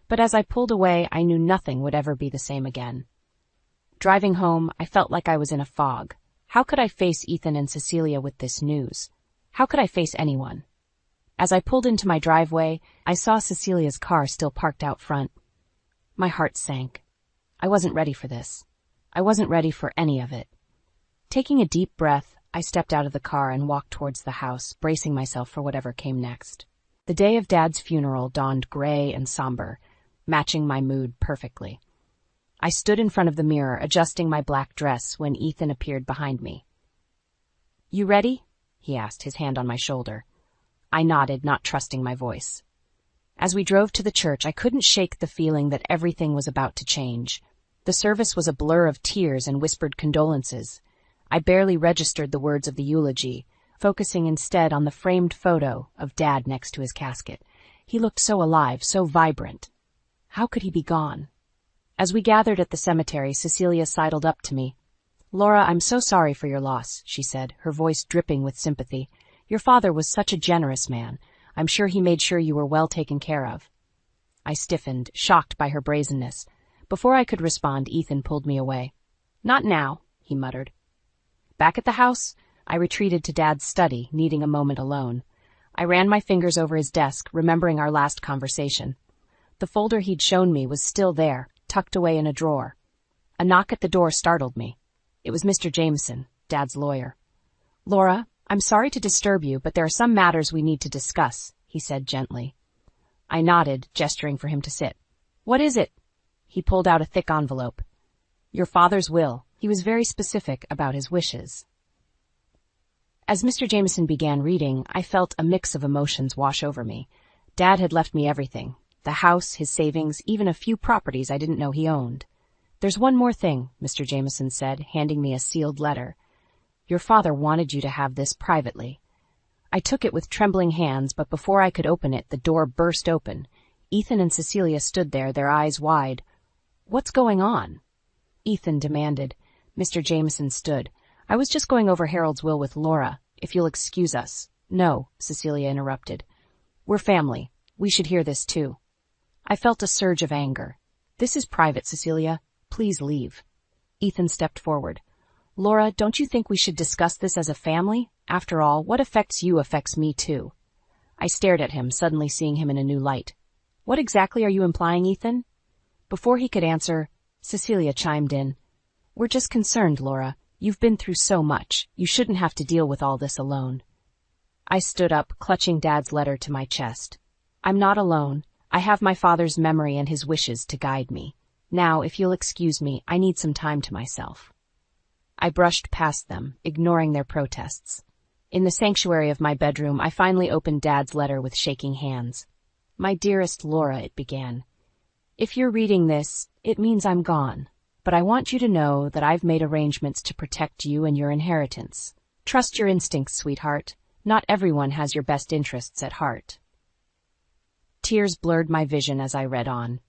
But as I pulled away, I knew nothing would ever be the same again. Driving home, I felt like I was in a fog. How could I face Ethan and Cecilia with this news? How could I face anyone? As I pulled into my driveway, I saw Cecilia's car still parked out front. My heart sank. I wasn't ready for this. I wasn't ready for any of it. Taking a deep breath, I stepped out of the car and walked towards the house, bracing myself for whatever came next. The day of Dad's funeral dawned gray and somber, matching my mood perfectly. I stood in front of the mirror, adjusting my black dress, when Ethan appeared behind me. "You ready?" he asked, his hand on my shoulder. I nodded, not trusting my voice. As we drove to the church, I couldn't shake the feeling that everything was about to change. The service was a blur of tears and whispered condolences. I barely registered the words of the eulogy, focusing instead on the framed photo of Dad next to his casket. He looked so alive, so vibrant. How could he be gone? As we gathered at the cemetery, Cecilia sidled up to me. "Laura, I'm so sorry for your loss," she said, her voice dripping with sympathy. "Your father was such a generous man. I'm sure he made sure you were well taken care of." I stiffened, shocked by her brazenness. Before I could respond, Ethan pulled me away. "Not now," he muttered. Back at the house, I retreated to Dad's study, needing a moment alone. I ran my fingers over his desk, remembering our last conversation. The folder he'd shown me was still there, tucked away in a drawer. A knock at the door startled me. It was Mr. Jameson, Dad's lawyer. "Laura, I'm sorry to disturb you, but there are some matters we need to discuss," he said gently. I nodded, gesturing for him to sit. "What is it?" He pulled out a thick envelope. "Your father's will." He was very specific about his wishes. As Mr. Jameson began reading, I felt a mix of emotions wash over me. Dad had left me everything. The house, his savings, even a few properties I didn't know he owned. "There's one more thing," Mr. Jameson said, handing me a sealed letter. "Your father wanted you to have this privately." I took it with trembling hands, but before I could open it, the door burst open. Ethan and Cecilia stood there, their eyes wide. "What's going on?" Ethan demanded. Mr. Jameson stood. "I was just going over Harold's will with Laura, if you'll excuse us." "No," Cecilia interrupted. "We're family. We should hear this too." I felt a surge of anger. "This is private, Cecilia. Please leave." Ethan stepped forward. "Laura, don't you think we should discuss this as a family? After all, what affects you affects me too." I stared at him, suddenly seeing him in a new light. "What exactly are you implying, Ethan?" Before he could answer, Cecilia chimed in. "We're just concerned, Laura. You've been through so much. You shouldn't have to deal with all this alone." I stood up, clutching Dad's letter to my chest. "I'm not alone. I have my father's memory and his wishes to guide me. Now, if you'll excuse me, I need some time to myself." I brushed past them, ignoring their protests. In the sanctuary of my bedroom, I finally opened Dad's letter with shaking hands. "My dearest Laura," it began. "If you're reading this, it means I'm gone. But I want you to know that I've made arrangements to protect you and your inheritance. Trust your instincts, sweetheart. Not everyone has your best interests at heart." Tears blurred my vision as I read on.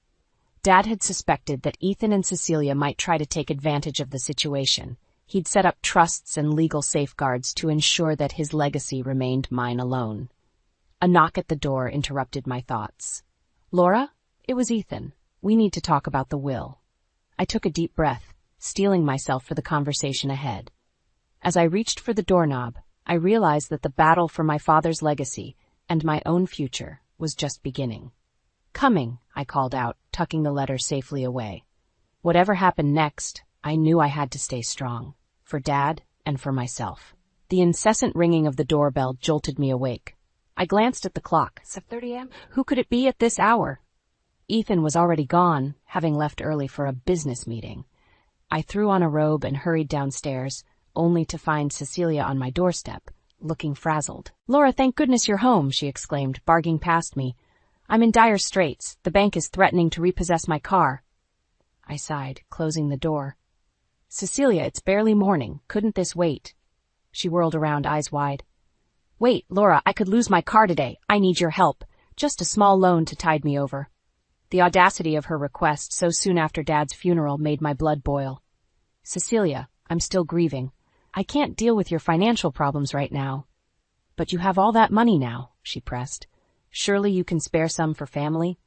Dad had suspected that Ethan and Cecilia might try to take advantage of the situation. He'd set up trusts and legal safeguards to ensure that his legacy remained mine alone. A knock at the door interrupted my thoughts. "Laura?" It was Ethan. "We need to talk about the will." I took a deep breath, steeling myself for the conversation ahead. As I reached for the doorknob, I realized that the battle for my father's legacy and my own future was just beginning. "Coming," I called out, tucking the letter safely away. Whatever happened next, I knew I had to stay strong. For Dad and for myself. The incessant ringing of the doorbell jolted me awake. I glanced at the clock. 7:30 a.m.? Who could it be at this hour? Ethan was already gone, having left early for a business meeting. I threw on a robe and hurried downstairs, only to find Cecilia on my doorstep, looking frazzled. "Laura, thank goodness you're home," she exclaimed, barging past me. "I'm in dire straits. The bank is threatening to repossess my car." I sighed, closing the door. "Cecilia, it's barely morning. Couldn't this wait?" She whirled around, eyes wide. "Wait, Laura, I could lose my car today. I need your help. Just a small loan to tide me over." The audacity of her request so soon after Dad's funeral made my blood boil. "Cecilia, I'm still grieving. I can't deal with your financial problems right now." "But you have all that money now," she pressed. "Surely you can spare some for family?"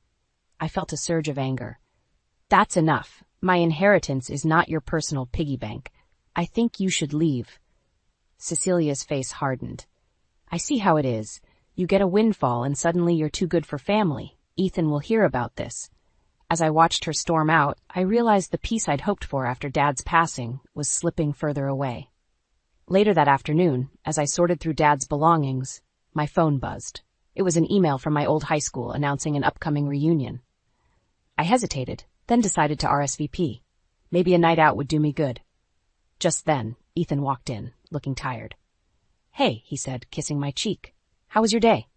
I felt a surge of anger. "That's enough. My inheritance is not your personal piggy bank. I think you should leave." Cecilia's face hardened. "I see how it is. You get a windfall and suddenly you're too good for family. Ethan will hear about this." As I watched her storm out, I realized the peace I'd hoped for after Dad's passing was slipping further away. Later that afternoon, as I sorted through Dad's belongings, my phone buzzed. It was an email from my old high school announcing an upcoming reunion. I hesitated, then decided to RSVP. Maybe a night out would do me good. Just then, Ethan walked in, looking tired. "Hey," he said, kissing my cheek. "How was your day?"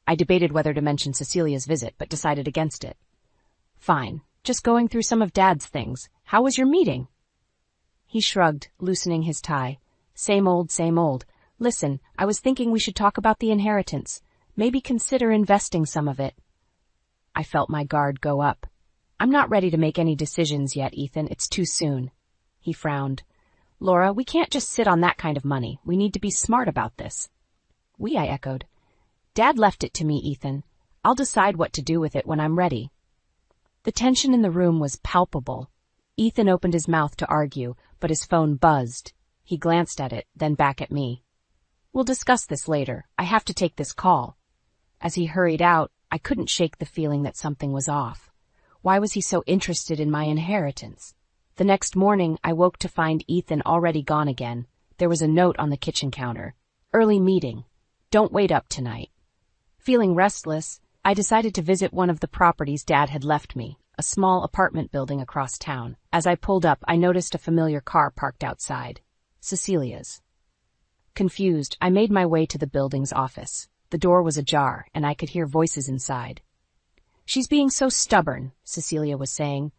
I debated whether to mention Cecilia's visit, but decided against it. "Fine. Just going through some of Dad's things. How was your meeting?" He shrugged, loosening his tie. Same old, same old. "Listen, I was thinking we should talk about the inheritance. Maybe consider investing some of it." I felt my guard go up. "I'm not ready to make any decisions yet, Ethan. It's too soon." He frowned. "Laura, we can't just sit on that kind of money. We need to be smart about this." "We," I echoed. "Dad left it to me, Ethan. I'll decide what to do with it when I'm ready." The tension in the room was palpable. Ethan opened his mouth to argue, but his phone buzzed. He glanced at it, then back at me. We'll discuss this later. I have to take this call. As he hurried out, I couldn't shake the feeling that something was off. Why was he so interested in my inheritance? The next morning, I woke to find Ethan already gone again. There was a note on the kitchen counter. Early meeting. Don't wait up tonight. Feeling restless, I decided to visit one of the properties Dad had left me, a small apartment building across town. As I pulled up, I noticed a familiar car parked outside. Cecilia's. Confused, I made my way to the building's office. The door was ajar, and I could hear voices inside. She's being so stubborn, Cecilia was saying.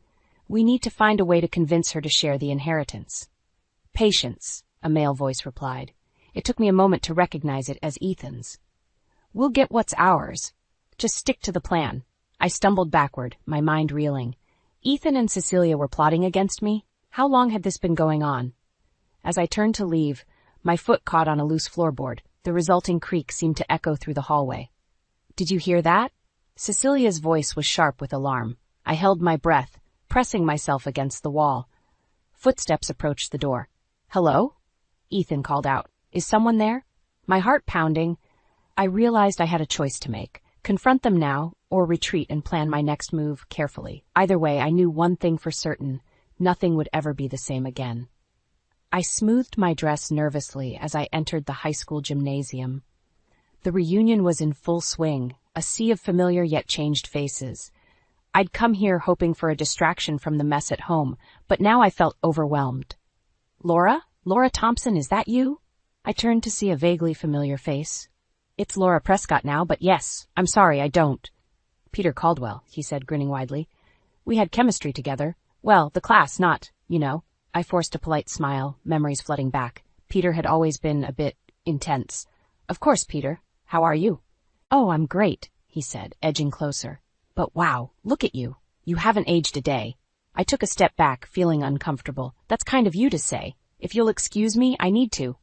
We need to find a way to convince her to share the inheritance. Patience, a male voice replied. It took me a moment to recognize it as Ethan's. We'll get what's ours. Just stick to the plan. I stumbled backward, my mind reeling. Ethan and Cecilia were plotting against me? How long had this been going on? As I turned to leave, my foot caught on a loose floorboard. The resulting creak seemed to echo through the hallway. Did you hear that? Cecilia's voice was sharp with alarm. I held my breath, pressing myself against the wall. Footsteps approached the door. Hello? Ethan called out. Is someone there? My heart pounding, I realized I had a choice to make. Confront them now, or retreat and plan my next move carefully. Either way, I knew one thing for certain. Nothing would ever be the same again. I smoothed my dress nervously as I entered the high school gymnasium. The reunion was in full swing, a sea of familiar yet changed faces. I'd come here hoping for a distraction from the mess at home, but now I felt overwhelmed. Laura? Laura Thompson, is that you? I turned to see a vaguely familiar face. It's Laura Prescott now, but yes, I'm sorry, I don't. Peter Caldwell, he said, grinning widely. We had chemistry together. Well, the class, not, you know. I forced a polite smile, memories flooding back. Peter had always been a bit intense. Of course, Peter. How are you? Oh, I'm great, he said, edging closer. But wow, look at you. You haven't aged a day. I took a step back, feeling uncomfortable. That's kind of you to say. If you'll excuse me, I need to.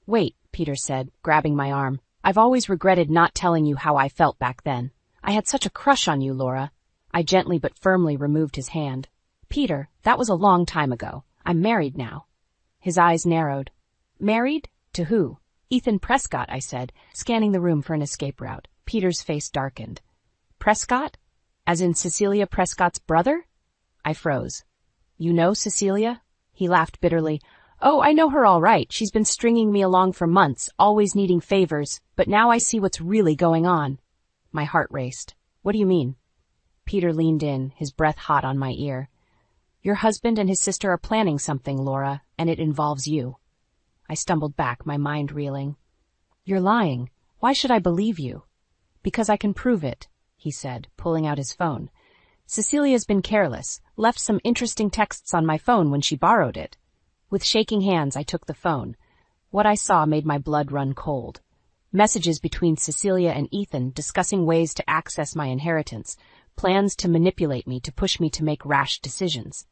Wait, Peter said, grabbing my arm. I've always regretted not telling you how I felt back then. I had such a crush on you, Laura. I gently but firmly removed his hand. Peter, that was a long time ago. I'm married now. His eyes narrowed. Married? To who? Ethan Prescott, I said, scanning the room for an escape route. Peter's face darkened. Prescott? As in Cecilia Prescott's brother? I froze. You know Cecilia? He laughed bitterly. Oh, I know her all right. She's been stringing me along for months, always needing favors, but now I see what's really going on. My heart raced. What do you mean? Peter leaned in, his breath hot on my ear. Your husband and his sister are planning something, Laura, and it involves you. I stumbled back, my mind reeling. You're lying. Why should I believe you? Because I can prove it, he said, pulling out his phone. Cecilia's been careless, left some interesting texts on my phone when she borrowed it. With shaking hands, I took the phone. What I saw made my blood run cold. Messages between Cecilia and Ethan discussing ways to access my inheritance, plans to manipulate me, to push me to make rash decisions.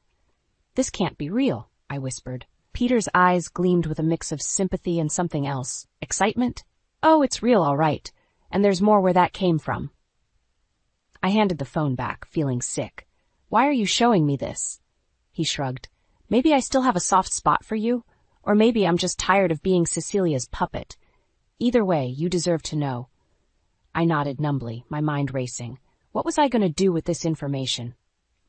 This can't be real, I whispered. Peter's eyes gleamed with a mix of sympathy and something else. Excitement? Oh, it's real, all right. And there's more where that came from. I handed the phone back, feeling sick. Why are you showing me this? He shrugged. Maybe I still have a soft spot for you, or maybe I'm just tired of being Cecilia's puppet. Either way, you deserve to know. I nodded numbly, my mind racing. What was I going to do with this information?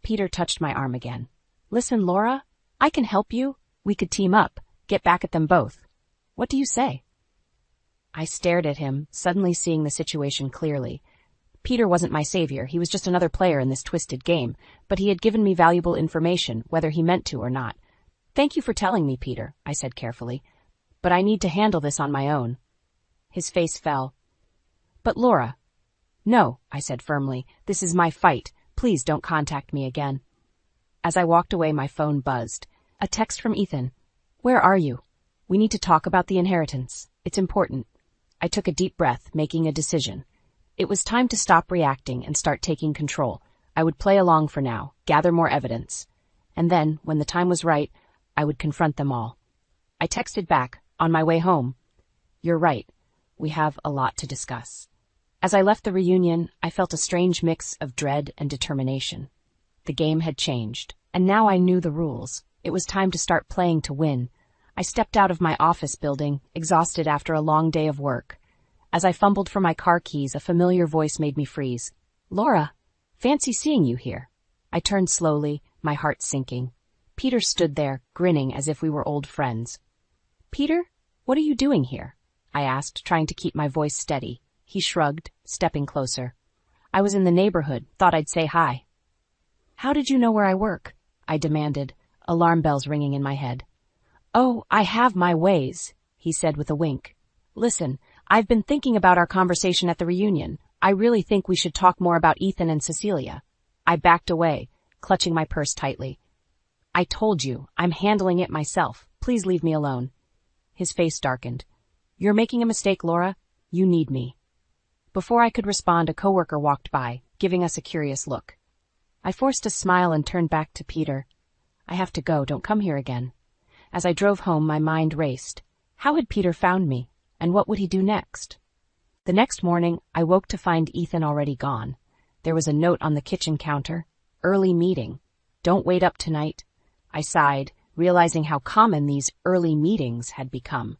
Peter touched my arm again. Listen, Laura, I can help you. We could team up, get back at them both. What do you say? I stared at him, suddenly seeing the situation clearly. Peter wasn't my savior, he was just another player in this twisted game, but he had given me valuable information, whether he meant to or not. Thank you for telling me, Peter, I said carefully, but I need to handle this on my own. His face fell. But Laura. No, I said firmly, this is my fight. Please don't contact me again. As I walked away, my phone buzzed. A text from Ethan. Where are you? We need to talk about the inheritance. It's important. I took a deep breath, making a decision. It was time to stop reacting and start taking control. I would play along for now, gather more evidence. And then, when the time was right, I would confront them all. I texted back, on my way home. You're right. We have a lot to discuss. As I left the reunion, I felt a strange mix of dread and determination. The game had changed, and now I knew the rules. It was time to start playing to win. I stepped out of my office building, exhausted after a long day of work. As I fumbled for my car keys, a familiar voice made me freeze. "Laura, fancy seeing you here." I turned slowly, my heart sinking. Peter stood there, grinning as if we were old friends. "Peter, what are you doing here?" I asked, trying to keep my voice steady. He shrugged, stepping closer. "I was in the neighborhood, thought I'd say hi." "How did you know where I work?" I demanded, alarm bells ringing in my head. "Oh, I have my ways," he said with a wink. "Listen, I've been thinking about our conversation at the reunion. I really think we should talk more about Ethan and Cecilia." I backed away, clutching my purse tightly. "I told you, I'm handling it myself. Please leave me alone." His face darkened. "You're making a mistake, Laura. You need me." Before I could respond, a coworker walked by, giving us a curious look. I forced a smile and turned back to Peter. "I have to go. Don't come here again." As I drove home, my mind raced. How had Peter found me, and what would he do next? The next morning, I woke to find Ethan already gone. There was a note on the kitchen counter. "Early meeting. Don't wait up tonight." I sighed, realizing how common these early meetings had become.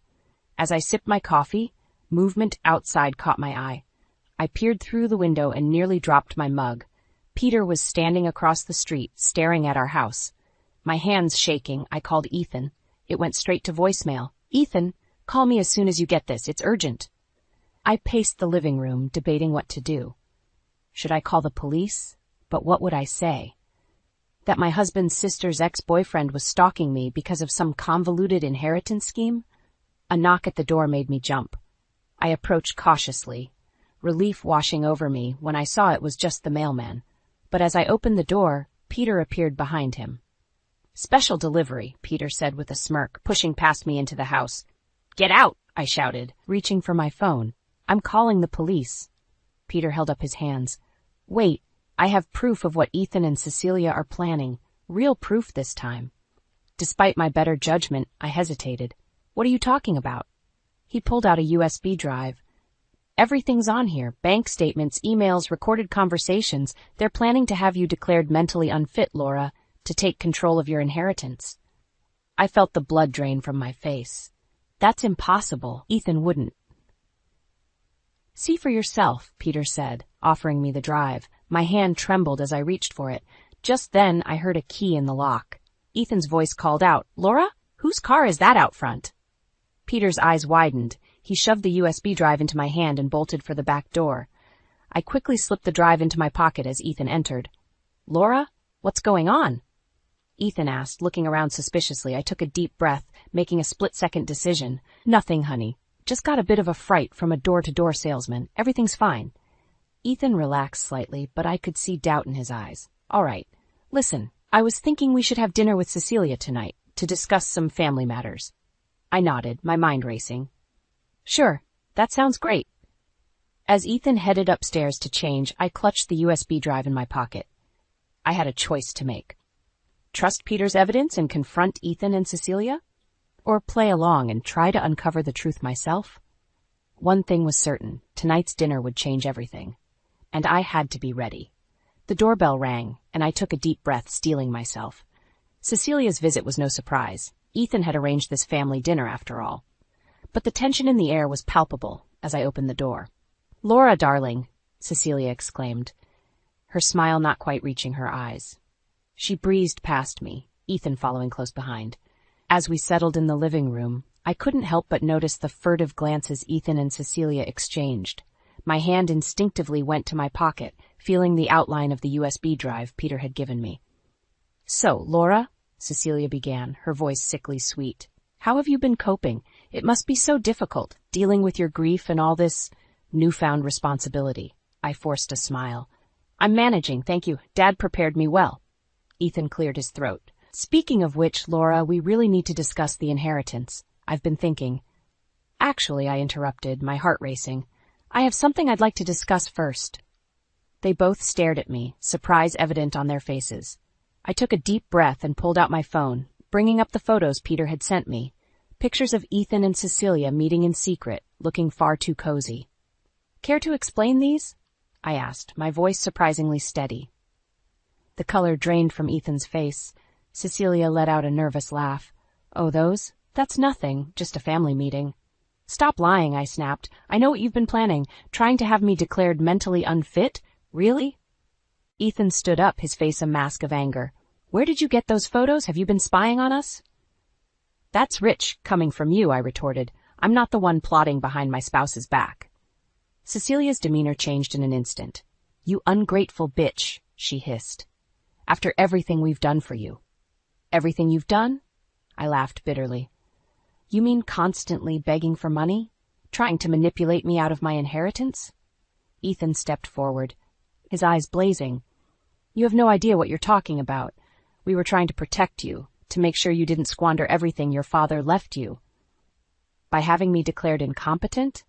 As I sipped my coffee, movement outside caught my eye. I peered through the window and nearly dropped my mug. Peter was standing across the street, staring at our house. My hands shaking, I called Ethan. It went straight to voicemail. "Ethan, call me as soon as you get this. It's urgent." I paced the living room, debating what to do. Should I call the police? But what would I say? That my husband's sister's ex-boyfriend was stalking me because of some convoluted inheritance scheme? A knock at the door made me jump. I approached cautiously, relief washing over me when I saw it was just the mailman. But as I opened the door, Peter appeared behind him. "Special delivery," Peter said with a smirk, pushing past me into the house. "Get out!" I shouted, reaching for my phone. "I'm calling the police." Peter held up his hands. "Wait, I have proof of what Ethan and Cecilia are planning. Real proof this time." Despite my better judgment, I hesitated. "What are you talking about?" He pulled out a USB drive. "Everything's on here. Bank statements, emails, recorded conversations. They're planning to have you declared mentally unfit, Laura, to take control of your inheritance." I felt the blood drain from my face. "That's impossible. Ethan wouldn't." "See for yourself," Peter said, offering me the drive. My hand trembled as I reached for it. Just then, I heard a key in the lock. Ethan's voice called out, "Laura, whose car is that out front?" Peter's eyes widened. He shoved the USB drive into my hand and bolted for the back door. I quickly slipped the drive into my pocket as Ethan entered. "Laura, what's going on?" Ethan asked, looking around suspiciously. I took a deep breath, making a split-second decision. "Nothing, honey. Just got a bit of a fright from a door-to-door salesman. Everything's fine." Ethan relaxed slightly, but I could see doubt in his eyes. "All right. Listen, I was thinking we should have dinner with Cecilia tonight to discuss some family matters." I nodded, my mind racing. "Sure, that sounds great." As Ethan headed upstairs to change, I clutched the USB drive in my pocket. I had a choice to make. Trust Peter's evidence and confront Ethan and Cecilia? Or play along and try to uncover the truth myself? One thing was certain, tonight's dinner would change everything. And I had to be ready. The doorbell rang, and I took a deep breath, steeling myself. Cecilia's visit was no surprise. Ethan had arranged this family dinner after all. But the tension in the air was palpable as I opened the door. "Laura, darling," Cecilia exclaimed, her smile not quite reaching her eyes. She breezed past me, Ethan following close behind. As we settled in the living room, I couldn't help but notice the furtive glances Ethan and Cecilia exchanged. My hand instinctively went to my pocket, feeling the outline of the USB drive Peter had given me. "So, Laura," Cecilia began, her voice sickly sweet, "how have you been coping? It must be so difficult, dealing with your grief and all this newfound responsibility." I forced a smile. "I'm managing, thank you. Dad prepared me well." Ethan cleared his throat. "Speaking of which, Laura, we really need to discuss the inheritance. I've been thinking." "Actually," I interrupted, my heart racing, "I have something I'd like to discuss first." They both stared at me, surprise evident on their faces. I took a deep breath and pulled out my phone, bringing up the photos Peter had sent me. Pictures of Ethan and Cecilia meeting in secret, looking far too cozy. "Care to explain these?" I asked, my voice surprisingly steady. The color drained from Ethan's face. Cecilia let out a nervous laugh. "Oh, those? That's nothing, just a family meeting. Stop lying, I snapped. I know what you've been planning, trying to have me declared mentally unfit? Really? Ethan stood up, his face a mask of anger. Where did you get those photos? Have you been spying on us? That's rich, coming from you, I retorted. I'm not the one plotting behind my spouse's back. Cecilia's demeanor changed in an instant. You ungrateful bitch, she hissed. After everything we've done for you. Everything you've done? I laughed bitterly. You mean constantly begging for money? Trying to manipulate me out of my inheritance? Ethan stepped forward, his eyes blazing. You have no idea what you're talking about. We were trying to protect you, to make sure you didn't squander everything your father left you. By having me declared incompetent?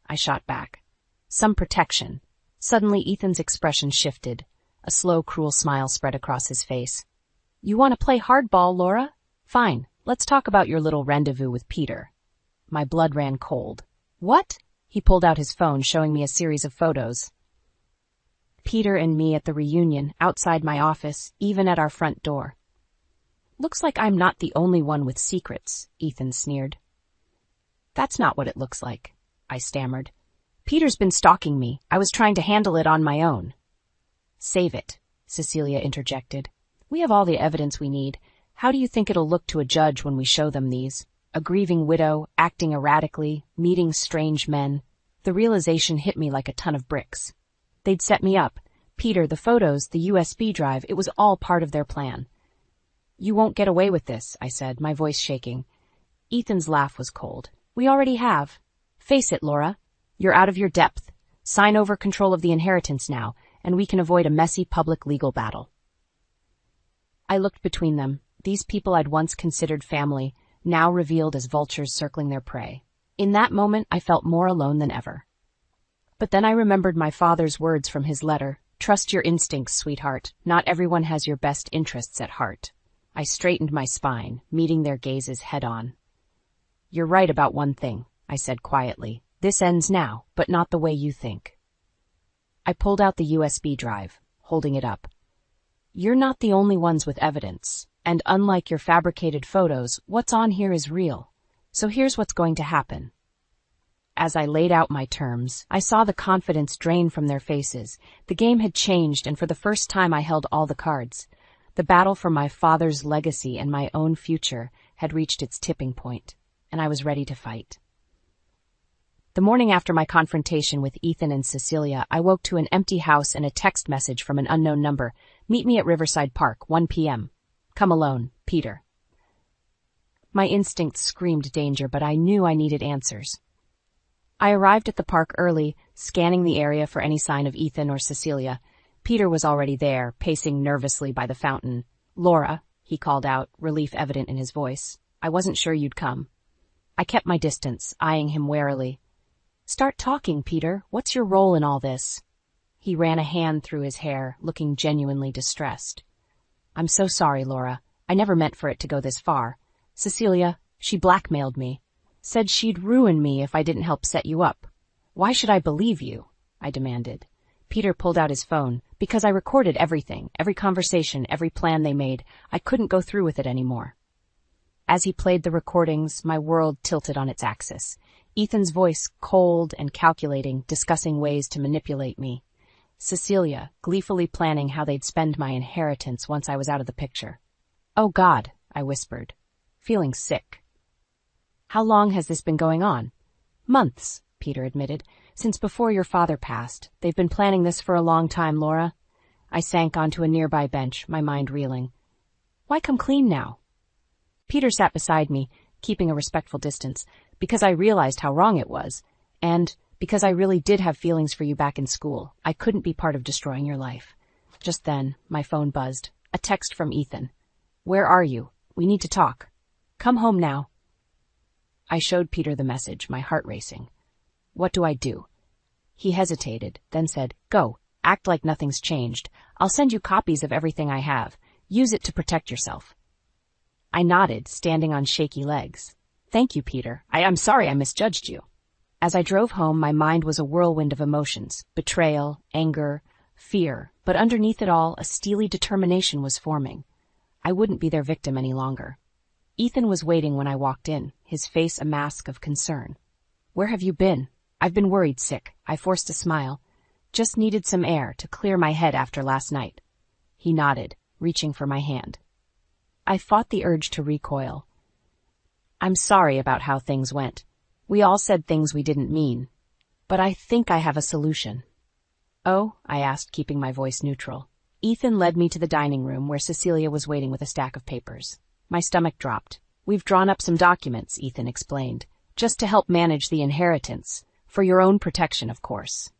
I shot back. Some protection. Suddenly Ethan's expression shifted. A slow, cruel smile spread across his face. You want to play hardball, Laura? Fine, let's talk about your little rendezvous with Peter. My blood ran cold. What? He pulled out his phone, showing me a series of photos. Peter and me at the reunion, outside my office, even at our front door. Looks like I'm not the only one with secrets, Ethan sneered. That's not what it looks like, I stammered. Peter's been stalking me. I was trying to handle it on my own. Save it, Cecilia interjected. We have all the evidence we need. How do you think it'll look to a judge when we show them these? A grieving widow, acting erratically, meeting strange men. The realization hit me like a ton of bricks. They'd set me up. Peter, the photos, the USB drive, it was all part of their plan. You won't get away with this, I said, my voice shaking. Ethan's laugh was cold. We already have. Face it, Laura. You're out of your depth. Sign over control of the inheritance now, and we can avoid a messy public legal battle. I looked between them. These people I'd once considered family, now revealed as vultures circling their prey. In that moment, I felt more alone than ever. But then I remembered my father's words from his letter. Trust your instincts, sweetheart. Not everyone has your best interests at heart. I straightened my spine, meeting their gazes head-on. You're right about one thing, I said quietly. This ends now, but not the way you think. I pulled out the USB drive, holding it up. You're not the only ones with evidence, and unlike your fabricated photos, what's on here is real. So here's what's going to happen. As I laid out my terms, I saw the confidence drain from their faces. The game had changed, and for the first time I held all the cards. The battle for my father's legacy and my own future had reached its tipping point, and I was ready to fight. The morning after my confrontation with Ethan and Cecilia, I woke to an empty house and a text message from an unknown number. Meet me at Riverside Park, 1 p.m. Come alone, Peter. My instincts screamed danger, but I knew I needed answers. I arrived at the park early, scanning the area for any sign of Ethan or Cecilia. Peter was already there, pacing nervously by the fountain. Laura, he called out, relief evident in his voice. I wasn't sure you'd come. I kept my distance, eyeing him warily. Start talking, Peter. What's your role in all this? He ran a hand through his hair, looking genuinely distressed. I'm so sorry, Laura. I never meant for it to go this far. Cecilia, she blackmailed me. Said she'd ruin me if I didn't help set you up. Why should I believe you? I demanded. Peter pulled out his phone. Because I recorded everything, every conversation, every plan they made. I couldn't go through with it anymore. As he played the recordings, my world tilted on its axis. Ethan's voice, cold and calculating, discussing ways to manipulate me. Cecilia, gleefully planning how they'd spend my inheritance once I was out of the picture. Oh God, I whispered, feeling sick. How long has this been going on? Months, Peter admitted. Since before your father passed. They've been planning this for a long time, Laura. I sank onto a nearby bench, my mind reeling. Why come clean now? Peter sat beside me, keeping a respectful distance, because I realized how wrong it was, and because I really did have feelings for you back in school. I couldn't be part of destroying your life. Just then, my phone buzzed. A text from Ethan. Where are you? We need to talk. Come home now. I showed Peter the message, my heart racing. What do I do? He hesitated, then said, Go, act like nothing's changed. I'll send you copies of everything I have. Use it to protect yourself. I nodded, standing on shaky legs. Thank you, Peter. I'm sorry I misjudged you. As I drove home, my mind was a whirlwind of emotions, betrayal, anger, fear, but underneath it all, a steely determination was forming. I wouldn't be their victim any longer. Ethan was waiting when I walked in, his face a mask of concern. "Where have you been?" "I've been worried sick." I forced a smile. "Just needed some air to clear my head after last night." He nodded, reaching for my hand. I fought the urge to recoil. "I'm sorry about how things went. We all said things we didn't mean. But I think I have a solution." "Oh?" I asked, keeping my voice neutral. Ethan led me to the dining room where Cecilia was waiting with a stack of papers. My stomach dropped. "We've drawn up some documents," Ethan explained, "just to help manage the inheritance. For your own protection, of course."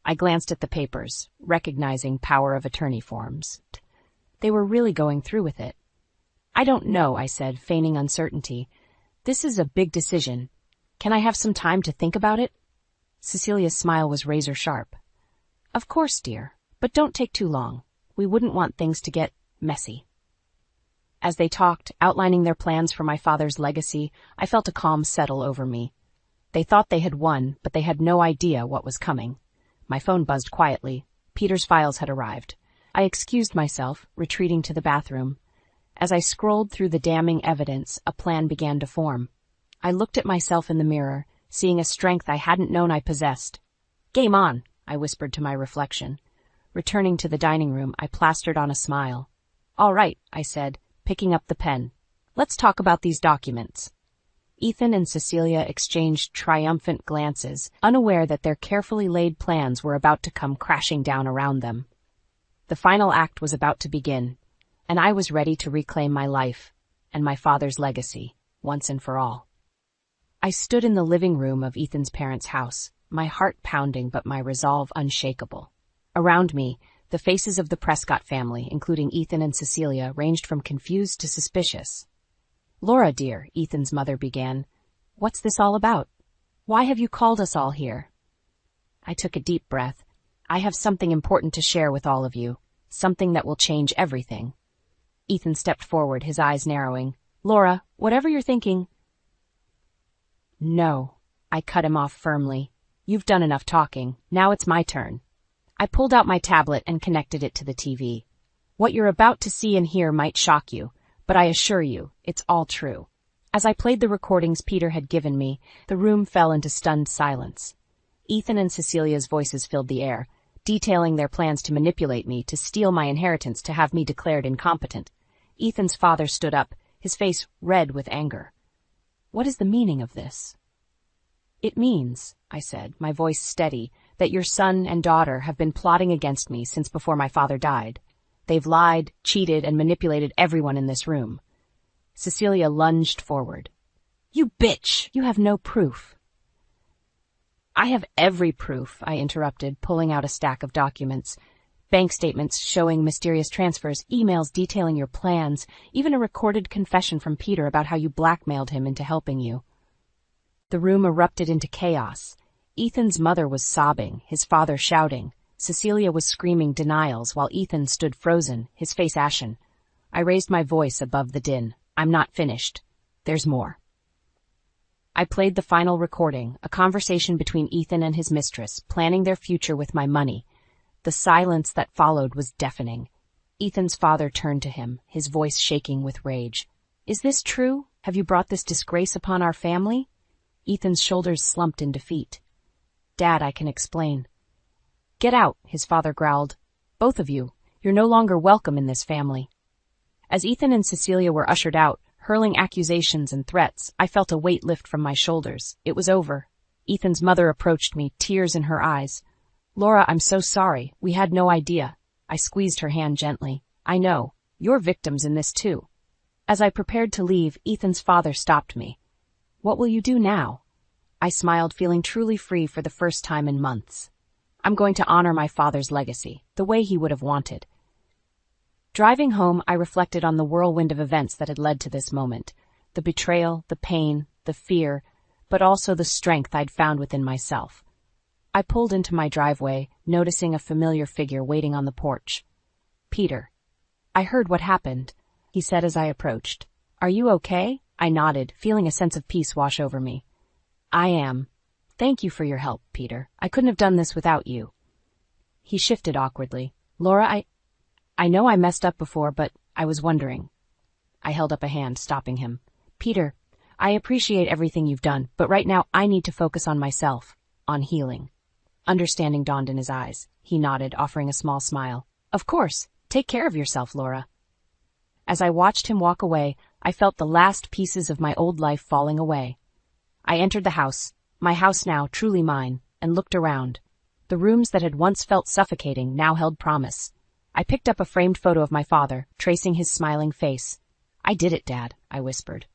I glanced at the papers, recognizing power of attorney forms. They were really going through with it. "I don't know," I said, feigning uncertainty. "This is a big decision. Can I have some time to think about it?" Cecilia's smile was razor sharp. "Of course, dear, but don't take too long. We wouldn't want things to get messy." As they talked, outlining their plans for my father's legacy, I felt a calm settle over me. They thought they had won, but they had no idea what was coming. My phone buzzed quietly. Peter's files had arrived. I excused myself, retreating to the bathroom. As I scrolled through the damning evidence, a plan began to form. I looked at myself in the mirror, seeing a strength I hadn't known I possessed. "Game on," I whispered to my reflection. Returning to the dining room, I plastered on a smile. "All right," I said, picking up the pen. "Let's talk about these documents." Ethan and Cecilia exchanged triumphant glances, unaware that their carefully laid plans were about to come crashing down around them. The final act was about to begin, and I was ready to reclaim my life and my father's legacy, once and for all. I stood in the living room of Ethan's parents' house, my heart pounding but my resolve unshakable. Around me, the faces of the Prescott family, including Ethan and Cecilia, ranged from confused to suspicious. "Laura, dear," Ethan's mother began, "what's this all about? Why have you called us all here?" I took a deep breath. "I have something important to share with all of you, something that will change everything." Ethan stepped forward, his eyes narrowing. "Laura, whatever you're thinking—" "No," I cut him off firmly. "You've done enough talking. Now it's my turn." I pulled out my tablet and connected it to the TV. "What you're about to see and hear might shock you, but I assure you, it's all true." As I played the recordings Peter had given me, the room fell into stunned silence. Ethan and Cecilia's voices filled the air, detailing their plans to manipulate me, to steal my inheritance, to have me declared incompetent. Ethan's father stood up, his face red with anger. "What is the meaning of this?" "It means," I said, my voice steady, "that your son and daughter have been plotting against me since before my father died. They've lied, cheated, and manipulated everyone in this room." Cecilia lunged forward. "You bitch! You have no proof." "I have every proof," I interrupted, pulling out a stack of documents. "Bank statements showing mysterious transfers, emails detailing your plans, even a recorded confession from Peter about how you blackmailed him into helping you." The room erupted into chaos. Ethan's mother was sobbing, his father shouting. Cecilia was screaming denials, while Ethan stood frozen, his face ashen. I raised my voice above the din. "I'm not finished. There's more." I played the final recording, a conversation between Ethan and his mistress, planning their future with my money. The silence that followed was deafening. Ethan's father turned to him, his voice shaking with rage. "Is this true? Have you brought this disgrace upon our family?" Ethan's shoulders slumped in defeat. "Dad, I can explain." "Get out," his father growled. "Both of you. You're no longer welcome in this family." As Ethan and Cecilia were ushered out, hurling accusations and threats, I felt a weight lift from my shoulders. It was over. Ethan's mother approached me, tears in her eyes. "Laura, I'm so sorry. We had no idea." I squeezed her hand gently. "I know. You're victims in this too." As I prepared to leave, Ethan's father stopped me. "What will you do now?" I smiled, feeling truly free for the first time in months. "I'm going to honor my father's legacy, the way he would have wanted." Driving home, I reflected on the whirlwind of events that had led to this moment. The betrayal, the pain, the fear, but also the strength I'd found within myself. I pulled into my driveway, noticing a familiar figure waiting on the porch. "Peter." "I heard what happened," he said as I approached. "Are you okay?" I nodded, feeling a sense of peace wash over me. "I am. Thank you for your help, Peter. I couldn't have done this without you." He shifted awkwardly. "Laura, I know I messed up before, but I was wondering." I held up a hand, stopping him. Peter, I appreciate everything you've done, but right now I need to focus on myself, on healing. Understanding dawned in his eyes. He nodded, offering a small smile. Of course. Take care of yourself, Laura. As I watched him walk away, I felt the last pieces of my old life falling away. I entered the house, my house now truly mine, and looked around. The rooms that had once felt suffocating now held promise. I picked up a framed photo of my father, tracing his smiling face. I did it, Dad, I whispered.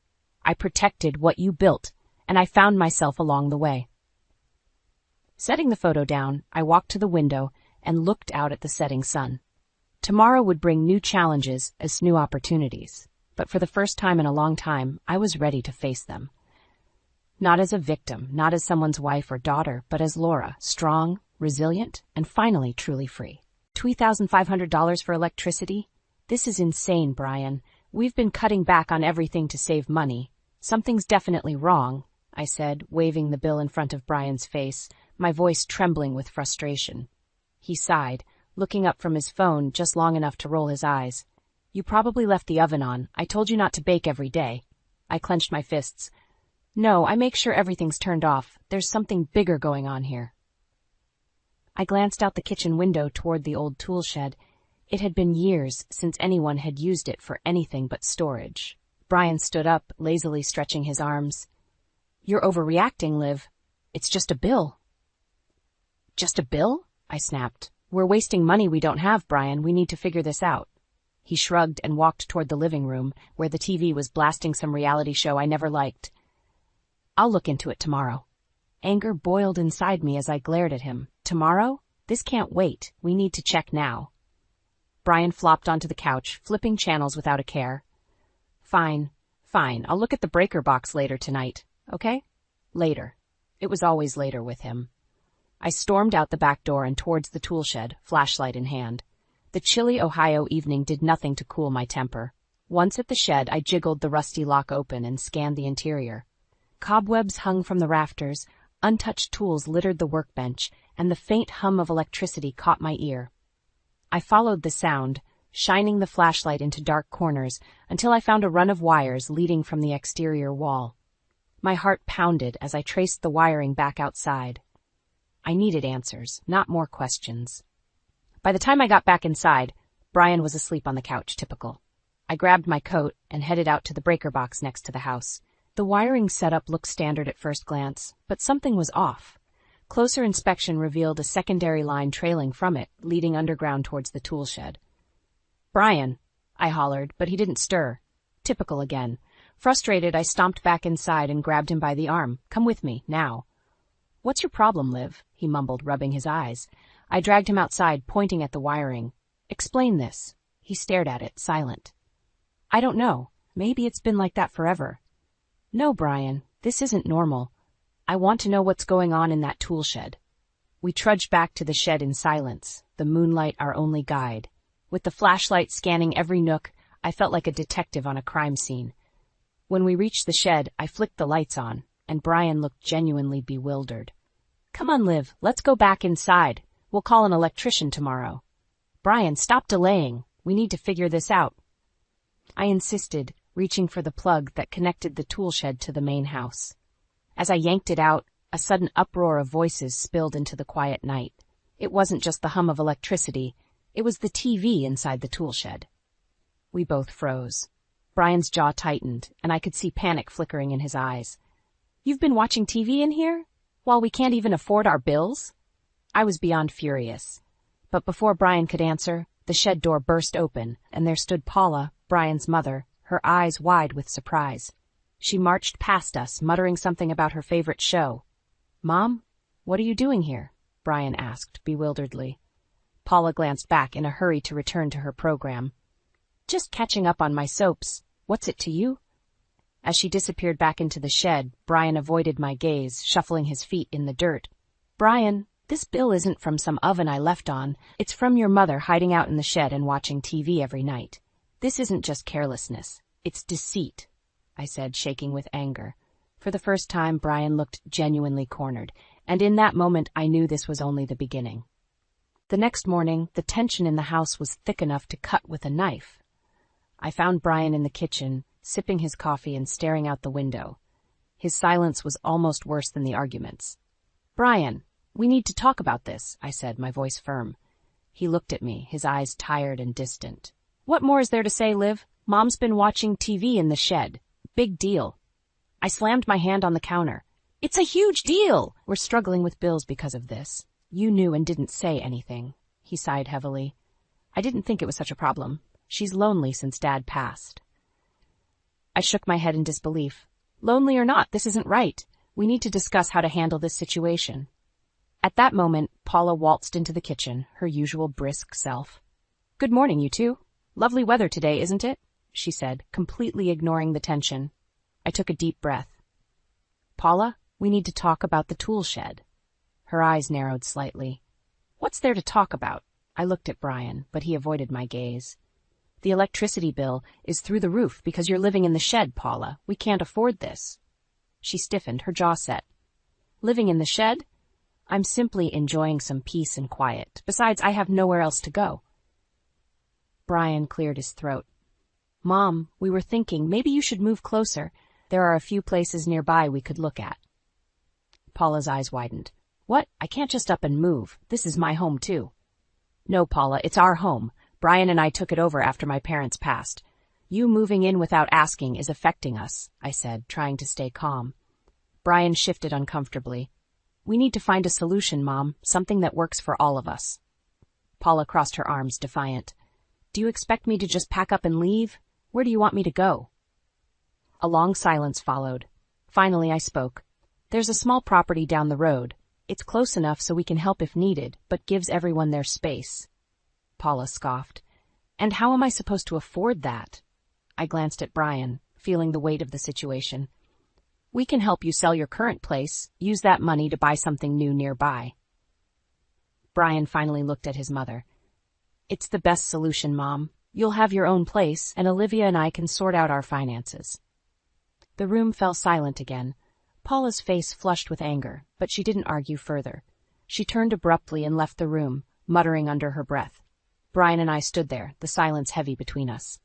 I protected what you built, and I found myself along the way. Setting the photo down, I walked to the window and looked out at the setting sun. Tomorrow would bring new challenges as new opportunities, but for the first time in a long time, I was ready to face them. Not as a victim, not as someone's wife or daughter, but as Laura, strong, resilient, and finally truly free. $3,500 for electricity? This is insane, Brian. We've been cutting back on everything to save money. Something's definitely wrong, I said, waving the bill in front of Brian's face, my voice trembling with frustration. He sighed, looking up from his phone just long enough to roll his eyes. You probably left the oven on. I told you not to bake every day. I clenched my fists. No, I make sure everything's turned off. There's something bigger going on here. I glanced out the kitchen window toward the old tool shed. It had been years since anyone had used it for anything but storage. Brian stood up, lazily stretching his arms. You're overreacting, Liv. It's just a bill. Just a bill? I snapped. We're wasting money we don't have, Brian. We need to figure this out. He shrugged and walked toward the living room, where the TV was blasting some reality show I never liked. I'll look into it tomorrow. Anger boiled inside me as I glared at him. Tomorrow? This can't wait. We need to check now. Brian flopped onto the couch, flipping channels without a care. Fine. I'll look at the breaker box later tonight, okay? Later. It was always later with him. I stormed out the back door and towards the tool shed, flashlight in hand. The chilly Ohio evening did nothing to cool my temper. Once at the shed, I jiggled the rusty lock open and scanned the interior. Cobwebs hung from the rafters, untouched tools littered the workbench, and the faint hum of electricity caught my ear. I followed the sound, shining the flashlight into dark corners, until I found a run of wires leading from the exterior wall. My heart pounded as I traced the wiring back outside. I needed answers, not more questions. By the time I got back inside, Brian was asleep on the couch, typical. I grabbed my coat and headed out to the breaker box next to the house. The wiring setup looked standard at first glance, but something was off. Closer inspection revealed a secondary line trailing from it, leading underground towards the tool shed. Brian, I hollered, but he didn't stir. Typical again. Frustrated, I stomped back inside and grabbed him by the arm. Come with me, now. What's your problem, Liv? He mumbled, rubbing his eyes. I dragged him outside, pointing at the wiring. Explain this. He stared at it, silent. I don't know. Maybe it's been like that forever. No, Brian, this isn't normal. I want to know what's going on in that tool shed. We trudged back to the shed in silence, the moonlight our only guide. With the flashlight scanning every nook, I felt like a detective on a crime scene. When we reached the shed, I flicked the lights on, and Brian looked genuinely bewildered. Come on, Liv, let's go back inside. We'll call an electrician tomorrow. Brian, stop delaying. We need to figure this out. I insisted, reaching for the plug that connected the tool shed to the main house. As I yanked it out, a sudden uproar of voices spilled into the quiet night. It wasn't just the hum of electricity, it was the TV inside the tool shed. We both froze. Brian's jaw tightened, and I could see panic flickering in his eyes. You've been watching TV in here? While we can't even afford our bills? I was beyond furious. But before Brian could answer, the shed door burst open, and there stood Paula, Brian's mother, her eyes wide with surprise. She marched past us, muttering something about her favorite show. Mom, what are you doing here? Brian asked, bewilderedly. Paula glanced back in a hurry to return to her program. Just catching up on my soaps. What's it to you? As she disappeared back into the shed, Brian avoided my gaze, shuffling his feet in the dirt. Brian, this bill isn't from some oven I left on. It's from your mother hiding out in the shed and watching TV every night. This isn't just carelessness. It's deceit, I said, shaking with anger. For the first time, Brian looked genuinely cornered, and in that moment I knew this was only the beginning. The next morning, the tension in the house was thick enough to cut with a knife. I found Brian in the kitchen, sipping his coffee and staring out the window. His silence was almost worse than the arguments. "Brian, we need to talk about this," I said, my voice firm. He looked at me, his eyes tired and distant. "What more is there to say, Liv? Mom's been watching TV in the shed. Big deal." I slammed my hand on the counter. "It's a huge deal! We're struggling with bills because of this. You knew and didn't say anything." He sighed heavily. "I didn't think it was such a problem. She's lonely since Dad passed." I shook my head in disbelief. "Lonely or not, this isn't right. We need to discuss how to handle this situation." At that moment, Paula waltzed into the kitchen, her usual brisk self. "Good morning, you two. Lovely weather today, isn't it?" she said, completely ignoring the tension. I took a deep breath. "Paula, we need to talk about the tool shed." Her eyes narrowed slightly. "What's there to talk about?" I looked at Brian, but he avoided my gaze. "The electricity bill is through the roof because you're living in the shed, Paula. We can't afford this." She stiffened, her jaw set. "Living in the shed? I'm simply enjoying some peace and quiet. Besides, I have nowhere else to go." Brian cleared his throat. "Mom, we were thinking maybe you should move closer. There are a few places nearby we could look at." Paula's eyes widened. "What? I can't just up and move. This is my home, too." "No, Paula, it's our home. Brian and I took it over after my parents passed. You moving in without asking is affecting us," I said, trying to stay calm. Brian shifted uncomfortably. "We need to find a solution, Mom, something that works for all of us." Paula crossed her arms, defiant. "Do you expect me to just pack up and leave? Where do you want me to go?" A long silence followed. Finally, I spoke. "There's a small property down the road. It's close enough so we can help if needed, but gives everyone their space." Paula scoffed. "And how am I supposed to afford that?" I glanced at Brian, feeling the weight of the situation. "We can help you sell your current place, use that money to buy something new nearby." Brian finally looked at his mother. "It's the best solution, Mom. You'll have your own place, and Olivia and I can sort out our finances." The room fell silent again. Paula's face flushed with anger, but she didn't argue further. She turned abruptly and left the room, muttering under her breath. Brian and I stood there, the silence heavy between us.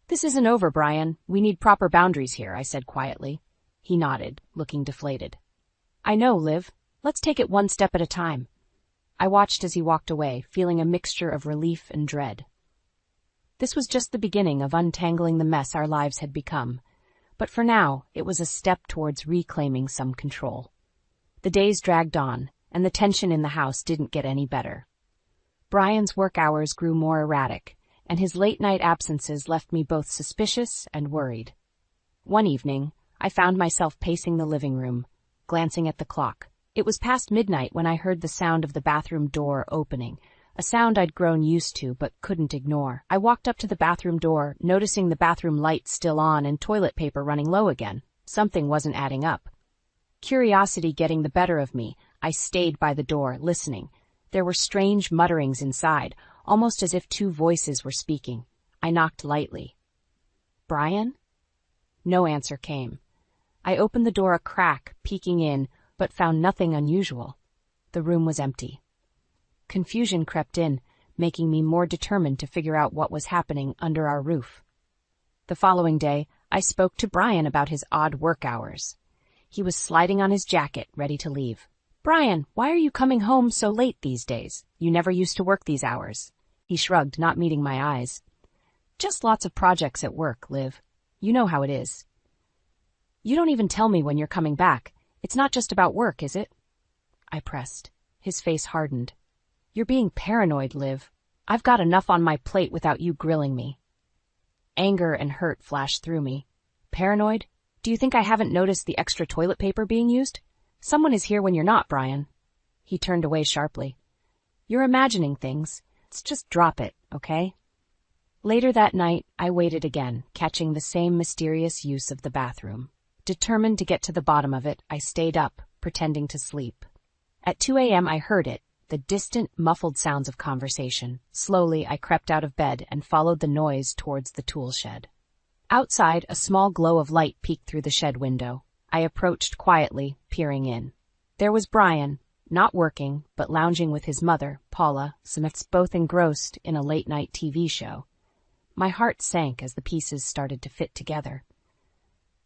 "This isn't over, Brian. We need proper boundaries here," I said quietly. He nodded, looking deflated. "I know, Liv. Let's take it one step at a time." I watched as he walked away, feeling a mixture of relief and dread. This was just the beginning of untangling the mess our lives had become. But for now, it was a step towards reclaiming some control. The days dragged on, and the tension in the house didn't get any better. Brian's work hours grew more erratic, and his late-night absences left me both suspicious and worried. One evening, I found myself pacing the living room, glancing at the clock. It was past midnight when I heard the sound of the bathroom door opening, a sound I'd grown used to but couldn't ignore. I walked up to the bathroom door, noticing the bathroom light still on and toilet paper running low again. Something wasn't adding up. Curiosity getting the better of me, I stayed by the door, listening. There were strange mutterings inside, almost as if two voices were speaking. I knocked lightly. "Brian?" No answer came. I opened the door a crack, peeking in, but found nothing unusual. The room was empty. Confusion crept in, making me more determined to figure out what was happening under our roof. The following day, I spoke to Brian about his odd work hours. He was sliding on his jacket, ready to leave. "Brian, why are you coming home so late these days? You never used to work these hours." He shrugged, not meeting my eyes. "Just lots of projects at work, Liv. You know how it is." "You don't even tell me when you're coming back. It's not just about work, is it?" I pressed. His face hardened. "You're being paranoid, Liv. I've got enough on my plate without you grilling me." Anger and hurt flashed through me. "Paranoid? Do you think I haven't noticed the extra toilet paper being used? Someone is here when you're not, Brian." He turned away sharply. "You're imagining things. Let's just drop it, okay?" Later that night, I waited again, catching the same mysterious use of the bathroom. Determined to get to the bottom of it, I stayed up, pretending to sleep. At 2 a.m. I heard it, the distant, muffled sounds of conversation. Slowly, I crept out of bed and followed the noise towards the tool shed. Outside, a small glow of light peeked through the shed window. I approached quietly, peering in. There was Brian, not working, but lounging with his mother, Paula, Smiths, both engrossed in a late-night TV show. My heart sank as the pieces started to fit together.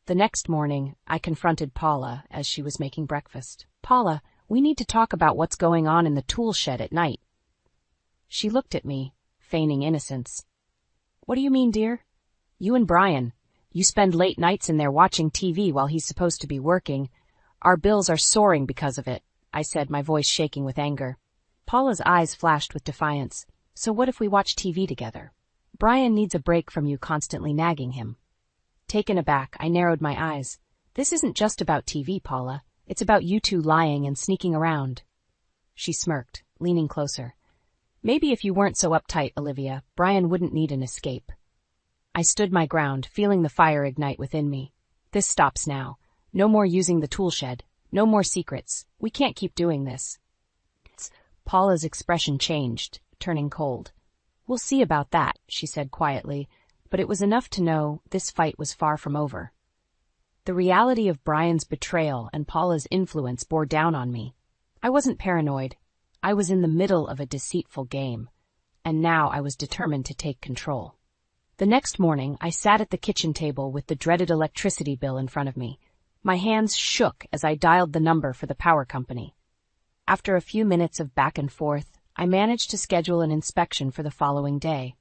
The next morning, I confronted Paula as she was making breakfast. "Paula, we need to talk about what's going on in the tool shed at night." She looked at me, feigning innocence. "What do you mean, dear?" "You and Brian. You spend late nights in there watching TV while he's supposed to be working. Our bills are soaring because of it," I said, my voice shaking with anger. Paula's eyes flashed with defiance. "So what if we watch TV together? Brian needs a break from you constantly nagging him." Taken aback, I narrowed my eyes. "This isn't just about TV, Paula. It's about you two lying and sneaking around." She smirked, leaning closer. "Maybe if you weren't so uptight, Olivia, Brian wouldn't need an escape." I stood my ground, feeling the fire ignite within me. "This stops now. No more using the tool shed. No more secrets. We can't keep doing this." Paula's expression changed, turning cold. "We'll see about that," she said quietly, but it was enough to know this fight was far from over. The reality of Brian's betrayal and Paula's influence bore down on me. I wasn't paranoid. I was in the middle of a deceitful game, and now I was determined to take control. The next morning, I sat at the kitchen table with the dreaded electricity bill in front of me. My hands shook as I dialed the number for the power company. After a few minutes of back and forth, I managed to schedule an inspection for the following day.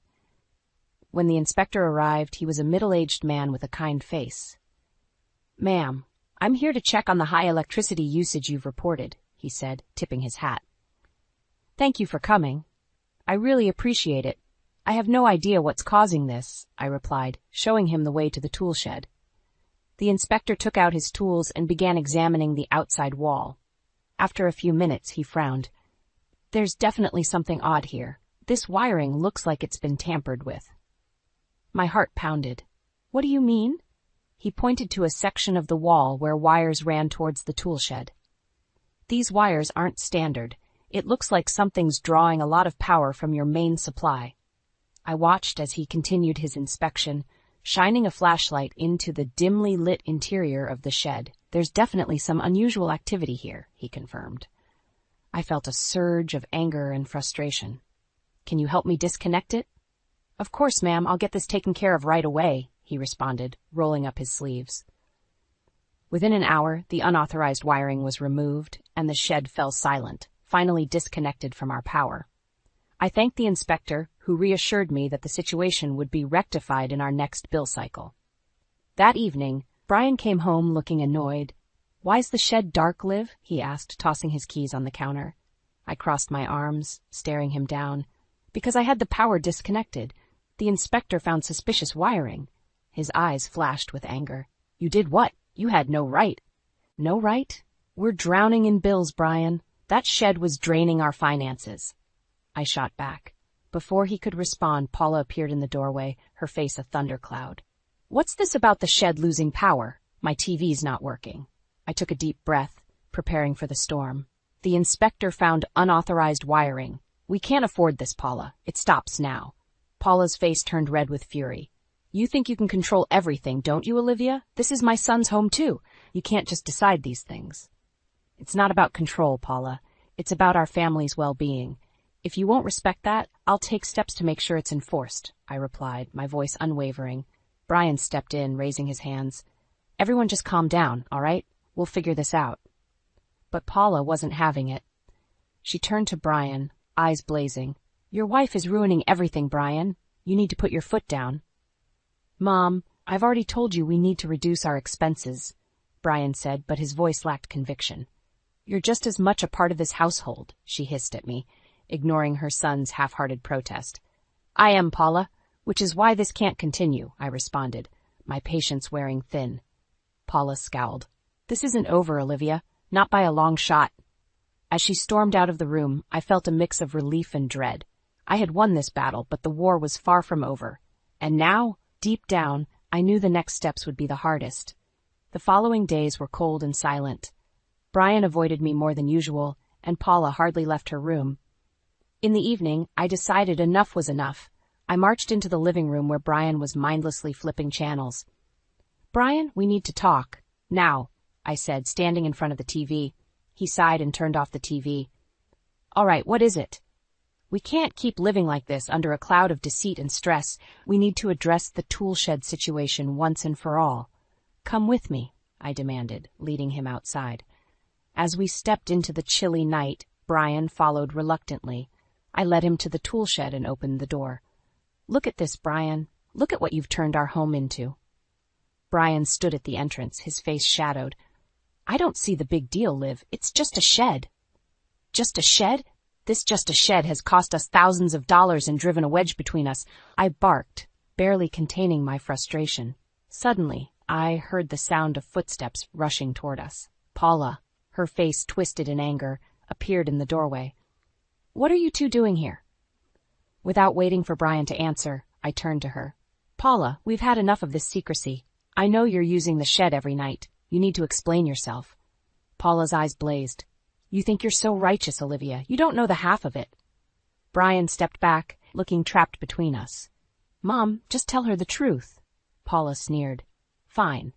When the inspector arrived, he was a middle-aged man with a kind face. "Ma'am, I'm here to check on the high electricity usage you've reported," he said, tipping his hat. "Thank you for coming. I really appreciate it. I have no idea what's causing this," I replied, showing him the way to the tool shed. The inspector took out his tools and began examining the outside wall. After a few minutes, he frowned. "There's definitely something odd here. This wiring looks like it's been tampered with." My heart pounded. "What do you mean?" He pointed to a section of the wall where wires ran towards the tool shed. "These wires aren't standard. It looks like something's drawing a lot of power from your main supply." I watched as he continued his inspection, shining a flashlight into the dimly lit interior of the shed. "There's definitely some unusual activity here," he confirmed. I felt a surge of anger and frustration. "Can you help me disconnect it?" "Of course, ma'am, I'll get this taken care of right away," he responded, rolling up his sleeves. Within an hour, the unauthorized wiring was removed, and the shed fell silent, finally disconnected from our power. I thanked the inspector, who reassured me that the situation would be rectified in our next bill cycle. That evening, Brian came home looking annoyed. "Why's the shed dark, Liv?" he asked, tossing his keys on the counter. I crossed my arms, staring him down. "Because I had the power disconnected. The inspector found suspicious wiring." His eyes flashed with anger. "You did what? You had no right." "No right? We're drowning in bills, Brian. That shed was draining our finances." I shot back. Before he could respond, Paula appeared in the doorway, her face a thundercloud. "What's this about the shed losing power? My TV's not working." I took a deep breath, preparing for the storm. "The inspector found unauthorized wiring. We can't afford this, Paula. It stops now." Paula's face turned red with fury. "You think you can control everything, don't you, Olivia? This is my son's home, too. You can't just decide these things." "It's not about control, Paula. It's about our family's well-being. If you won't respect that, I'll take steps to make sure it's enforced," I replied, my voice unwavering. Brian stepped in, raising his hands. "Everyone just calm down, all right? We'll figure this out." But Paula wasn't having it. She turned to Brian, eyes blazing. "Your wife is ruining everything, Brian. You need to put your foot down." "Mom, I've already told you we need to reduce our expenses," Brian said, but his voice lacked conviction. "You're just as much a part of this household," she hissed at me, ignoring her son's half-hearted protest. "I am, Paula, which is why this can't continue," I responded, my patience wearing thin. Paula scowled. "This isn't over, Olivia. Not by a long shot." As she stormed out of the room, I felt a mix of relief and dread. I had won this battle, but the war was far from over. And now, deep down, I knew the next steps would be the hardest. The following days were cold and silent. Brian avoided me more than usual, and Paula hardly left her room. In the evening, I decided enough was enough. I marched into the living room where Brian was mindlessly flipping channels. "Brian, we need to talk. Now," I said, standing in front of the TV. He sighed and turned off the TV. "All right, what is it?" We can't keep living like this under a cloud of deceit and stress. We need to address the toolshed situation once and for all. Come with me, I demanded, leading him outside. As we stepped into the chilly night, Brian followed reluctantly. I led him to the toolshed and opened the door. Look at this, Brian. Look at what you've turned our home into. Brian stood at the entrance, his face shadowed. I don't see the big deal, Liv. It's just a shed. Just a shed? This just a shed has cost us thousands of dollars and driven a wedge between us. I barked, barely containing my frustration. Suddenly, I heard the sound of footsteps rushing toward us. Paula, her face twisted in anger, appeared in the doorway. What are you two doing here? Without waiting for Brian to answer, I turned to her. Paula, we've had enough of this secrecy. I know you're using the shed every night. You need to explain yourself. Paula's eyes blazed. You think you're so righteous, Olivia. You don't know the half of it. Brian stepped back, looking trapped between us. Mom, just tell her the truth. Paula sneered. Fine.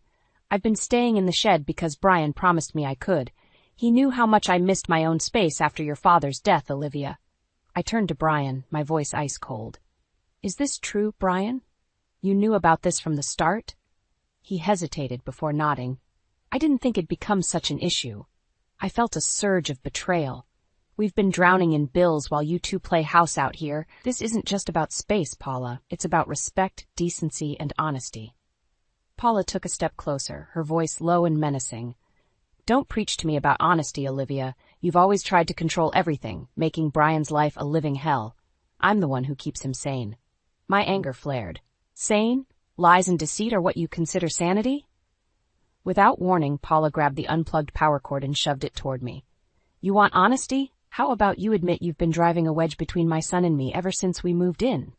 I've been staying in the shed because Brian promised me I could. He knew how much I missed my own space after your father's death, Olivia. I turned to Brian, my voice ice cold. Is this true, Brian? You knew about this from the start? He hesitated before nodding. I didn't think it'd become such an issue. I felt a surge of betrayal. We've been drowning in bills while you two play house out here. This isn't just about space, Paula. It's about respect, decency, and honesty. Paula took a step closer, her voice low and menacing. Don't preach to me about honesty, Olivia. You've always tried to control everything, making Brian's life a living hell. I'm the one who keeps him sane. My anger flared. Sane? Lies and deceit are what you consider sanity? Without warning, Paula grabbed the unplugged power cord and shoved it toward me. You want honesty? How about you admit you've been driving a wedge between my son and me ever since we moved in?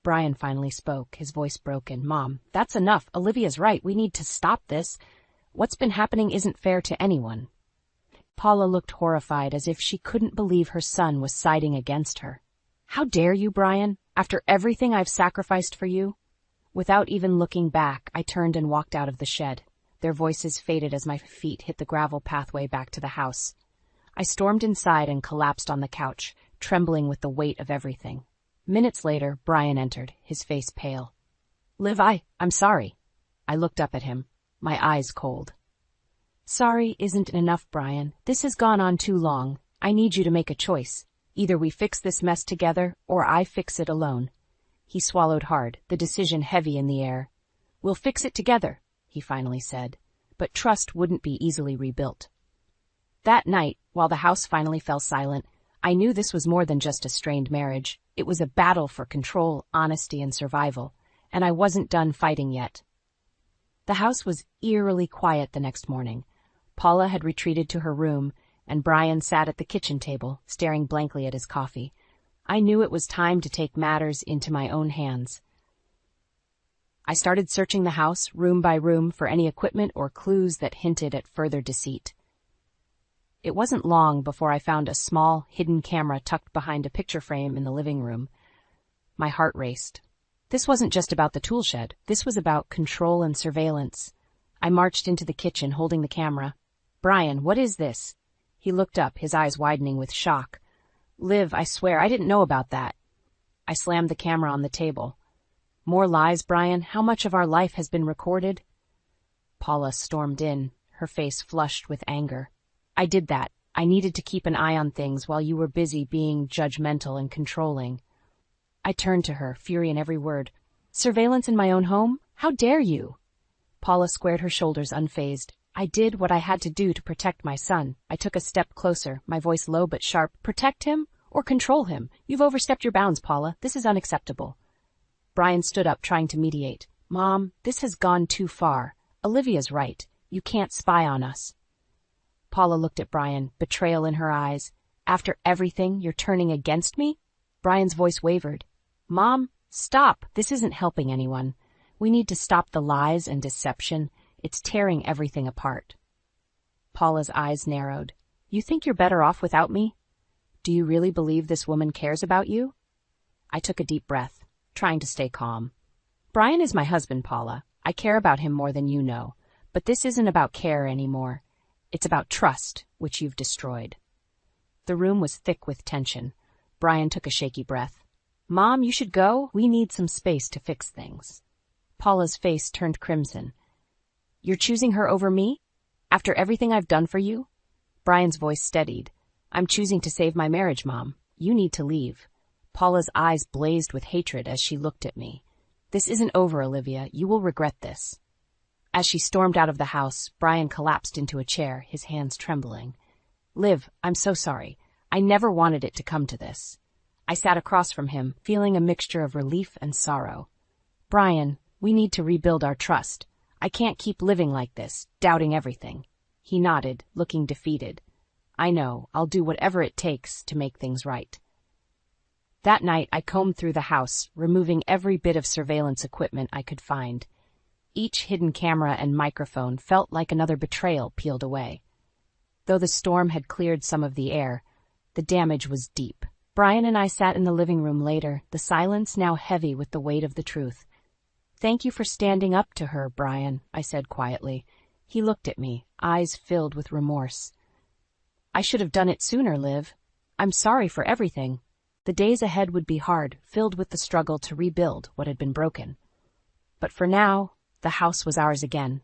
Brian finally spoke, his voice broken. Mom, that's enough. Olivia's right. We need to stop this. What's been happening isn't fair to anyone. Paula looked horrified, as if she couldn't believe her son was siding against her. How dare you, Brian? After everything I've sacrificed for you? Without even looking back, I turned and walked out of the shed. Their voices faded as my feet hit the gravel pathway back to the house. I stormed inside and collapsed on the couch, trembling with the weight of everything. Minutes later, Brian entered, his face pale. Liv, I'm sorry. I looked up at him, my eyes cold. Sorry isn't enough, Brian. This has gone on too long. I need you to make a choice. Either we fix this mess together, or I fix it alone. He swallowed hard, the decision heavy in the air. We'll fix it together, he finally said, but trust wouldn't be easily rebuilt. That night, while the house finally fell silent, I knew this was more than just a strained marriage. It was a battle for control, honesty, and survival, and I wasn't done fighting yet. The house was eerily quiet the next morning. Paula had retreated to her room, and Brian sat at the kitchen table, staring blankly at his coffee. I knew it was time to take matters into my own hands. I started searching the house, room by room, for any equipment or clues that hinted at further deceit. It wasn't long before I found a small, hidden camera tucked behind a picture frame in the living room. My heart raced. This wasn't just about the tool shed. This was about control and surveillance. I marched into the kitchen, holding the camera. Brian, what is this? He looked up, his eyes widening with shock. Liv, I swear, I didn't know about that. I slammed the camera on the table. More lies, Brian? How much of our life has been recorded? Paula stormed in, her face flushed with anger. I did that. I needed to keep an eye on things while you were busy being judgmental and controlling. I turned to her, fury in every word. Surveillance in my own home? How dare you? Paula squared her shoulders unfazed. I did what I had to do to protect my son. I took a step closer, my voice low but sharp. Protect him or control him? You've overstepped your bounds, Paula. This is unacceptable. Brian stood up, trying to mediate. Mom, this has gone too far. Olivia's right. You can't spy on us. Paula looked at Brian, betrayal in her eyes. After everything, you're turning against me? Brian's voice wavered. Mom, stop. This isn't helping anyone. We need to stop the lies and deception. It's tearing everything apart. Paula's eyes narrowed. You think you're better off without me? Do you really believe this woman cares about you? I took a deep breath, trying to stay calm. Brian is my husband, Paula. I care about him more than you know. But this isn't about care anymore. It's about trust, which you've destroyed. The room was thick with tension. Brian took a shaky breath. Mom, you should go. We need some space to fix things. Paula's face turned crimson. You're choosing her over me? After everything I've done for you? Brian's voice steadied. I'm choosing to save my marriage, Mom. You need to leave. Paula's eyes blazed with hatred as she looked at me. This isn't over, Olivia. You will regret this. As she stormed out of the house, Brian collapsed into a chair, his hands trembling. Liv, I'm so sorry. I never wanted it to come to this. I sat across from him, feeling a mixture of relief and sorrow. Brian, we need to rebuild our trust. I can't keep living like this, doubting everything. He nodded, looking defeated. I know, I'll do whatever it takes to make things right. That night, I combed through the house, removing every bit of surveillance equipment I could find. Each hidden camera and microphone felt like another betrayal peeled away. Though the storm had cleared some of the air, the damage was deep. Brian and I sat in the living room later, the silence now heavy with the weight of the truth. Thank you for standing up to her, Brian, I said quietly. He looked at me, eyes filled with remorse. I should have done it sooner, Liv. I'm sorry for everything. The days ahead would be hard, filled with the struggle to rebuild what had been broken. But for now, the house was ours again,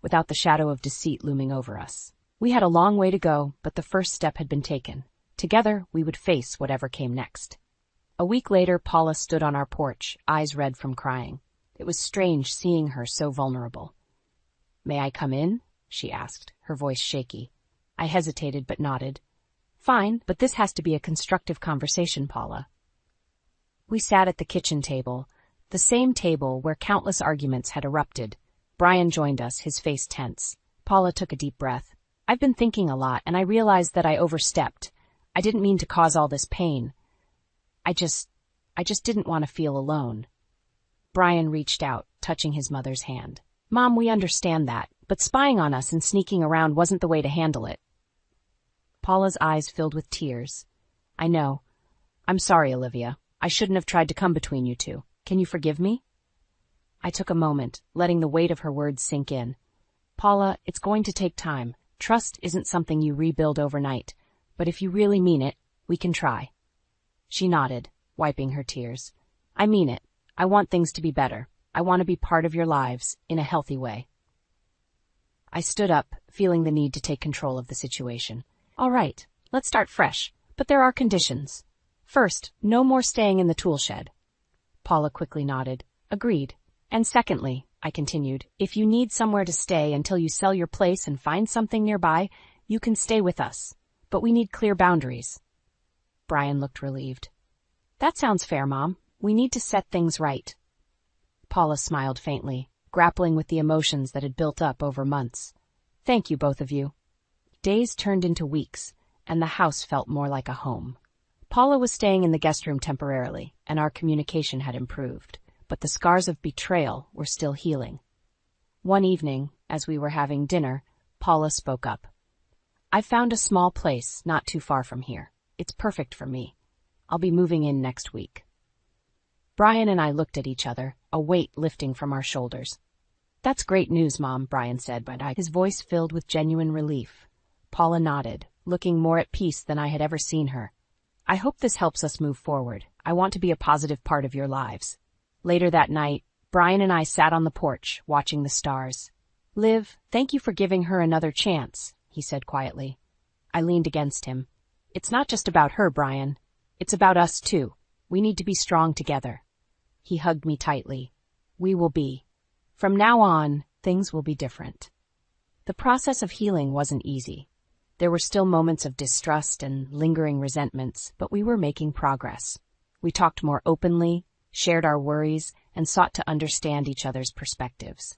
without the shadow of deceit looming over us. We had a long way to go, but the first step had been taken. Together, we would face whatever came next. A week later, Paula stood on our porch, eyes red from crying. It was strange seeing her so vulnerable. May I come in? She asked, her voice shaky. I hesitated but nodded. Fine, but this has to be a constructive conversation, Paula. We sat at the kitchen table, the same table where countless arguments had erupted. Brian joined us, his face tense. Paula took a deep breath. I've been thinking a lot, and I realized that I overstepped. I didn't mean to cause all this pain. I just didn't want to feel alone. Brian reached out, touching his mother's hand. Mom, we understand that, but spying on us and sneaking around wasn't the way to handle it. Paula's eyes filled with tears. I know. I'm sorry, Olivia. I shouldn't have tried to come between you two. Can you forgive me? I took a moment, letting the weight of her words sink in. Paula, it's going to take time. Trust isn't something you rebuild overnight, but if you really mean it, we can try. She nodded, wiping her tears. I mean it. I want things to be better. I want to be part of your lives, in a healthy way. I stood up, feeling the need to take control of the situation. All right, let's start fresh, but there are conditions. First, no more staying in the tool shed. Paula quickly nodded. Agreed. And secondly, I continued, if you need somewhere to stay until you sell your place and find something nearby, you can stay with us. But we need clear boundaries. Brian looked relieved. That sounds fair, Mom. We need to set things right. Paula smiled faintly, grappling with the emotions that had built up over months. Thank you, both of you. Days turned into weeks, and the house felt more like a home. Paula was staying in the guest room temporarily, and our communication had improved, but the scars of betrayal were still healing. One evening, as we were having dinner, Paula spoke up. I found a small place not too far from here. It's perfect for me. I'll be moving in next week. Brian and I looked at each other, a weight lifting from our shoulders. That's great news, Mom, Brian said, his voice filled with genuine relief. Paula nodded, looking more at peace than I had ever seen her. I hope this helps us move forward. I want to be a positive part of your lives. Later that night, Brian and I sat on the porch, watching the stars. Liv, thank you for giving her another chance, he said quietly. I leaned against him. It's not just about her, Brian. It's about us, too. We need to be strong together. He hugged me tightly. We will be. From now on, things will be different. The process of healing wasn't easy. There were still moments of distrust and lingering resentments, but we were making progress. We talked more openly, shared our worries, and sought to understand each other's perspectives.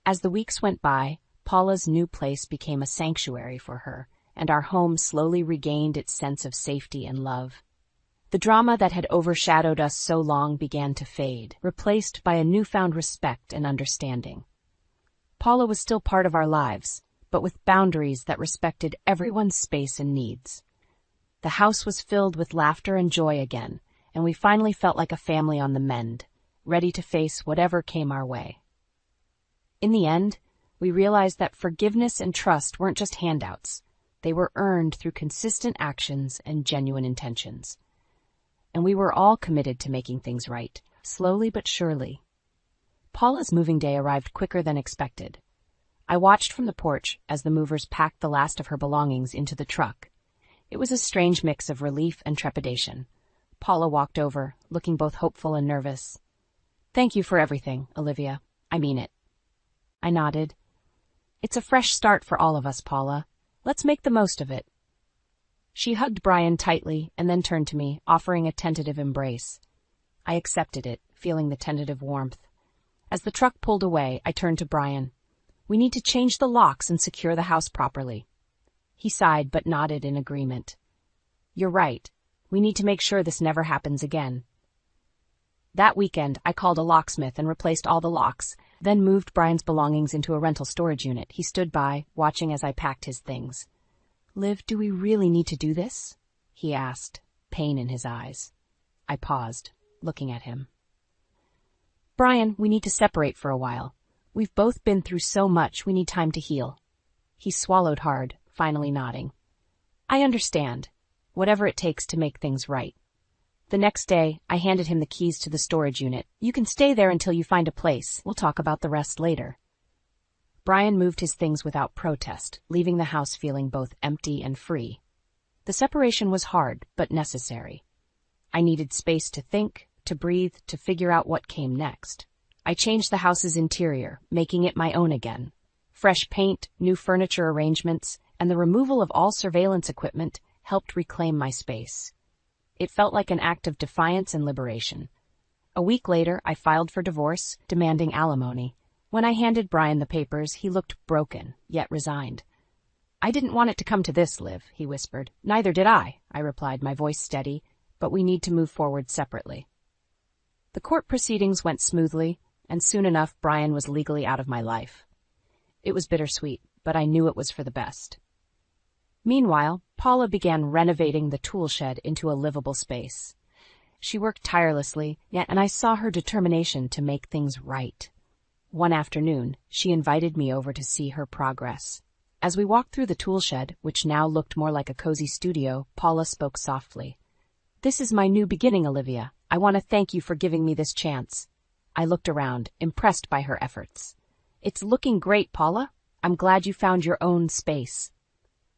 As the weeks went by, Paula's new place became a sanctuary for her, and our home slowly regained its sense of safety and love. The drama that had overshadowed us so long began to fade, replaced by a newfound respect and understanding. Paula was still part of our lives, but with boundaries that respected everyone's space and needs. The house was filled with laughter and joy again, and we finally felt like a family on the mend, ready to face whatever came our way. In the end, we realized that forgiveness and trust weren't just handouts. They were earned through consistent actions and genuine intentions. and we were all committed to making things right, slowly but surely. Paula's moving day arrived quicker than expected. I watched from the porch as the movers packed the last of her belongings into the truck. It was a strange mix of relief and trepidation. Paula walked over, looking both hopeful and nervous. "Thank you for everything, Olivia. I mean it." I nodded. "It's a fresh start for all of us, Paula. Let's make the most of it." She hugged Brian tightly and then turned to me, offering a tentative embrace. I accepted it, feeling the tentative warmth. As the truck pulled away, I turned to Brian. "We need to change the locks and secure the house properly." He sighed but nodded in agreement. "You're right. We need to make sure this never happens again." That weekend, I called a locksmith and replaced all the locks, then moved Brian's belongings into a rental storage unit. He stood by, watching as I packed his things. "Liv, do we really need to do this?" he asked, pain in his eyes. I paused, looking at him. "Brian, we need to separate for a while. We've both been through so much, we need time to heal." He swallowed hard, finally nodding. "I understand. Whatever it takes to make things right." The next day, I handed him the keys to the storage unit. "You can stay there until you find a place. We'll talk about the rest later." Brian moved his things without protest, leaving the house feeling both empty and free. The separation was hard, but necessary. I needed space to think, to breathe, to figure out what came next. I changed the house's interior, making it my own again. Fresh paint, new furniture arrangements, and the removal of all surveillance equipment helped reclaim my space. It felt like an act of defiance and liberation. A week later, I filed for divorce, demanding alimony. When I handed Brian the papers, he looked broken, yet resigned. "I didn't want it to come to this, Liv," he whispered. "Neither did I replied, my voice steady, "but we need to move forward separately." The court proceedings went smoothly, and soon enough Brian was legally out of my life. It was bittersweet, but I knew it was for the best. Meanwhile, Paula began renovating the tool shed into a livable space. She worked tirelessly, and I saw her determination to make things right. One afternoon, she invited me over to see her progress. As we walked through the tool shed, which now looked more like a cozy studio, Paula spoke softly. "This is my new beginning, Olivia. I want to thank you for giving me this chance." I looked around, impressed by her efforts. "It's looking great, Paula. I'm glad you found your own space."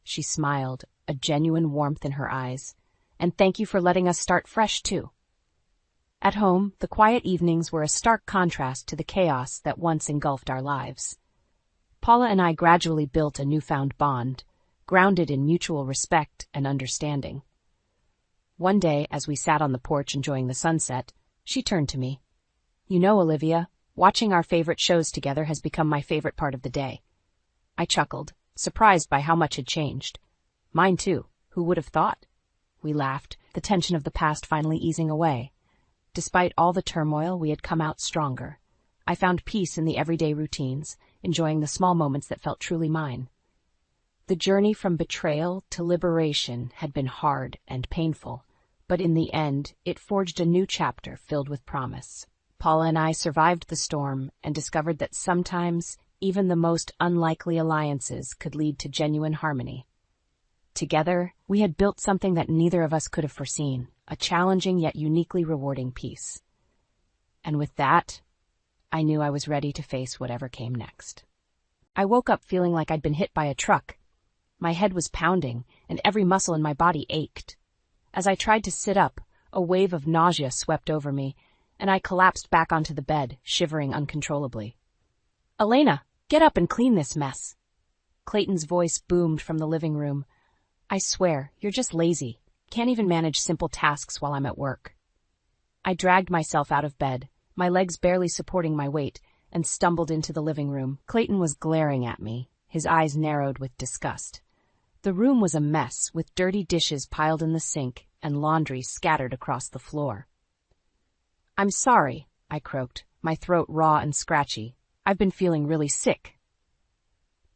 She smiled, a genuine warmth in her eyes. "And thank you for letting us start fresh, too." At home, the quiet evenings were a stark contrast to the chaos that once engulfed our lives. Paula and I gradually built a newfound bond, grounded in mutual respect and understanding. One day, as we sat on the porch enjoying the sunset, she turned to me. "You know, Olivia, watching our favorite shows together has become my favorite part of the day." I chuckled, surprised by how much had changed. "Mine too. Who would have thought?" We laughed, the tension of the past finally easing away. Despite all the turmoil, we had come out stronger. I found peace in the everyday routines, enjoying the small moments that felt truly mine. The journey from betrayal to liberation had been hard and painful, but in the end, it forged a new chapter filled with promise. Paula and I survived the storm and discovered that sometimes even the most unlikely alliances could lead to genuine harmony. Together, we had built something that neither of us could have foreseen, a challenging yet uniquely rewarding peace. And with that, I knew I was ready to face whatever came next. I woke up feeling like I'd been hit by a truck. My head was pounding, and every muscle in my body ached. As I tried to sit up, a wave of nausea swept over me, and I collapsed back onto the bed, shivering uncontrollably. "Elena, get up and clean this mess." Clayton's voice boomed from the living room. "I swear, you're just lazy. Can't even manage simple tasks while I'm at work." I dragged myself out of bed, my legs barely supporting my weight, and stumbled into the living room. Clayton was glaring at me, his eyes narrowed with disgust. The room was a mess, with dirty dishes piled in the sink and laundry scattered across the floor. "I'm sorry," I croaked, my throat raw and scratchy. "I've been feeling really sick."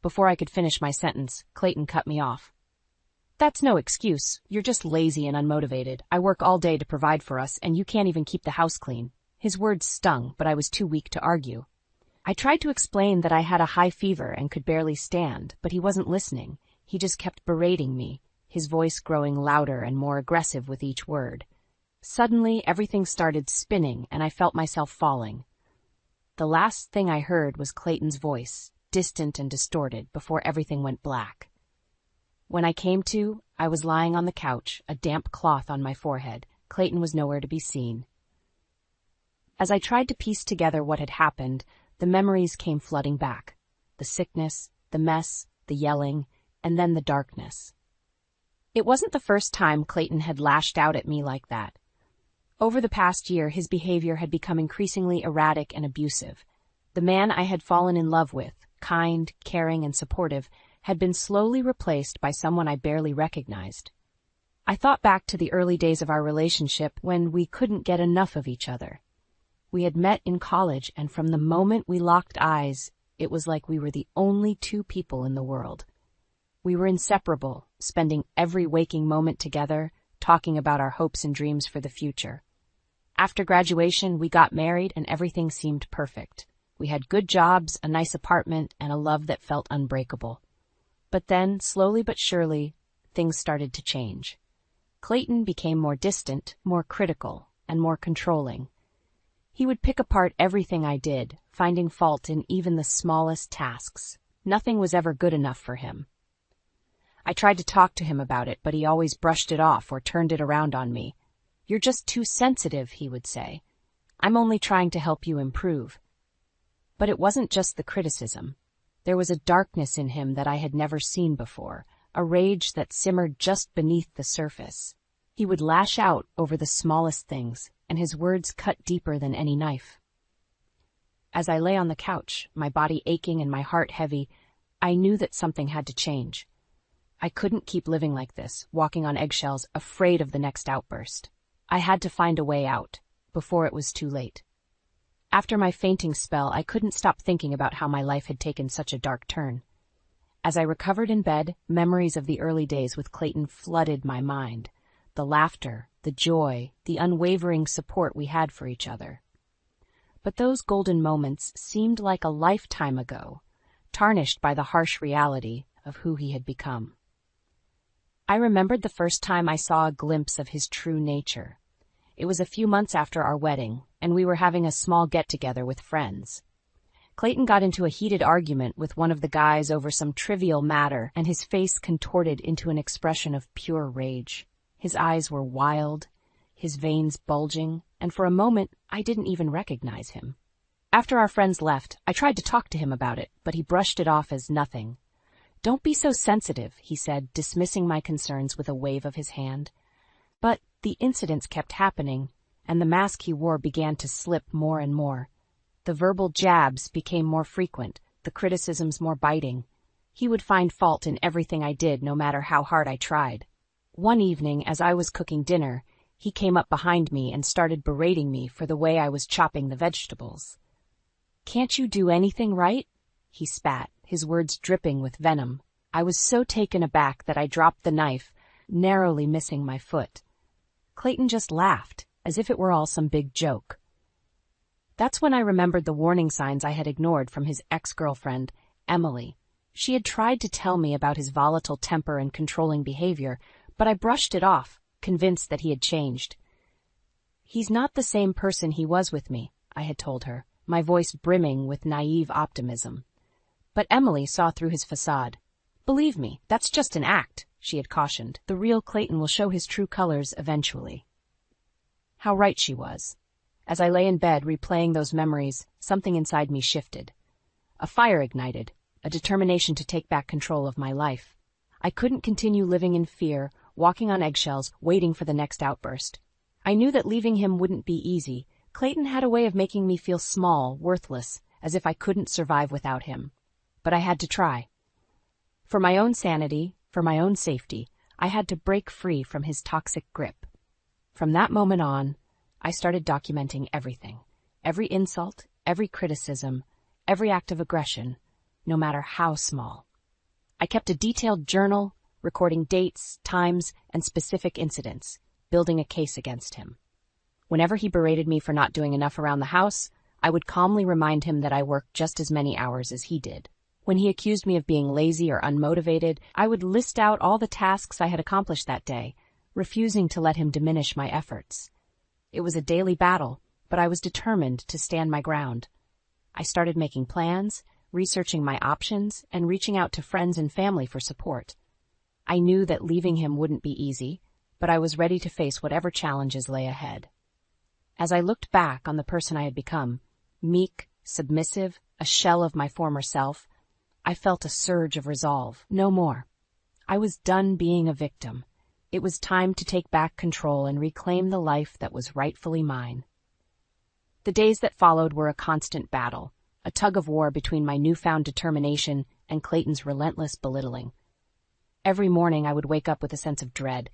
Before I could finish my sentence, Clayton cut me off. "That's no excuse. You're just lazy and unmotivated. I work all day to provide for us, and you can't even keep the house clean." His words stung, but I was too weak to argue. I tried to explain that I had a high fever and could barely stand, but he wasn't listening. He just kept berating me, his voice growing louder and more aggressive with each word. Suddenly, everything started spinning and I felt myself falling. The last thing I heard was Clayton's voice, distant and distorted, before everything went black. When I came to, I was lying on the couch, a damp cloth on my forehead. Clayton was nowhere to be seen. As I tried to piece together what had happened, the memories came flooding back. The sickness, the mess, the yelling, and then the darkness. It wasn't the first time Clayton had lashed out at me like that. Over the past year, his behavior had become increasingly erratic and abusive. The man I had fallen in love with, kind, caring, and supportive, had been slowly replaced by someone I barely recognized. I thought back to the early days of our relationship when we couldn't get enough of each other. We had met in college, and from the moment we locked eyes, it was like we were the only two people in the world. We were inseparable, spending every waking moment together, talking about our hopes and dreams for the future. After graduation, we got married and everything seemed perfect. We had good jobs, a nice apartment, and a love that felt unbreakable. But then, slowly but surely, things started to change. Clayton became more distant, more critical, and more controlling. He would pick apart everything I did, finding fault in even the smallest tasks. Nothing was ever good enough for him. I tried to talk to him about it, but he always brushed it off or turned it around on me. "You're just too sensitive," he would say. "I'm only trying to help you improve." But it wasn't just the criticism. There was a darkness in him that I had never seen before, a rage that simmered just beneath the surface. He would lash out over the smallest things, and his words cut deeper than any knife. As I lay on the couch, my body aching and my heart heavy, I knew that something had to change. I couldn't keep living like this, walking on eggshells, afraid of the next outburst. I had to find a way out, before it was too late. After my fainting spell, I couldn't stop thinking about how my life had taken such a dark turn. As I recovered in bed, memories of the early days with Clayton flooded my mind. The laughter, the joy, the unwavering support we had for each other. But those golden moments seemed like a lifetime ago, tarnished by the harsh reality of who he had become. I remembered the first time I saw a glimpse of his true nature. It was a few months after our wedding, and we were having a small get-together with friends. Clayton got into a heated argument with one of the guys over some trivial matter, and his face contorted into an expression of pure rage. His eyes were wild, his veins bulging, and for a moment I didn't even recognize him. After our friends left, I tried to talk to him about it, but he brushed it off as nothing. "Don't be so sensitive," he said, dismissing my concerns with a wave of his hand. But the incidents kept happening, and the mask he wore began to slip more and more. The verbal jabs became more frequent, the criticisms more biting. He would find fault in everything I did, no matter how hard I tried. One evening, as I was cooking dinner, he came up behind me and started berating me for the way I was chopping the vegetables. "Can't you do anything right?" he spat, his words dripping with venom. I was so taken aback that I dropped the knife, narrowly missing my foot. Clayton just laughed, as if it were all some big joke. That's when I remembered the warning signs I had ignored from his ex-girlfriend, Emily. She had tried to tell me about his volatile temper and controlling behavior, but I brushed it off, convinced that he had changed. "He's not the same person he was with me," I had told her, my voice brimming with naive optimism. But Emily saw through his facade. "Believe me, that's just an act," she had cautioned. "The real Clayton will show his true colors eventually." How right she was. As I lay in bed replaying those memories, something inside me shifted. A fire ignited, a determination to take back control of my life. I couldn't continue living in fear, walking on eggshells, waiting for the next outburst. I knew that leaving him wouldn't be easy. Clayton had a way of making me feel small, worthless, as if I couldn't survive without him. But I had to try. For my own sanity, for my own safety, I had to break free from his toxic grip. From that moment on, I started documenting everything. Every insult, every criticism, every act of aggression, no matter how small. I kept a detailed journal, recording dates, times, and specific incidents, building a case against him. Whenever he berated me for not doing enough around the house, I would calmly remind him that I worked just as many hours as he did. When he accused me of being lazy or unmotivated, I would list out all the tasks I had accomplished that day, refusing to let him diminish my efforts. It was a daily battle, but I was determined to stand my ground. I started making plans, researching my options, and reaching out to friends and family for support. I knew that leaving him wouldn't be easy, but I was ready to face whatever challenges lay ahead. As I looked back on the person I had become, meek, submissive, a shell of my former self, I felt a surge of resolve. No more. I was done being a victim. It was time to take back control and reclaim the life that was rightfully mine. The days that followed were a constant battle, a tug-of-war between my newfound determination and Clayton's relentless belittling. Every morning I would wake up with a sense of dread,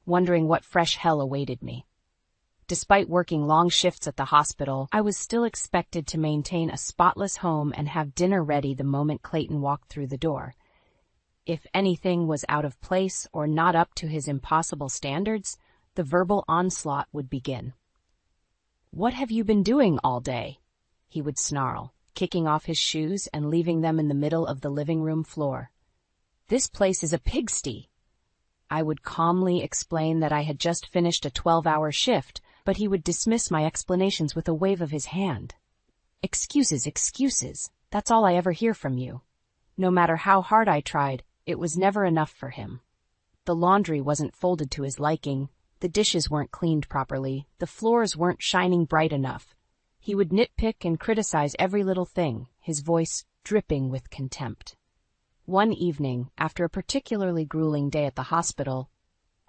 wondering what fresh hell awaited me. Despite working long shifts at the hospital, I was still expected to maintain a spotless home and have dinner ready the moment Clayton walked through the door. If anything was out of place or not up to his impossible standards, the verbal onslaught would begin. "What have you been doing all day?" he would snarl, kicking off his shoes and leaving them in the middle of the living room floor. "This place is a pigsty." I would calmly explain that I had just finished a 12-hour shift, but he would dismiss my explanations with a wave of his hand. "Excuses, excuses. That's all I ever hear from you." No matter how hard I tried, it was never enough for him. The laundry wasn't folded to his liking, the dishes weren't cleaned properly, the floors weren't shining bright enough. He would nitpick and criticize every little thing, his voice dripping with contempt. One evening, after a particularly grueling day at the hospital,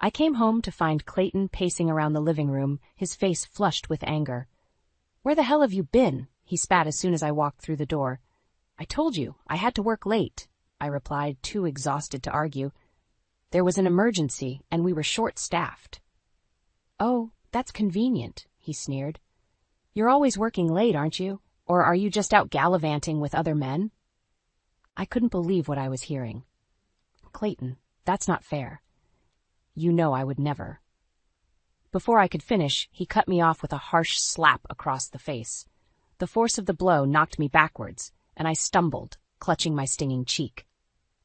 I came home to find Clayton pacing around the living room, his face flushed with anger. "Where the hell have you been?" he spat as soon as I walked through the door. "I told you, I had to work late," I replied, too exhausted to argue. "There was an emergency, and we were short-staffed." "Oh, that's convenient," he sneered. "You're always working late, aren't you? Or are you just out gallivanting with other men?" I couldn't believe what I was hearing. "Clayton, that's not fair. You know I would never." Before I could finish, he cut me off with a harsh slap across the face. The force of the blow knocked me backwards, and I stumbled, clutching my stinging cheek.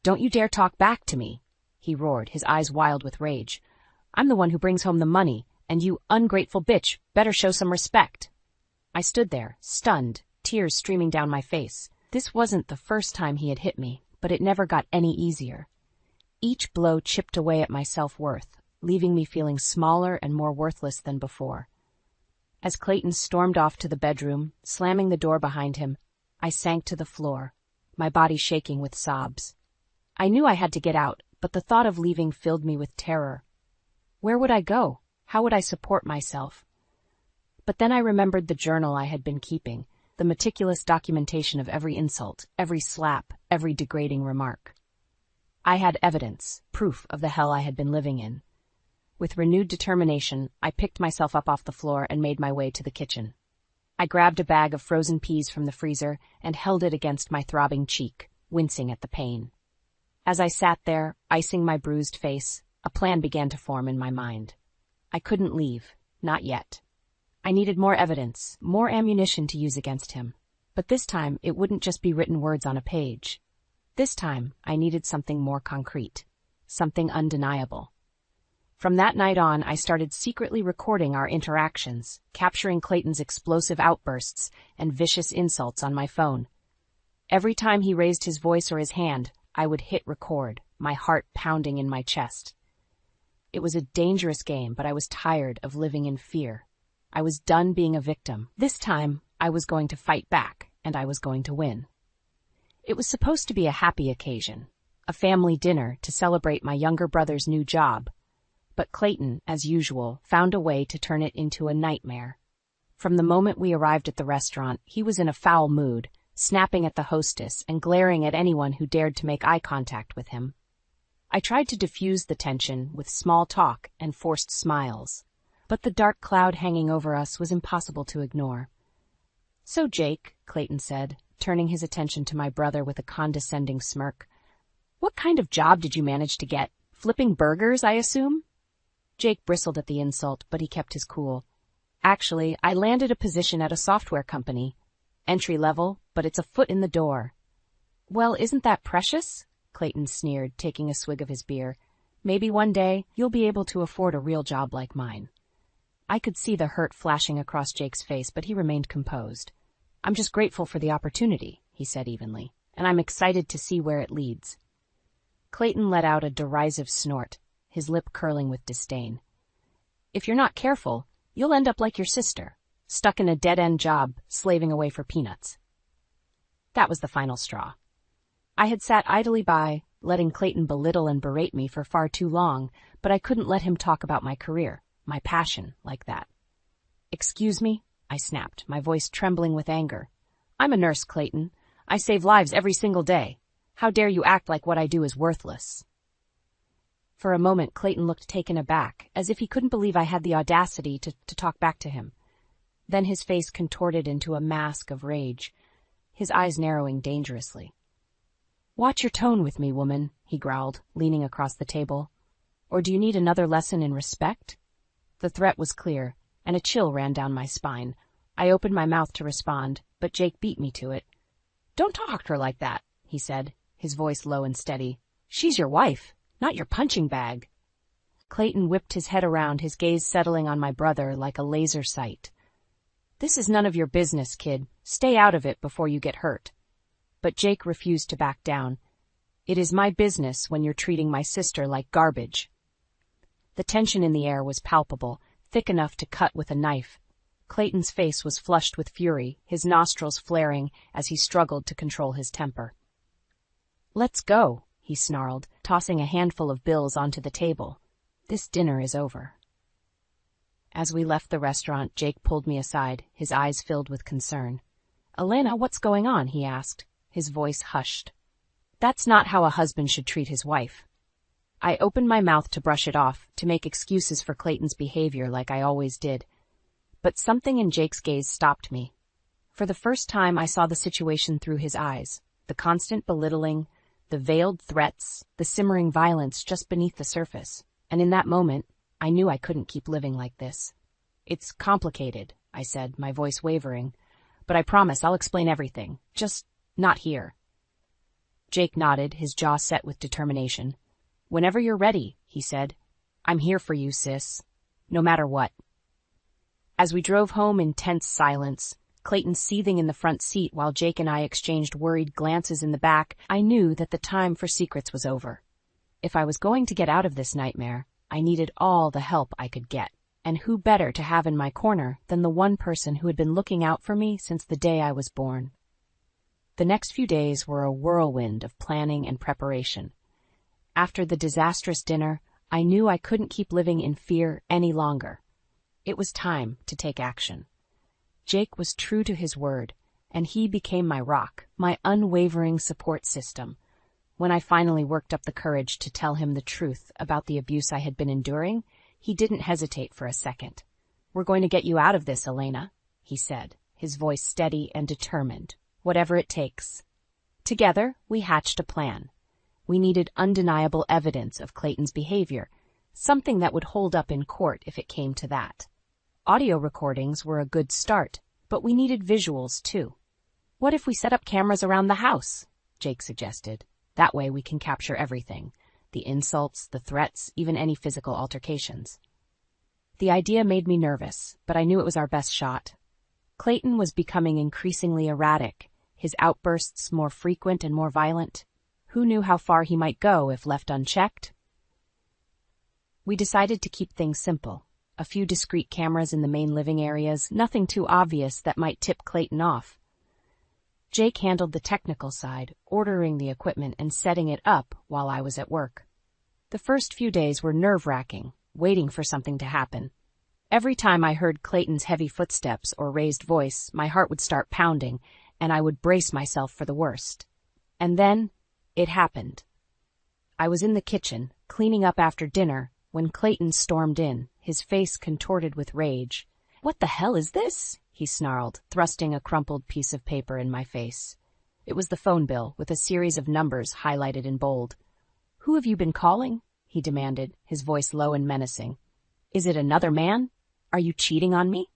"Don't you dare talk back to me," he roared, his eyes wild with rage. "I'm the one who brings home the money, and you ungrateful bitch better show some respect." I stood there, stunned, tears streaming down my face. This wasn't the first time he had hit me, but it never got any easier. Each blow chipped away at my self-worth, leaving me feeling smaller and more worthless than before. As Clayton stormed off to the bedroom, slamming the door behind him, I sank to the floor, my body shaking with sobs. I knew I had to get out, but the thought of leaving filled me with terror. Where would I go? How would I support myself? But then I remembered the journal I had been keeping, the meticulous documentation of every insult, every slap, every degrading remark. I had evidence, proof of the hell I had been living in. With renewed determination, I picked myself up off the floor and made my way to the kitchen. I grabbed a bag of frozen peas from the freezer and held it against my throbbing cheek, wincing at the pain. As I sat there, icing my bruised face, a plan began to form in my mind. I couldn't leave, not yet. I needed more evidence, more ammunition to use against him. But this time, it wouldn't just be written words on a page. This time, I needed something more concrete, something undeniable. From that night on, I started secretly recording our interactions, capturing Clayton's explosive outbursts and vicious insults on my phone. Every time he raised his voice or his hand, I would hit record, my heart pounding in my chest. It was a dangerous game, but I was tired of living in fear. I was done being a victim. This time, I was going to fight back, and I was going to win. It was supposed to be a happy occasion, a family dinner to celebrate my younger brother's new job. But Clayton, as usual, found a way to turn it into a nightmare. From the moment we arrived at the restaurant, he was in a foul mood, snapping at the hostess and glaring at anyone who dared to make eye contact with him. I tried to diffuse the tension with small talk and forced smiles, but the dark cloud hanging over us was impossible to ignore. "So, Jake," Clayton said, turning his attention to my brother with a condescending smirk, "what kind of job did you manage to get? Flipping burgers, I assume?" Jake bristled at the insult, but he kept his cool. "Actually, I landed a position at a software company. Entry level, but it's a foot in the door." "Well, isn't that precious?" Clayton sneered, taking a swig of his beer. "Maybe one day you'll be able to afford a real job like mine." I could see the hurt flashing across Jake's face, but he remained composed. "I'm just grateful for the opportunity," he said evenly, "and I'm excited to see where it leads." Clayton let out a derisive snort, his lip curling with disdain. "If you're not careful, you'll end up like your sister, stuck in a dead-end job, slaving away for peanuts." That was the final straw. I had sat idly by, letting Clayton belittle and berate me for far too long, but I couldn't let him talk about my career, my passion, like that. "Excuse me?" I snapped, my voice trembling with anger. "I'm a nurse, Clayton. I save lives every single day. How dare you act like what I do is worthless?" For a moment, Clayton looked taken aback, as if he couldn't believe I had the audacity to talk back to him. Then his face contorted into a mask of rage, his eyes narrowing dangerously. "Watch your tone with me, woman," he growled, leaning across the table. "Or do you need another lesson in respect?" The threat was clear, and a chill ran down my spine. I opened my mouth to respond, but Jake beat me to it. "Don't talk to her like that," he said, his voice low and steady. "She's your wife, not your punching bag." Clayton whipped his head around, his gaze settling on my brother like a laser sight. "This is none of your business, kid. Stay out of it before you get hurt." But Jake refused to back down. "It is my business when you're treating my sister like garbage." The tension in the air was palpable, thick enough to cut with a knife. Clayton's face was flushed with fury, his nostrils flaring as he struggled to control his temper. "Let's go," he snarled, tossing a handful of bills onto the table. "This dinner is over." As we left the restaurant, Jake pulled me aside, his eyes filled with concern. "Elena, what's going on?" he asked, his voice hushed. "That's not how a husband should treat his wife." I opened my mouth to brush it off, to make excuses for Clayton's behavior like I always did. But something in Jake's gaze stopped me. For the first time, I saw the situation through his eyes, the constant belittling, the veiled threats, the simmering violence just beneath the surface. And in that moment, I knew I couldn't keep living like this. "It's complicated," I said, my voice wavering. "But I promise I'll explain everything. Just not here." Jake nodded, his jaw set with determination. "Whenever you're ready," he said. "I'm here for you, sis. No matter what." As we drove home in tense silence, Clayton seething in the front seat while Jake and I exchanged worried glances in the back, I knew that the time for secrets was over. If I was going to get out of this nightmare, I needed all the help I could get. And who better to have in my corner than the one person who had been looking out for me since the day I was born? The next few days were a whirlwind of planning and preparation. After the disastrous dinner, I knew I couldn't keep living in fear any longer. It was time to take action. Jake was true to his word, and he became my rock, my unwavering support system. When I finally worked up the courage to tell him the truth about the abuse I had been enduring, he didn't hesitate for a second. "We're going to get you out of this, Elena," he said, his voice steady and determined, "whatever it takes." Together, we hatched a plan. We needed undeniable evidence of Clayton's behavior, something that would hold up in court if it came to that. Audio recordings were a good start, but we needed visuals too. "What if we set up cameras around the house?" Jake suggested. "That way we can capture everything. The insults, the threats, even any physical altercations." The idea made me nervous, but I knew it was our best shot. Clayton was becoming increasingly erratic, his outbursts more frequent and more violent. Who knew how far he might go if left unchecked? We decided to keep things simple. A few discreet cameras in the main living areas, nothing too obvious that might tip Clayton off. Jake handled the technical side, ordering the equipment and setting it up while I was at work. The first few days were nerve-wracking, waiting for something to happen. Every time I heard Clayton's heavy footsteps or raised voice, my heart would start pounding, and I would brace myself for the worst. And then, it happened. I was in the kitchen, cleaning up after dinner, when Clayton stormed in, his face contorted with rage. "What the hell is this?" he snarled, thrusting a crumpled piece of paper in my face. It was the phone bill, with a series of numbers highlighted in bold. "Who have you been calling?" he demanded, his voice low and menacing. "Is it another man? Are you cheating on me?"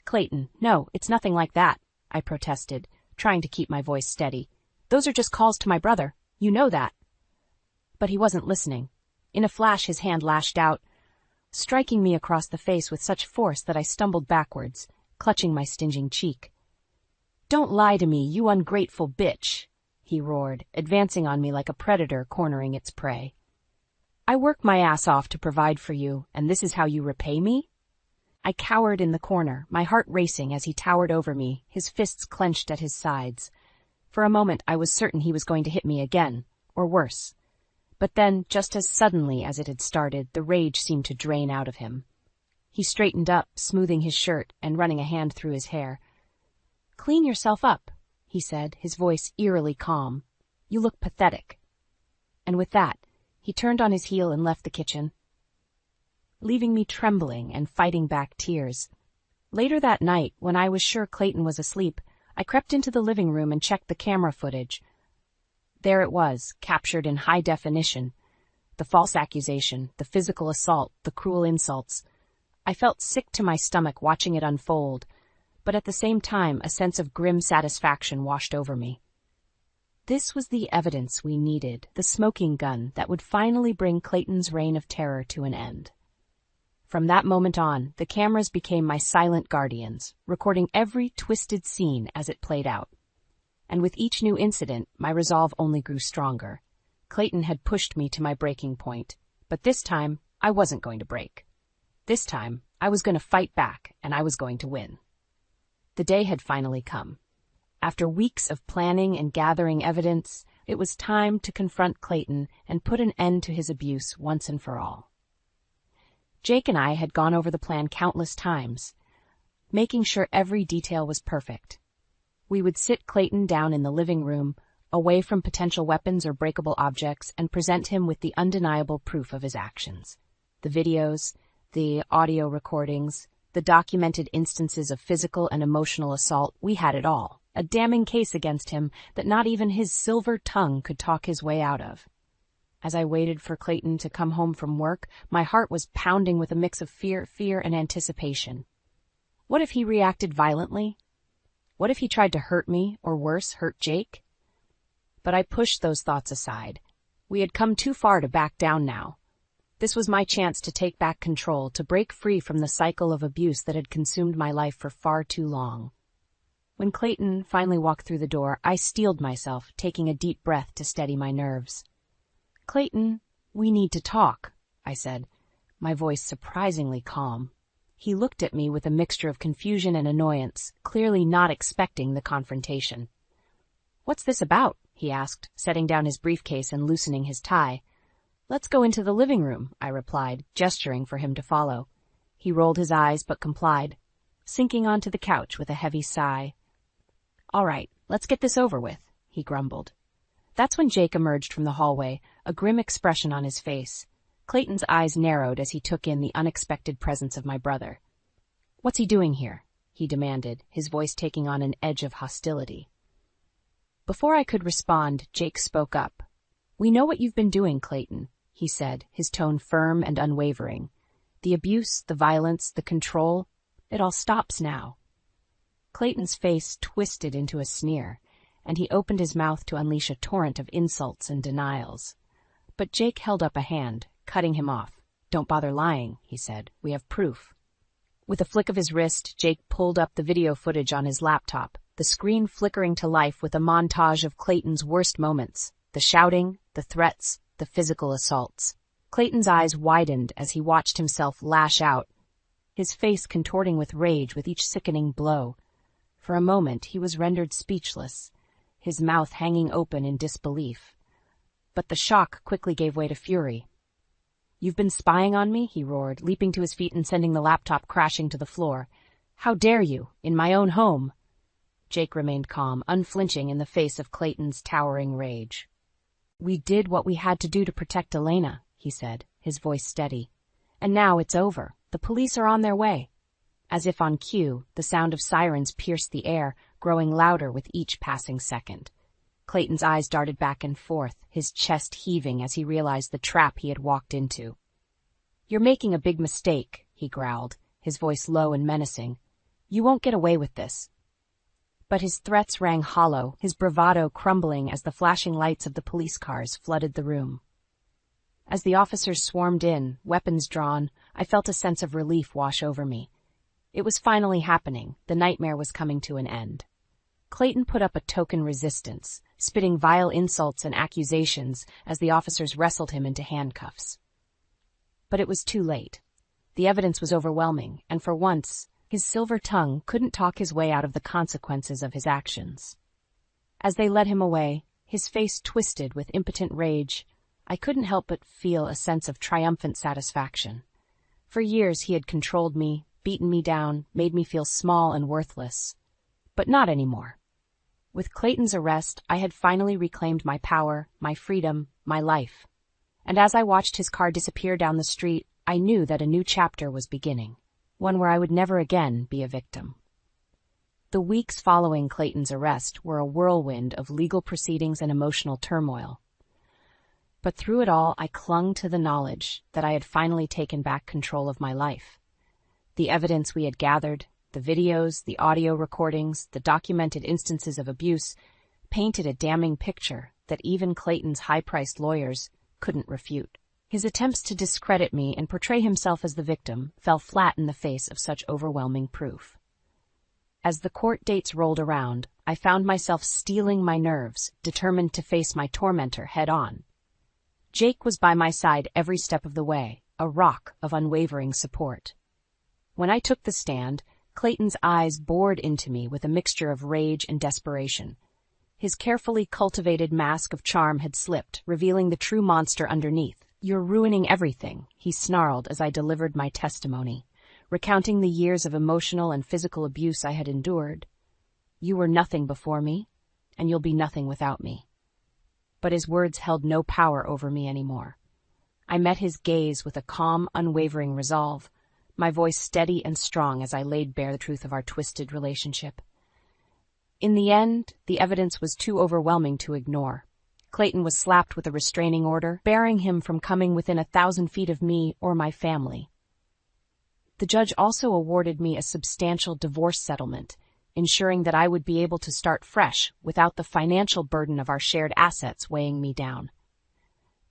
"Clayton, no, it's nothing like that," I protested, trying to keep my voice steady. "Those are just calls to my brother. You know that." But he wasn't listening. In a flash, his hand lashed out. striking me across the face with such force that I stumbled backwards, clutching my stinging cheek. "Don't lie to me, you ungrateful bitch," he roared, advancing on me like a predator cornering its prey. "I work my ass off to provide for you, and this is how you repay me?" I cowered in the corner, my heart racing as he towered over me, his fists clenched at his sides. For a moment I was certain he was going to hit me again, or worse. But then, just as suddenly as it had started, the rage seemed to drain out of him. He straightened up, smoothing his shirt and running a hand through his hair. "Clean yourself up," he said, his voice eerily calm. "You look pathetic." And with that, he turned on his heel and left the kitchen, leaving me trembling and fighting back tears. Later that night, when I was sure Clayton was asleep, I crept into the living room and checked the camera footage. There it was, captured in high definition. The false accusation, the physical assault, the cruel insults. I felt sick to my stomach watching it unfold, but at the same time a sense of grim satisfaction washed over me. This was the evidence we needed, the smoking gun that would finally bring Clayton's reign of terror to an end. From that moment on, the cameras became my silent guardians, recording every twisted scene as it played out. And with each new incident, my resolve only grew stronger. Clayton had pushed me to my breaking point, but this time, I wasn't going to break. This time, I was going to fight back, and I was going to win. The day had finally come. After weeks of planning and gathering evidence, it was time to confront Clayton and put an end to his abuse once and for all. Jake and I had gone over the plan countless times, making sure every detail was perfect. We would sit Clayton down in the living room, away from potential weapons or breakable objects, and present him with the undeniable proof of his actions. The videos, the audio recordings, the documented instances of physical and emotional assault, we had it all. A damning case against him that not even his silver tongue could talk his way out of. As I waited for Clayton to come home from work, my heart was pounding with a mix of fear and anticipation. What if he reacted violently? What if he tried to hurt me, or worse, hurt Jake? But I pushed those thoughts aside. We had come too far to back down now. This was my chance to take back control, to break free from the cycle of abuse that had consumed my life for far too long. When Clayton finally walked through the door, I steeled myself, taking a deep breath to steady my nerves. "Clayton, we need to talk," I said, my voice surprisingly calm. He looked at me with a mixture of confusion and annoyance, clearly not expecting the confrontation. "What's this about?" he asked, setting down his briefcase and loosening his tie. "Let's go into the living room," I replied, gesturing for him to follow. He rolled his eyes but complied, sinking onto the couch with a heavy sigh. "All right, let's get this over with," he grumbled. That's when Jake emerged from the hallway, a grim expression on his face. Clayton's eyes narrowed as he took in the unexpected presence of my brother. "What's he doing here?" he demanded, his voice taking on an edge of hostility. Before I could respond, Jake spoke up. "We know what you've been doing, Clayton," he said, his tone firm and unwavering. "The abuse, the violence, the control, it all stops now." Clayton's face twisted into a sneer, and he opened his mouth to unleash a torrent of insults and denials. But Jake held up a hand, cutting him off. "Don't bother lying," he said. "We have proof." With a flick of his wrist, Jake pulled up the video footage on his laptop, the screen flickering to life with a montage of Clayton's worst moments, the shouting, the threats, the physical assaults. Clayton's eyes widened as he watched himself lash out, his face contorting with rage with each sickening blow. For a moment, he was rendered speechless, his mouth hanging open in disbelief. But the shock quickly gave way to fury. "You've been spying on me?" he roared, leaping to his feet and sending the laptop crashing to the floor. "How dare you, in my own home?" Jake remained calm, unflinching in the face of Clayton's towering rage. "We did what we had to do to protect Elena," he said, his voice steady. "And now it's over. The police are on their way." As if on cue, the sound of sirens pierced the air, growing louder with each passing second. Clayton's eyes darted back and forth, his chest heaving as he realized the trap he had walked into. "You're making a big mistake," he growled, his voice low and menacing. "You won't get away with this." But his threats rang hollow, his bravado crumbling as the flashing lights of the police cars flooded the room. As the officers swarmed in, weapons drawn, I felt a sense of relief wash over me. It was finally happening. The nightmare was coming to an end. Clayton put up a token resistance, spitting vile insults and accusations as the officers wrestled him into handcuffs. But it was too late. The evidence was overwhelming, and for once, his silver tongue couldn't talk his way out of the consequences of his actions. As they led him away, his face twisted with impotent rage, I couldn't help but feel a sense of triumphant satisfaction. For years he had controlled me, beaten me down, made me feel small and worthless. But not anymore. With Clayton's arrest, I had finally reclaimed my power, my freedom, my life. And as I watched his car disappear down the street, I knew that a new chapter was beginning, one where I would never again be a victim. The weeks following Clayton's arrest were a whirlwind of legal proceedings and emotional turmoil. But through it all, I clung to the knowledge that I had finally taken back control of my life. The evidence we had gathered, the videos, the audio recordings, the documented instances of abuse, painted a damning picture that even Clayton's high-priced lawyers couldn't refute. His attempts to discredit me and portray himself as the victim fell flat in the face of such overwhelming proof. As the court dates rolled around, I found myself steeling my nerves, determined to face my tormentor head-on. Jake was by my side every step of the way, a rock of unwavering support. When I took the stand, Clayton's eyes bored into me with a mixture of rage and desperation. His carefully cultivated mask of charm had slipped, revealing the true monster underneath. "You're ruining everything," he snarled as I delivered my testimony, recounting the years of emotional and physical abuse I had endured. "You were nothing before me, and you'll be nothing without me." But his words held no power over me anymore. I met his gaze with a calm, unwavering resolve, my voice steady and strong as I laid bare the truth of our twisted relationship. In the end, the evidence was too overwhelming to ignore. Clayton was slapped with a restraining order, barring him from coming within 1,000 feet of me or my family. The judge also awarded me a substantial divorce settlement, ensuring that I would be able to start fresh without the financial burden of our shared assets weighing me down.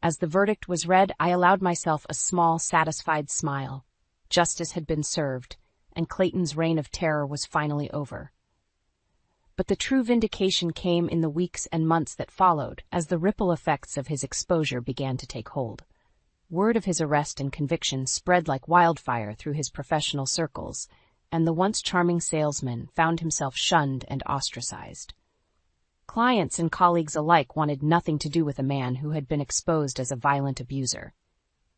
As the verdict was read, I allowed myself a small, satisfied smile. Justice had been served, and Clayton's reign of terror was finally over. But the true vindication came in the weeks and months that followed, as the ripple effects of his exposure began to take hold. Word of his arrest and conviction spread like wildfire through his professional circles, and the once charming salesman found himself shunned and ostracized. Clients and colleagues alike wanted nothing to do with a man who had been exposed as a violent abuser.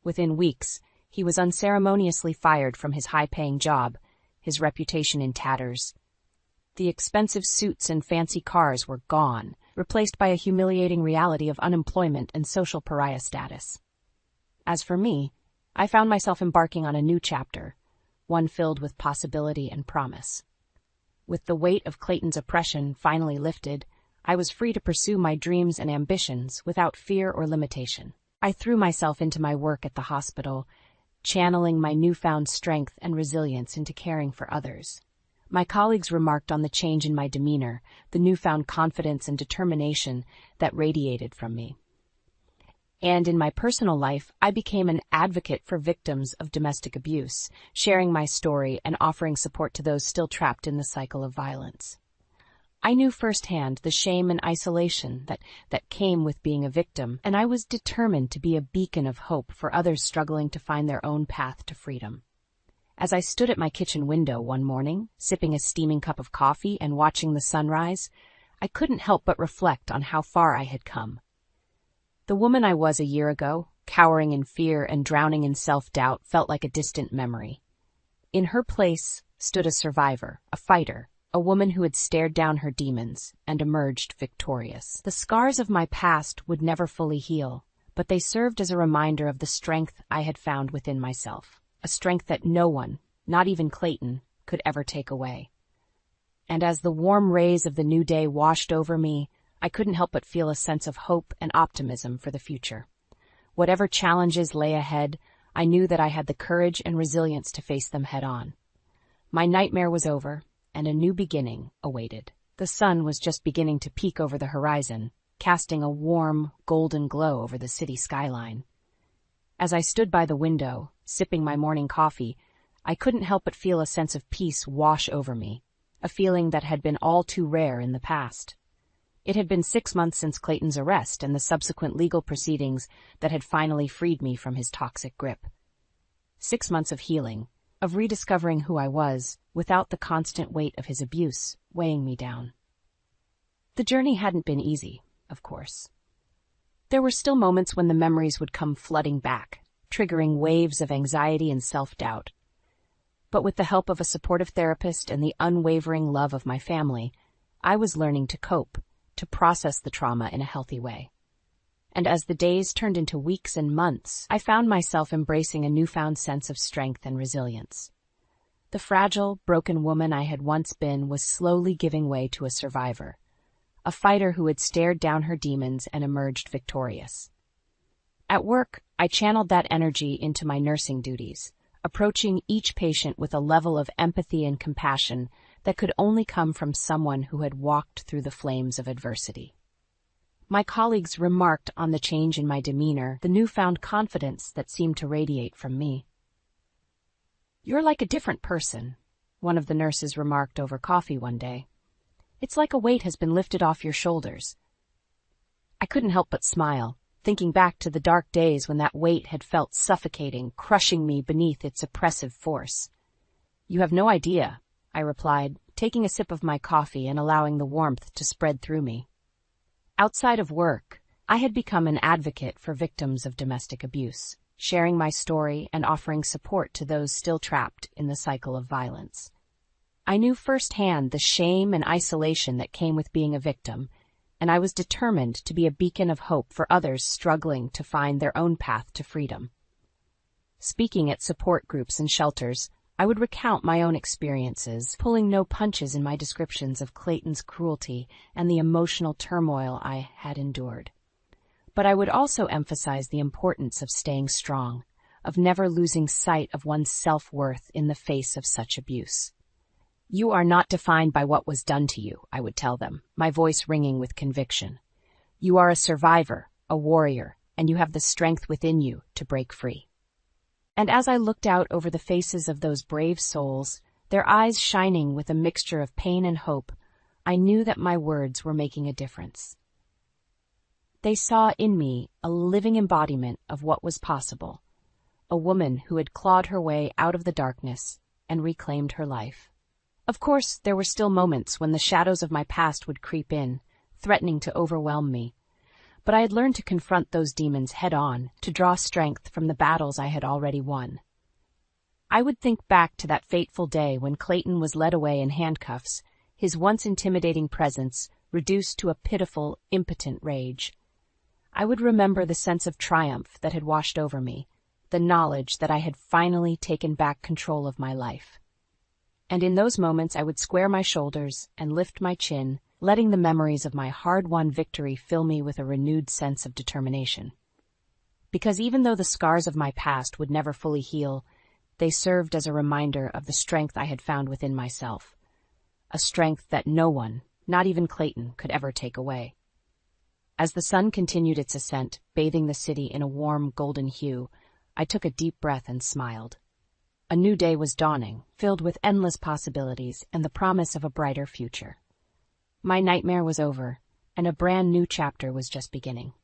Within weeks, he was unceremoniously fired from his high-paying job, his reputation in tatters. The expensive suits and fancy cars were gone, replaced by a humiliating reality of unemployment and social pariah status. As for me, I found myself embarking on a new chapter, one filled with possibility and promise. With the weight of Clayton's oppression finally lifted, I was free to pursue my dreams and ambitions without fear or limitation. I threw myself into my work at the hospital, channeling my newfound strength and resilience into caring for others. My colleagues remarked on the change in my demeanor, the newfound confidence and determination that radiated from me. And in my personal life, I became an advocate for victims of domestic abuse, sharing my story and offering support to those still trapped in the cycle of violence. I knew firsthand the shame and isolation that came with being a victim, and I was determined to be a beacon of hope for others struggling to find their own path to freedom. As I stood at my kitchen window one morning, sipping a steaming cup of coffee and watching the sunrise, I couldn't help but reflect on how far I had come. The woman I was a year ago, cowering in fear and drowning in self-doubt, felt like a distant memory. In her place stood a survivor, a fighter, a woman who had stared down her demons and emerged victorious. The scars of my past would never fully heal, but they served as a reminder of the strength I had found within myself, a strength that no one, not even Clayton, could ever take away. And as the warm rays of the new day washed over me, I couldn't help but feel a sense of hope and optimism for the future. Whatever challenges lay ahead, I knew that I had the courage and resilience to face them head-on. My nightmare was over, and a new beginning awaited. The sun was just beginning to peek over the horizon, casting a warm, golden glow over the city skyline. As I stood by the window, sipping my morning coffee, I couldn't help but feel a sense of peace wash over me, a feeling that had been all too rare in the past. It had been 6 months since Clayton's arrest and the subsequent legal proceedings that had finally freed me from his toxic grip. 6 months of healing, of rediscovering who I was, without the constant weight of his abuse weighing me down. The journey hadn't been easy, of course. There were still moments when the memories would come flooding back, triggering waves of anxiety and self-doubt. But with the help of a supportive therapist and the unwavering love of my family, I was learning to cope, to process the trauma in a healthy way. And as the days turned into weeks and months, I found myself embracing a newfound sense of strength and resilience. The fragile, broken woman I had once been was slowly giving way to a survivor, a fighter who had stared down her demons and emerged victorious. At work, I channeled that energy into my nursing duties, approaching each patient with a level of empathy and compassion that could only come from someone who had walked through the flames of adversity. My colleagues remarked on the change in my demeanor, the newfound confidence that seemed to radiate from me. "You're like a different person," one of the nurses remarked over coffee one day. "It's like a weight has been lifted off your shoulders." I couldn't help but smile, thinking back to the dark days when that weight had felt suffocating, crushing me beneath its oppressive force. "You have no idea," I replied, taking a sip of my coffee and allowing the warmth to spread through me. Outside of work, I had become an advocate for victims of domestic abuse, sharing my story and offering support to those still trapped in the cycle of violence. I knew firsthand the shame and isolation that came with being a victim, and I was determined to be a beacon of hope for others struggling to find their own path to freedom. Speaking at support groups and shelters, I would recount my own experiences, pulling no punches in my descriptions of Clayton's cruelty and the emotional turmoil I had endured. But I would also emphasize the importance of staying strong, of never losing sight of one's self-worth in the face of such abuse. "You are not defined by what was done to you," I would tell them, my voice ringing with conviction. "You are a survivor, a warrior, and you have the strength within you to break free." And as I looked out over the faces of those brave souls, their eyes shining with a mixture of pain and hope, I knew that my words were making a difference. They saw in me a living embodiment of what was possible, a woman who had clawed her way out of the darkness and reclaimed her life. Of course, there were still moments when the shadows of my past would creep in, threatening to overwhelm me. But I had learned to confront those demons head-on, to draw strength from the battles I had already won. I would think back to that fateful day when Clayton was led away in handcuffs, his once intimidating presence reduced to a pitiful, impotent rage. I would remember the sense of triumph that had washed over me, the knowledge that I had finally taken back control of my life. And in those moments I would square my shoulders and lift my chin, letting the memories of my hard-won victory fill me with a renewed sense of determination. Because even though the scars of my past would never fully heal, they served as a reminder of the strength I had found within myself, a strength that no one, not even Clayton, could ever take away. As the sun continued its ascent, bathing the city in a warm, golden hue, I took a deep breath and smiled. A new day was dawning, filled with endless possibilities and the promise of a brighter future. My nightmare was over, and a brand new chapter was just beginning.